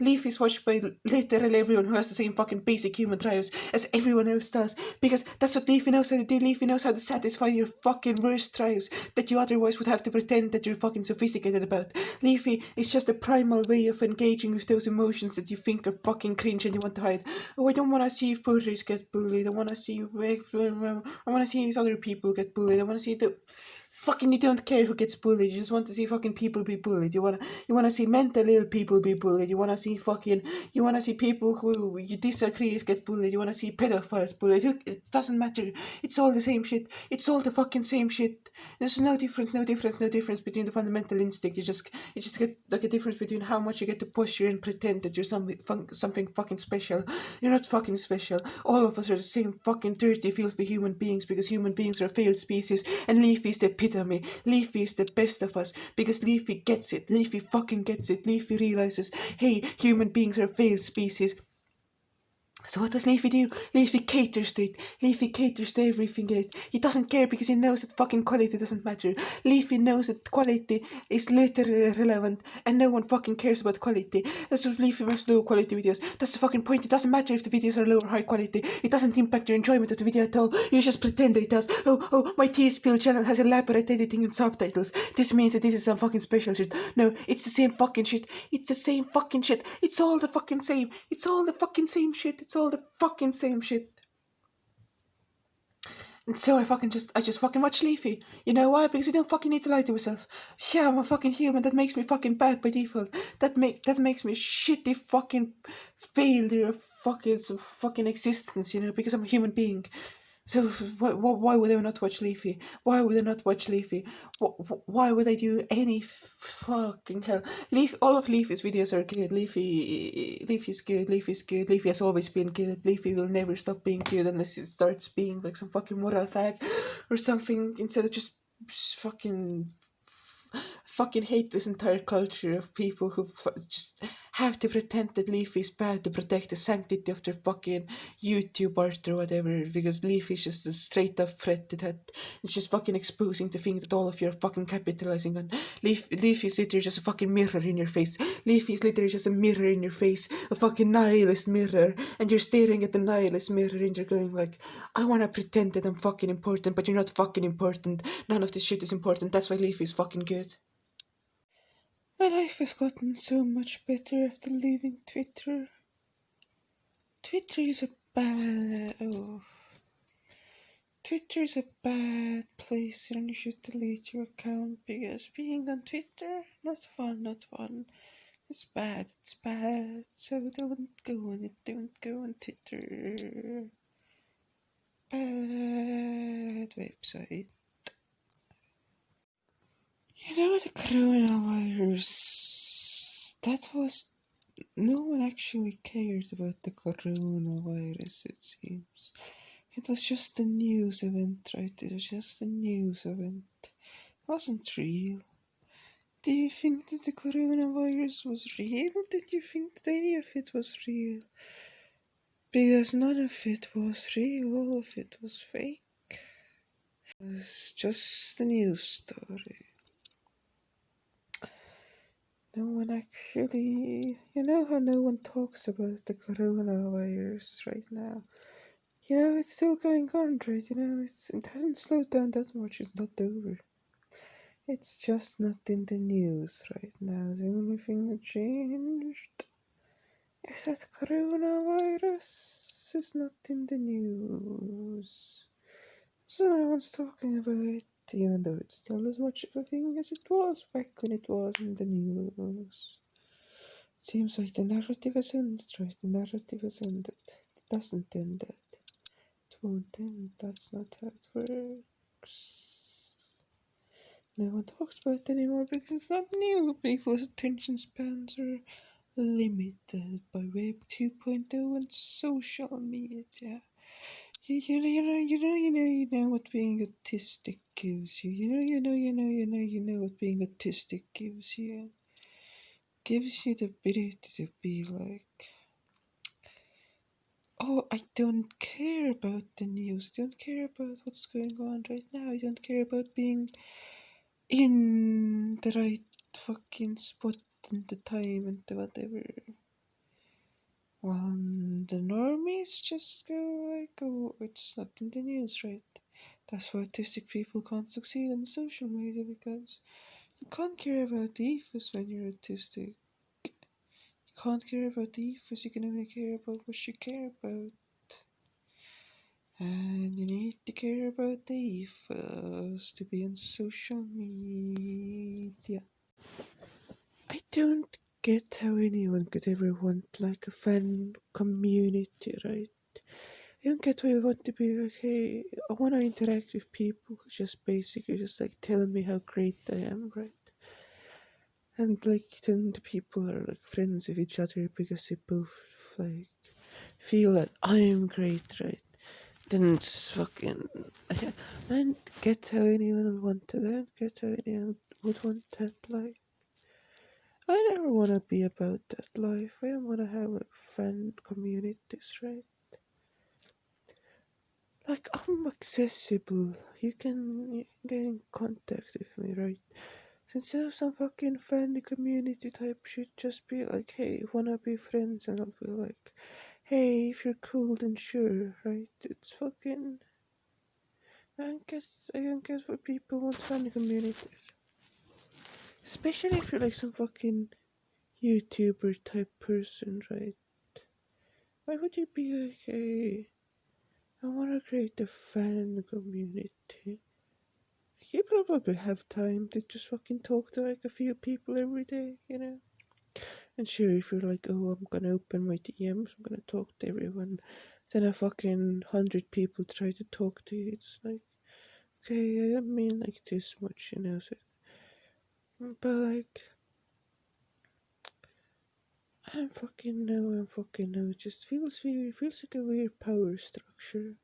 A: Leafy's watched by literally everyone who has the same fucking basic human drives as everyone else does. Because that's what Leafy knows how to do. Leafy knows how to satisfy your fucking worst drives that you otherwise would have to pretend that you're fucking sophisticated about. Leafy is just a primal way of engaging with those emotions that you think are fucking cringe and you want to hide. Oh, I don't want to see furries get bullied. I want to see these other people get bullied. I want to see the fucking, you don't care who gets bullied. You just want to see fucking people be bullied. You wanna see mental ill people be bullied. You wanna see people who you disagree with get bullied. You wanna see pedophiles bullied. It doesn't matter. It's all the same shit. It's all the fucking same shit. There's no difference between the fundamental instinct. You just get like a difference between how much you get to posture and pretend that you're something fucking special. You're not fucking special. All of us are the same fucking dirty, filthy human beings because human beings are a failed species, and Leafy is the epitome. Leafy is the best of us because Leafy gets it. Leafy fucking gets it. Leafy realizes, hey, human beings are a failed species. So what does Leafy do? Leafy caters to it. Leafy caters to everything in it. He doesn't care because he knows that fucking quality doesn't matter. Leafy knows that quality is literally irrelevant and no one fucking cares about quality. That's what Leafy makes low quality videos. That's the fucking point. It doesn't matter if the videos are low or high quality. It doesn't impact your enjoyment of the video at all. You just pretend that it does. Oh, my T-Spiel channel has elaborate editing and subtitles. This means that this is some fucking special shit. No, it's the same fucking shit. It's the same fucking shit. It's all the fucking same. It's all the fucking same shit. It's all the fucking same shit. And so I just fucking watch Leafy. You know why? Because I don't fucking need to lie to myself. Yeah, I'm a fucking human. That makes me fucking bad by default. That makes me a shitty fucking failure of fucking existence, you know, because I'm a human being. So why would I not watch Leafy? Why would I not watch Leafy? Why would I do any fucking hell? All of Leafy's videos are good. Leafy's good. Leafy's good. Leafy has always been good. Leafy will never stop being good unless it starts being like some fucking moral fag or something. Instead of just fucking hate this entire culture of people who just have to pretend that Leafy is bad to protect the sanctity of their fucking YouTube art or whatever, because Leafy is just a straight up threat to that. It's just fucking exposing the thing that all of you are fucking capitalizing on. Leafy is literally just a fucking mirror in your face. Leafy is literally just a mirror in your face, a fucking nihilist mirror, and you're staring at the nihilist mirror and you're going like, I wanna pretend that I'm fucking important, but you're not fucking important. None of this shit is important. That's why Leafy is fucking good. My life has gotten so much better after leaving Twitter. Twitter is a bad. Oh. Twitter is a bad place and you should delete your account because being on Twitter, not fun, not fun. It's bad, it's bad. So don't go on it, don't go on Twitter. Bad website. You know the coronavirus? That was. No one actually cared about the coronavirus, it seems. It was just a news event, right? It was just a news event. It wasn't real. Do you think that the coronavirus was real? Did you think that any of it was real? Because none of it was real, all of it was fake. It was just a news story. No one actually. You know how no one talks about the coronavirus right now? You know, it's still going on, right? You know, it hasn't slowed down that much, it's not over. It's just not in the news right now. The only thing that changed is that coronavirus is not in the news. So no one's talking about it, even though it's still as much of a thing as it was back when it was in the news. It seems like the narrative has ended, right? The narrative has ended. It doesn't end it. It won't end. That's not how it works. No one talks about it anymore because it's not new. People's attention spans are limited by Web 2.0 and social media. You know what being autistic gives you. You know what being autistic gives you. Gives you the ability to be like, oh, I don't care about the news. I don't care about what's going on right now. I don't care about being in the right fucking spot and the time and the whatever. Well, the normies just go like, oh, it's not in the news, right? That's why autistic people can't succeed on social media because you can't care about the ethos when you're autistic. You can't care about the ethos, you can only care about what you care about. And you need to care about the ethos to be on social media. I don't get how anyone could ever want like a fan community, right? I don't get why you want to be like, hey, I want to interact with people who just basically just like tell me how great I am, right? And like then the people are like friends with each other because they both like feel that I'm great, right? Then it's fucking. I don't get how anyone would want to. I don't get how anyone would want that life. I never want to be about that life. I don't want to have like fan communities, right? Like I'm accessible. You can get in contact with me, right? Instead of some fucking fan community type shit, just be like, hey, wanna be friends? And I'll be like, hey, if you're cool, then sure, right? It's fucking. I don't get why people want fan communities. Especially if you're like some fucking YouTuber type person, right? Why would you be like, hey, I wanna create a fan community? You probably have time to just fucking talk to like a few people every day, you know? And sure, if you're like, oh, I'm gonna open my DMs, I'm gonna talk to everyone, then a fucking 100 people try to talk to you, it's like, okay, I don't mean like this much, you know? So, but like, I fucking know. It just feels weird. It feels like a weird power structure.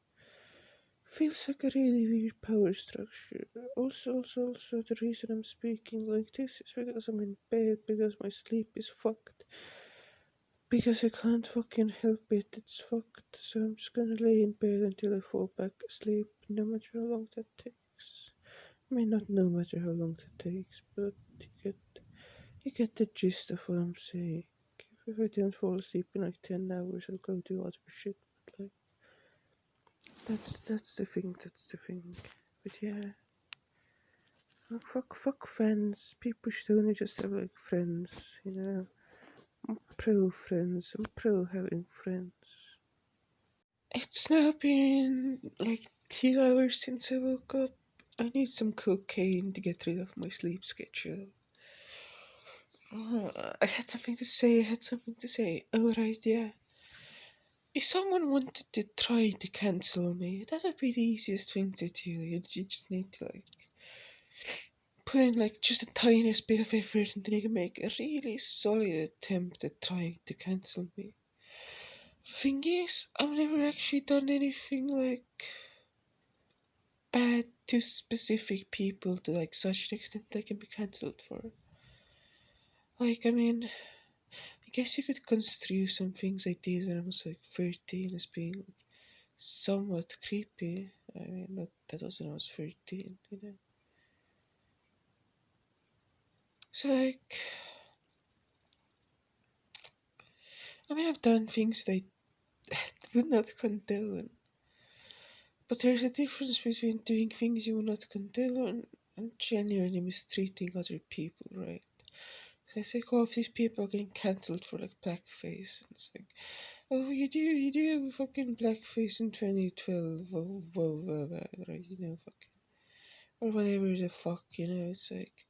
A: Feels like a really weird power structure. Also, the reason I'm speaking like this is because I'm in bed, because my sleep is fucked. Because I can't fucking help it, it's fucked. So I'm just gonna lay in bed until I fall back asleep, no matter how long that takes. I mean, not no matter how long that takes, but you get the gist of what I'm saying. If I don't fall asleep in like 10 hours, I'll go do other shit. But like, that's the thing. But yeah, Fuck friends. People should only just have like friends, I'm pro friends. I'm pro having friends. It's now been like 2 hours since I woke up. I need some cocaine to get rid of my sleep schedule. I had something to say. Oh, right, yeah. If someone wanted to try to cancel me, that would be the easiest thing to do. You just need to, like, put in, like, just the tiniest bit of effort and then you can make a really solid attempt at trying to cancel me. Thing is, I've never actually done anything, like, bad to specific people to, like, such an extent they can be cancelled for. Like, I mean, I guess you could construe some things I did when I was, like, 13 as being, like, somewhat creepy. I mean, that was when I was 13. So, like, I mean, I've done things that I would not condone. But there's a difference between doing things you would not condone and genuinely mistreating other people, right? So it's like, oh, if these people are getting cancelled for, like, blackface. And it's like, oh, you do fucking blackface in 2012. Whoa, right? Fucking. Or whatever the fuck, it's like,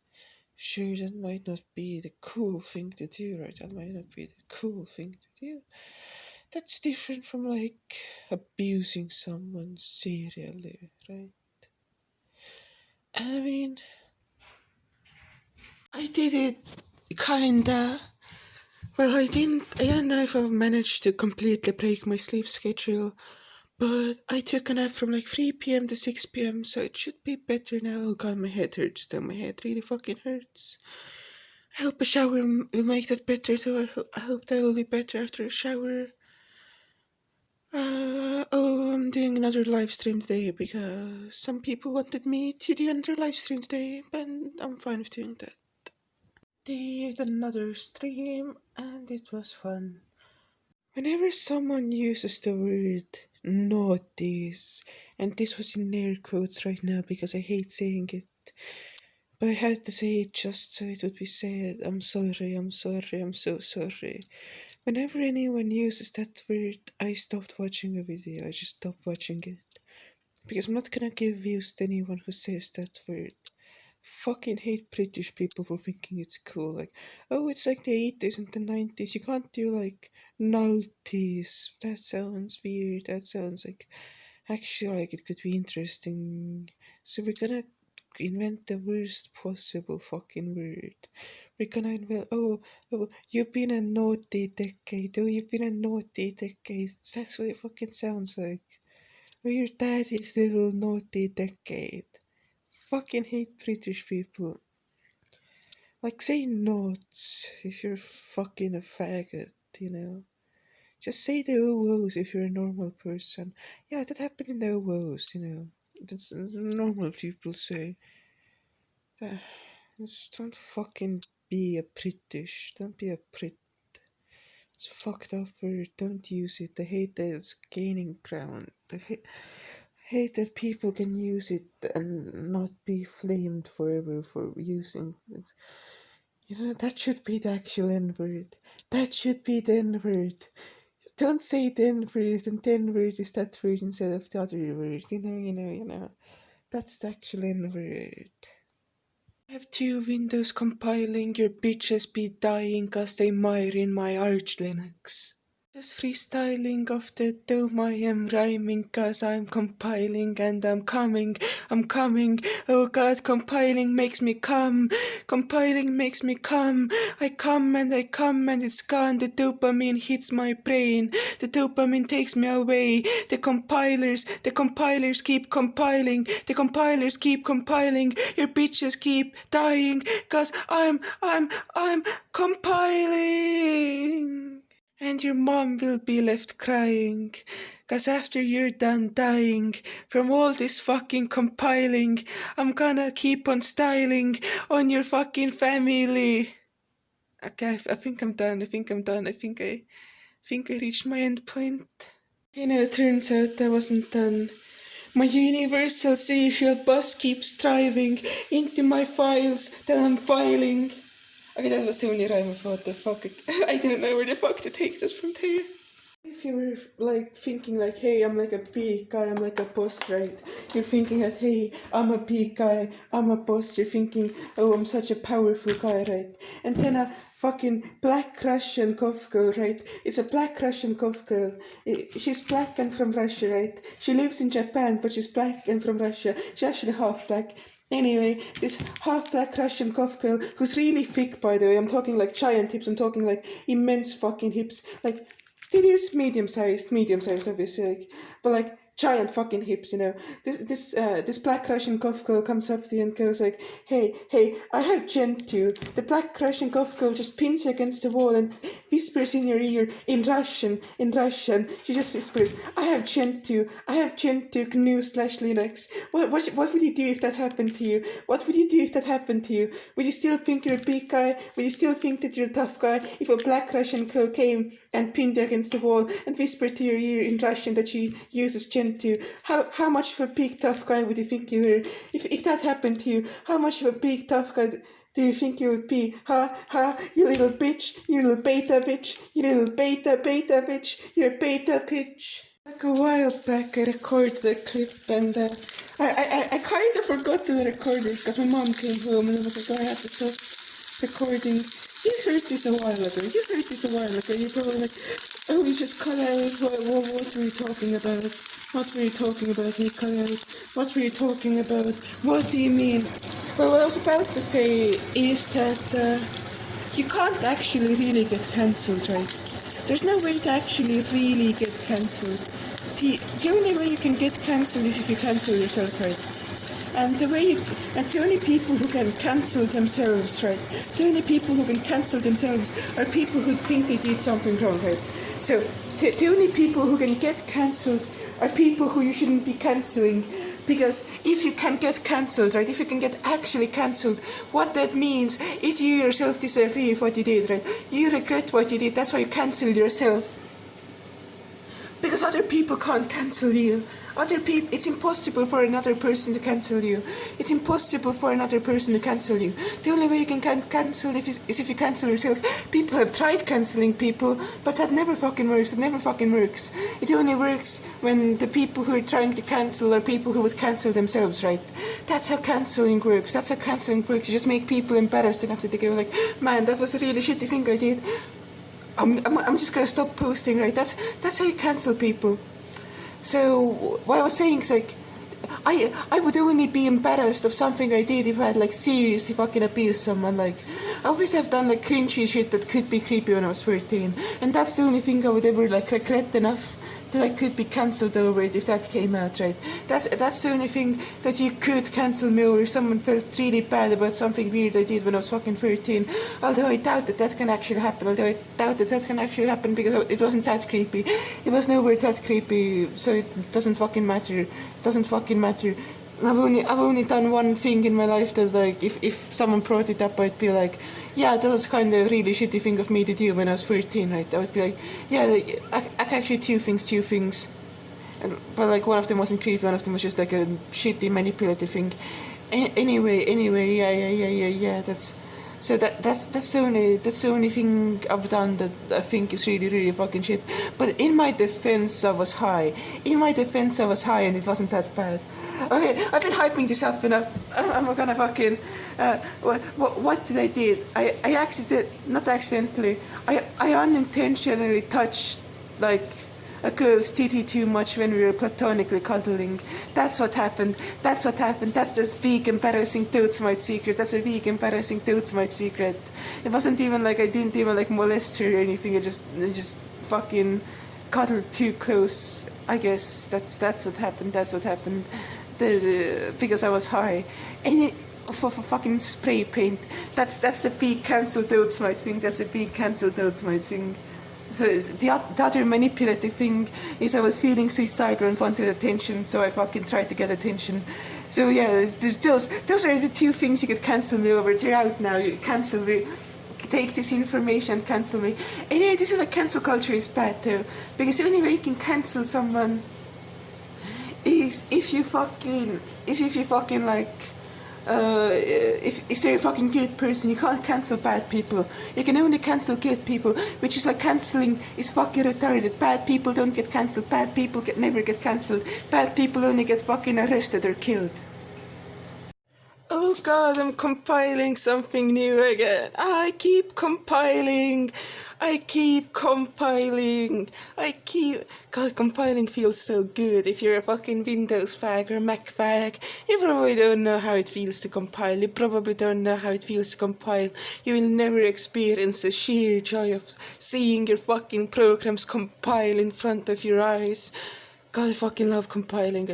A: sure, that might not be the cool thing to do, right? That might not be the cool thing to do. That's different from, like, abusing someone serially, right? I mean, I did it kinda. Well, I don't know if I've managed to completely break my sleep schedule, but I took a nap from like 3 p.m. to 6 p.m., so it should be better now. Oh god, my head hurts though. My head really fucking hurts. I hope a shower will make that better too. I hope that will be better after a shower. I'm doing another live stream today because some people wanted me to do another live stream today, but I'm fine with doing that. Did another stream and it was fun. Whenever someone uses the word notice, and this was in air quotes right now because I hate saying it, but I had to say it just so it would be said. I'm sorry, I'm sorry, I'm so sorry. Whenever anyone uses that word, I stopped watching a video. I just stopped watching it. Because I'm not gonna give views to anyone who says that word. Fucking hate British people for thinking it's cool. Like, oh, it's like the 80s and the 90s. You can't do, like, nulties. That sounds weird. That sounds like, actually, like, it could be interesting. So we're gonna invent the worst possible fucking word. We're gonna invent, oh, you've been a naughty decade. Oh, you've been a naughty decade. That's what it fucking sounds like. Oh, your daddy's little naughty decade. Fucking hate British people. Like, say notes if you're fucking a faggot. Just say the OOs if you're a normal person. Yeah, that happened in the OOs. That's normal people say. Uh, just don't fucking be a British. Don't be a Brit. It's fucked up word. Don't use it. I hate that it's gaining ground. I hate that people can use it and not be flamed forever for using it. That should be the actual N word. That should be the N word. Don't say the N word, and the N word is that word instead of the other word. That's the actual N word. I have two windows compiling, your bitches be dying cause they mire in my Arch Linux. Just freestyling of the dome I am rhyming cause I'm compiling and I'm coming, oh god compiling makes me come, compiling makes me come, I come and it's gone, the dopamine hits my brain, the dopamine takes me away, the compilers keep compiling, the compilers keep compiling, your bitches keep dying cause I'm compiling. And your mom will be left crying, 'cause after you're done dying from all this fucking compiling, I'm gonna keep on styling on your fucking family. Okay, I think I'm done. I think I reached my end point. Turns out I wasn't done. My universal serial bus keeps driving into my files that I'm filing. Okay, that was the only rhyme of what the fuck. I don't know where the fuck to take this from there. If you were like thinking like, hey, I'm like a big guy, I'm like a boss, right? You're thinking that, hey, I'm a big guy, I'm a boss. You're thinking, oh, I'm such a powerful guy, right? And then a fucking black Russian cough girl, right? It's a black Russian cough girl. She's black and from Russia, right? She lives in Japan, but she's black and from Russia. She's actually half black. Anyway, this half-black Russian cough girl, who's really thick, by the way. I'm talking like giant hips, I'm talking like immense fucking hips. Like, it is medium-sized, obviously, like, but like giant fucking hips, you know. This black Russian cough girl comes up to you and goes like, hey, I have gent too. The black Russian cough girl just pins you against the wall and whispers in your ear in Russian. She just whispers, I have gent too, GNU/Linux. What would you do if that happened to you? What would you do if that happened to you? Would you still think you're a big guy? Would you still think that you're a tough guy if a black Russian girl came and pinned you against the wall and whispered to your ear in Russian that she uses gent too? How much of a big tough guy would you think you were? If that happened to you, how much of a big tough guy do you think you would be? You little bitch, you little beta bitch, you little beta bitch, you're a beta bitch. Like a while back, I recorded a clip and I kind of forgot to record it because my mom came home and I was like, oh, I have to stop recording. You heard this a while ago. You're probably like, oh, you just cut out. What were you talking about? What were you talking about, Nikolai? What were you talking about? What do you mean? Well, what I was about to say is that you can't actually really get cancelled, right? There's no way to actually really get cancelled. The only way you can get cancelled is if you cancel yourself, right? And the only people who can cancel themselves, right? The only people who can cancel themselves are people who think they did something wrong, right? So the only people who can get cancelled are people who you shouldn't be cancelling. Because if you can get cancelled, right, if you can get actually cancelled, what that means is you yourself disagree with what you did, right? You regret what you did, that's why you cancelled yourself. Because other people can't cancel you. It's impossible for another person to cancel you. It's impossible for another person to cancel you. The only way you can cancel is if you cancel yourself. People have tried cancelling people, but that never fucking works. It never fucking works. It only works when the people who are trying to cancel are people who would cancel themselves, right? That's how cancelling works. You just make people embarrassed enough that they go like, man, that was a really shitty thing I did. I'm just gonna stop posting, right? That's how you cancel people. So what I was saying is like, I would only be embarrassed of something I did if I had like seriously fucking abused someone. Like, I always have done like cringy shit that could be creepy when I was 13, and that's the only thing I would ever like regret enough that I could be cancelled over it if that came out, right? That's the only thing that you could cancel me over if someone felt really bad about something weird I did when I was fucking 13. Although I doubt that can actually happen. Because it wasn't that creepy. It was nowhere that creepy, so it doesn't fucking matter. I've only done one thing in my life that like if someone brought it up, I'd be like, yeah, that was kind of a really shitty thing of me to do when I was 13, right? I would be like, yeah, actually two things. But like one of them wasn't creepy, one of them was just like a shitty manipulative thing. Anyway, yeah. That's the only thing I've done that I think is really fucking shit. But in my defense, I was high, and it wasn't that bad. Okay, I've been hyping this up enough. I'm gonna fucking. What did I did? I unintentionally touched like a girl's titty too much when we were platonically cuddling. That's what happened. That's this big embarrassing Dotesmite secret. That's a big embarrassing Dotesmite secret. It wasn't even like I didn't even like molest her or anything. I just fucking cuddled too close. I guess that's what happened. Because I was high. And for fucking spray paint. That's a big cancelled Dotesmite thing. So the other manipulative thing is I was feeling suicidal and wanted attention, so I fucking tried to get attention. So yeah, those are the two things you could cancel me over. They're out now. You cancel me. Take this information and cancel me. And yeah, this is why cancel culture is bad though, because the only way you can cancel someone is if you fucking like if they're a fucking good person, you can't cancel bad people. You can only cancel good people, which is like cancelling is fucking retarded. Bad people don't get cancelled. Bad people never get cancelled. Bad people only get fucking arrested or killed. Oh god, I'm compiling something new again. I keep compiling. God, compiling feels so good. If you're a fucking Windows fag or Mac fag, you probably don't know how it feels to compile. You probably don't know how it feels to compile. You will never experience the sheer joy of seeing your fucking programs compile in front of your eyes. God, I fucking love compiling.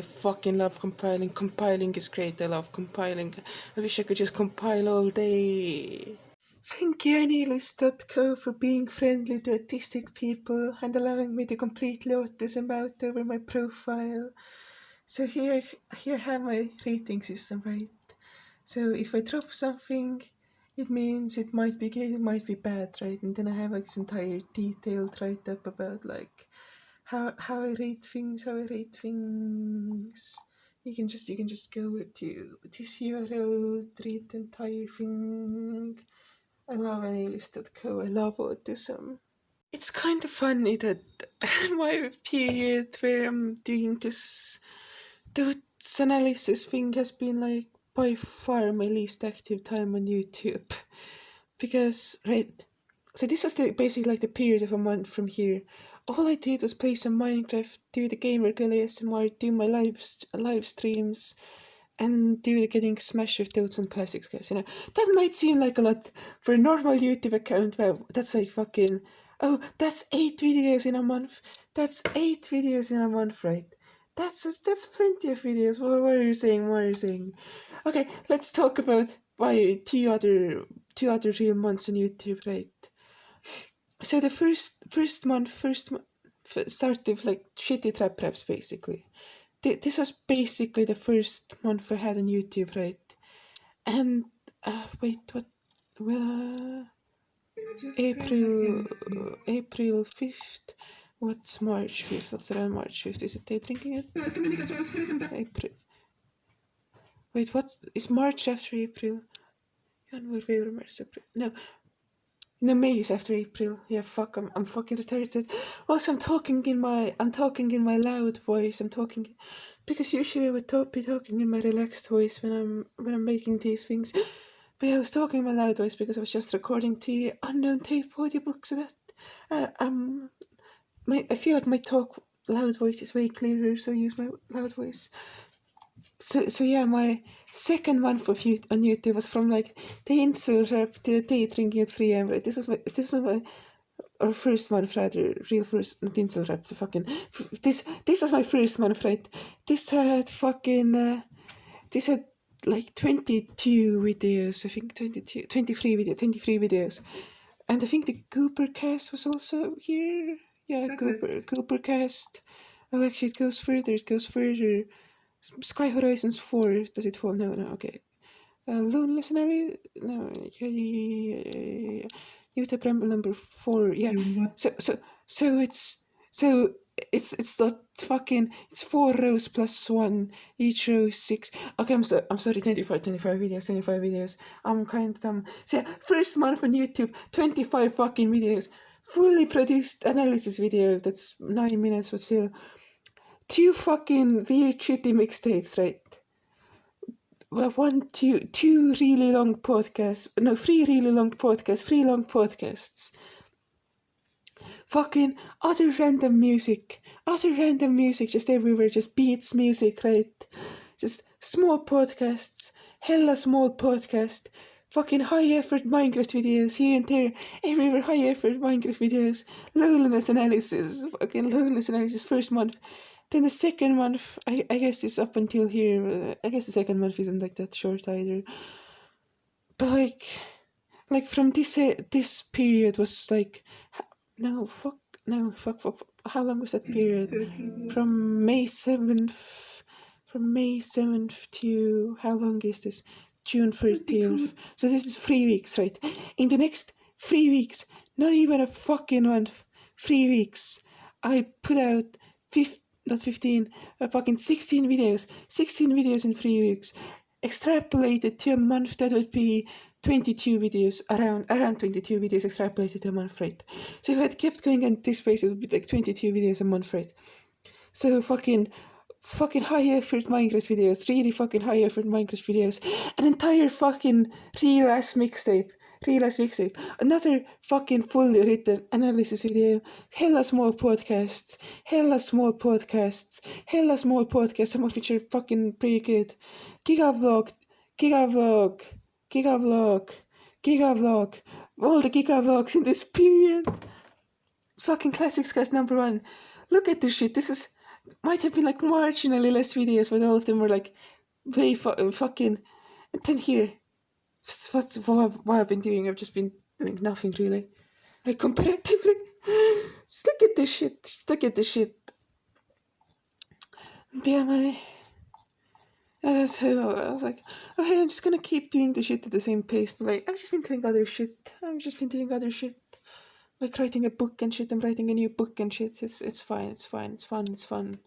A: Compiling is great. I love compiling. I wish I could just compile all day. Thank you, Annihilist.co, for being friendly to autistic people and allowing me to completely autism out over my profile. So here I have my rating system, right? So if I drop something, it means it might be good, it might be bad, right? And then I have like this entire detailed write-up about like how I rate things, You can just go to this URL, read the entire thing. I love Annihilist.co, I love autism. It's kind of funny that my period where I'm doing this Dotesmite Analysis thing has been like by far my least active time on YouTube. Because, right, so this was basically like the period of a month from here. All I did was play some Minecraft, do the Gamer Girl ASMR, do my live streams, and do the getting smashed with Dotes and Classics, guys. That might seem like a lot for a normal YouTube account. Well, that's like fucking. Oh, that's 8 videos in a month. That's 8 videos in a month, right? That's plenty of videos. What are you saying? Okay, let's talk about my two other real months on YouTube, right? So the first month started like shitty trap raps, basically. This was basically the first month I had on YouTube, right? And wait, what? Well, April 5th. What's March 5th? What's around March 5th? Is it day drinking it? April. Wait, is March after April? January, February, March, April. No, May is after April. Yeah, fuck, I'm fucking retarded. Also, I'm talking in my loud voice. I'm talking because usually I would be talking in my relaxed voice when I'm making these things. But yeah, I was talking in my loud voice because I was just recording the unknown tape audiobook, so that I feel like my loud voice is way clearer, so I use my loud voice. So yeah, my second one on YouTube was from like the insult rap to the day drinking at 3 a.m. Right? This was my or first month, rather, real first, not insult rap, the fucking this was my first month, right? This had like 22 videos, I think 23 videos. And I think the Coopercast was also here. Yeah, Coopercast. Oh, actually, it goes further. Sky Horizons 4. Does it fall? No, okay. Loneliness Analysis? No. YouTube Rumble number 4. Yeah. So it's not fucking. It's 4 rows plus 1. Each row is 6. Okay, I'm sorry. 25 videos. I'm kind of dumb. So yeah, first month on YouTube, 25 fucking videos. Fully produced analysis video. That's 9 minutes, but still. 2 fucking weird shitty mixtapes, right? Well, 2 really long podcasts. No, 3 really long podcasts. 3 long podcasts. Fucking other random music just everywhere. Just beats music, right? Just small podcasts. Hella small podcast. Fucking high effort Minecraft videos here and there. Everywhere high effort Minecraft videos. Loneliness analysis. Fucking loneliness analysis first month. Then the second month, I guess it's up until here. I guess the second month isn't like that short either. But like from this period was like, fuck. How long was that period? From May 7th. To how long is this? June 13th. So this is 3 weeks, right? In the next 3 weeks, not even a fucking month, 3 weeks, I put out not 15, fucking 16 videos. 16 videos in 3 weeks. Extrapolated to a month, that would be 22 videos, around 22 videos extrapolated to a month, right? So if I had kept going at this pace, it would be like 22 videos a month, right? So fucking high effort Minecraft videos, really fucking high effort Minecraft videos, an entire fucking real ass mixtape, another fucking fully written analysis video, hella small podcasts, some of which are fucking pretty good, gigavlog, gigavlog, gigavlog, gigavlog, all the gigavlogs in this period. Fucking classics guys #1. Look at this shit. This is might have been like marginally less videos, but all of them were like way fucking. And then here, what I've been doing. I've just been doing nothing really, like comparatively. Just look at this shit. Yeah, so I was like, okay, I'm just gonna keep doing the shit at the same pace. But like, I've just been doing other shit. Like writing a book and shit. I'm writing a new book and shit. It's fine. It's fun.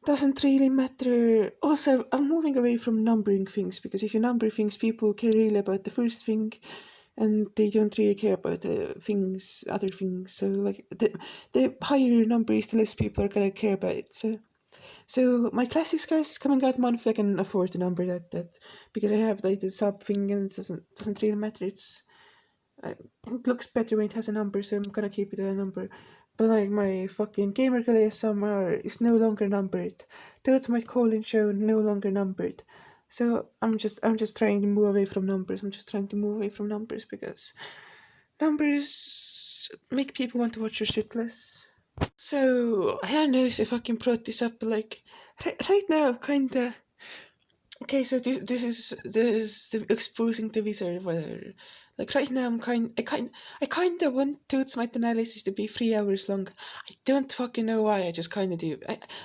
A: Doesn't really matter. Also, I'm moving away from numbering things, because if you number things, people care really about the first thing, and they don't really care about the other things. So like the higher your number is, the less people are gonna care about it. So my classics guys is coming out monthly. I can afford to number that because I have like the sub thing, and it doesn't really matter. It looks better when it has a number, so I'm gonna keep it a number. But like my fucking Gamer Galea Summer is no longer numbered. Dotesmite colon show no longer numbered. So I'm just trying to move away from numbers. Because numbers make people want to watch your shit less. So I don't know if I fucking brought this up, but like right now I'm kinda. Okay, so this is the exposing the wizard. Whether like right now I kind of want Dotesmite Analysis to be 3 hours long. I don't fucking know why. I just kind of do.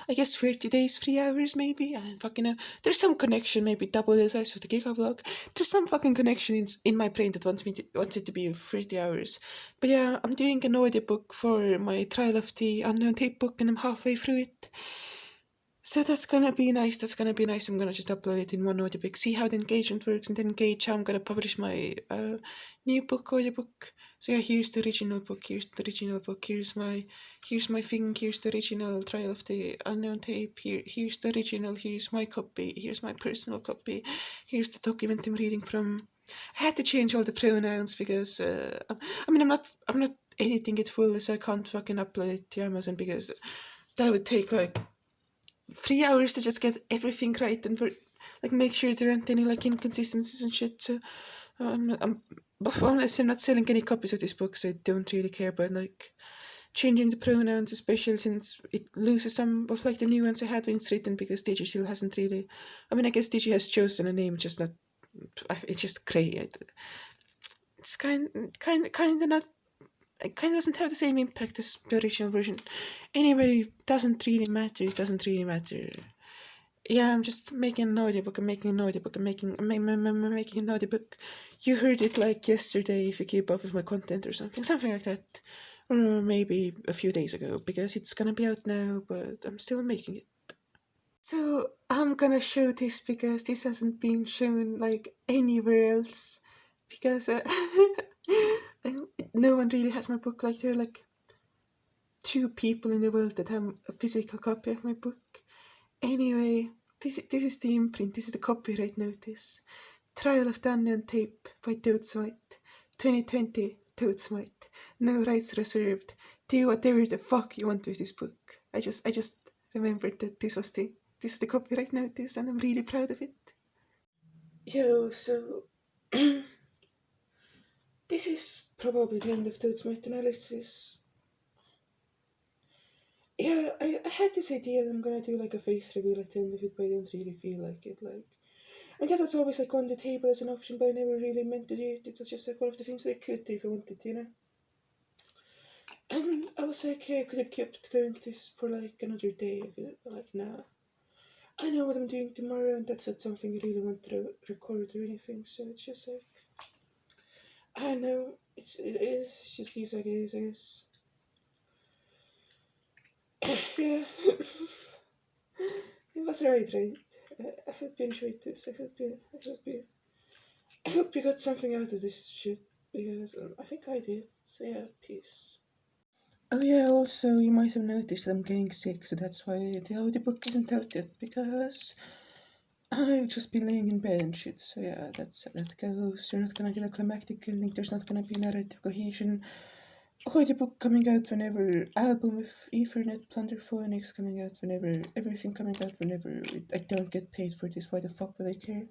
A: I guess 30 days, 3 hours maybe. I don't fucking know. There's some connection, maybe double the size of the Gigavlog. There's some fucking connection in my brain that wants it to be 30 hours. But yeah, I'm doing an audiobook for my trial of the Unknown Tape book, and I'm halfway through it. So that's gonna be nice. I'm gonna just upload it in one audiobook, see how the engagement works, and then gauge how I'm gonna publish my new book, audiobook. So yeah, here's the original book. Here's my thing. Here's the original Trial of the Unknown Tape. Here's the original. Here's my copy. Here's my personal copy. Here's the document I'm reading from. I had to change all the pronouns because I'm not editing it fully, so I can't fucking upload it to Amazon, because that would take like 3 hours to just get everything right and like make sure there aren't any like inconsistencies and shit. So unless I'm not selling any copies of this book, so I don't really care about like changing the pronouns, especially since it loses some of like the nuance I had when it's written, because dayz still hasn't really. I mean, I guess dayz has chosen a name, just not. It's just cray. It's kind of not. It kind of doesn't have the same impact as the original version. Anyway, doesn't really matter. Yeah, I'm just making an audiobook. I'm making an audiobook. You heard it like yesterday, if you keep up with my content or something like that. Or maybe a few days ago, because it's gonna be out now, but I'm still making it. So I'm gonna show this because this hasn't been shown like anywhere else. Because no one really has my book. Like there are like 2 people in the world that have a physical copy of my book. Anyway, this is the imprint. This is the copyright notice. Trial of the Unknown Tape by Dotesmite, 2020. Dotesmite. No rights reserved. Do whatever the fuck you want with this book. I just remembered that this is the copyright notice, and I'm really proud of it. Yo, so this is probably the end of Dotesmite Analysis. Yeah, I had this idea that I'm gonna do like a face reveal at the end of it, but I don't really feel like it. Like, and that was always like on the table as an option, but I never really meant to do it. It was just like one of the things that I could do if I wanted to, you know. And I was like, hey, I could have kept going this for like another day. Like, nah, I know what I'm doing tomorrow, and that's not something I really want to record or anything. So it's just like, I know it's just like it is, I guess. Yeah, it was right. I hope you enjoyed this. I hope you got something out of this shit because I think I did. So yeah, peace. Oh yeah, also you might have noticed that I'm getting sick, so that's why the audiobook isn't out yet because I've just been laying in bed and shit. So yeah, that's how that goes. You're not gonna get a climactic ending. There's not gonna be narrative cohesion. Audiobook coming out whenever. Album with Ethernet Plunderphonics coming out whenever. Everything coming out whenever. I don't get paid for this. Why the fuck would I care?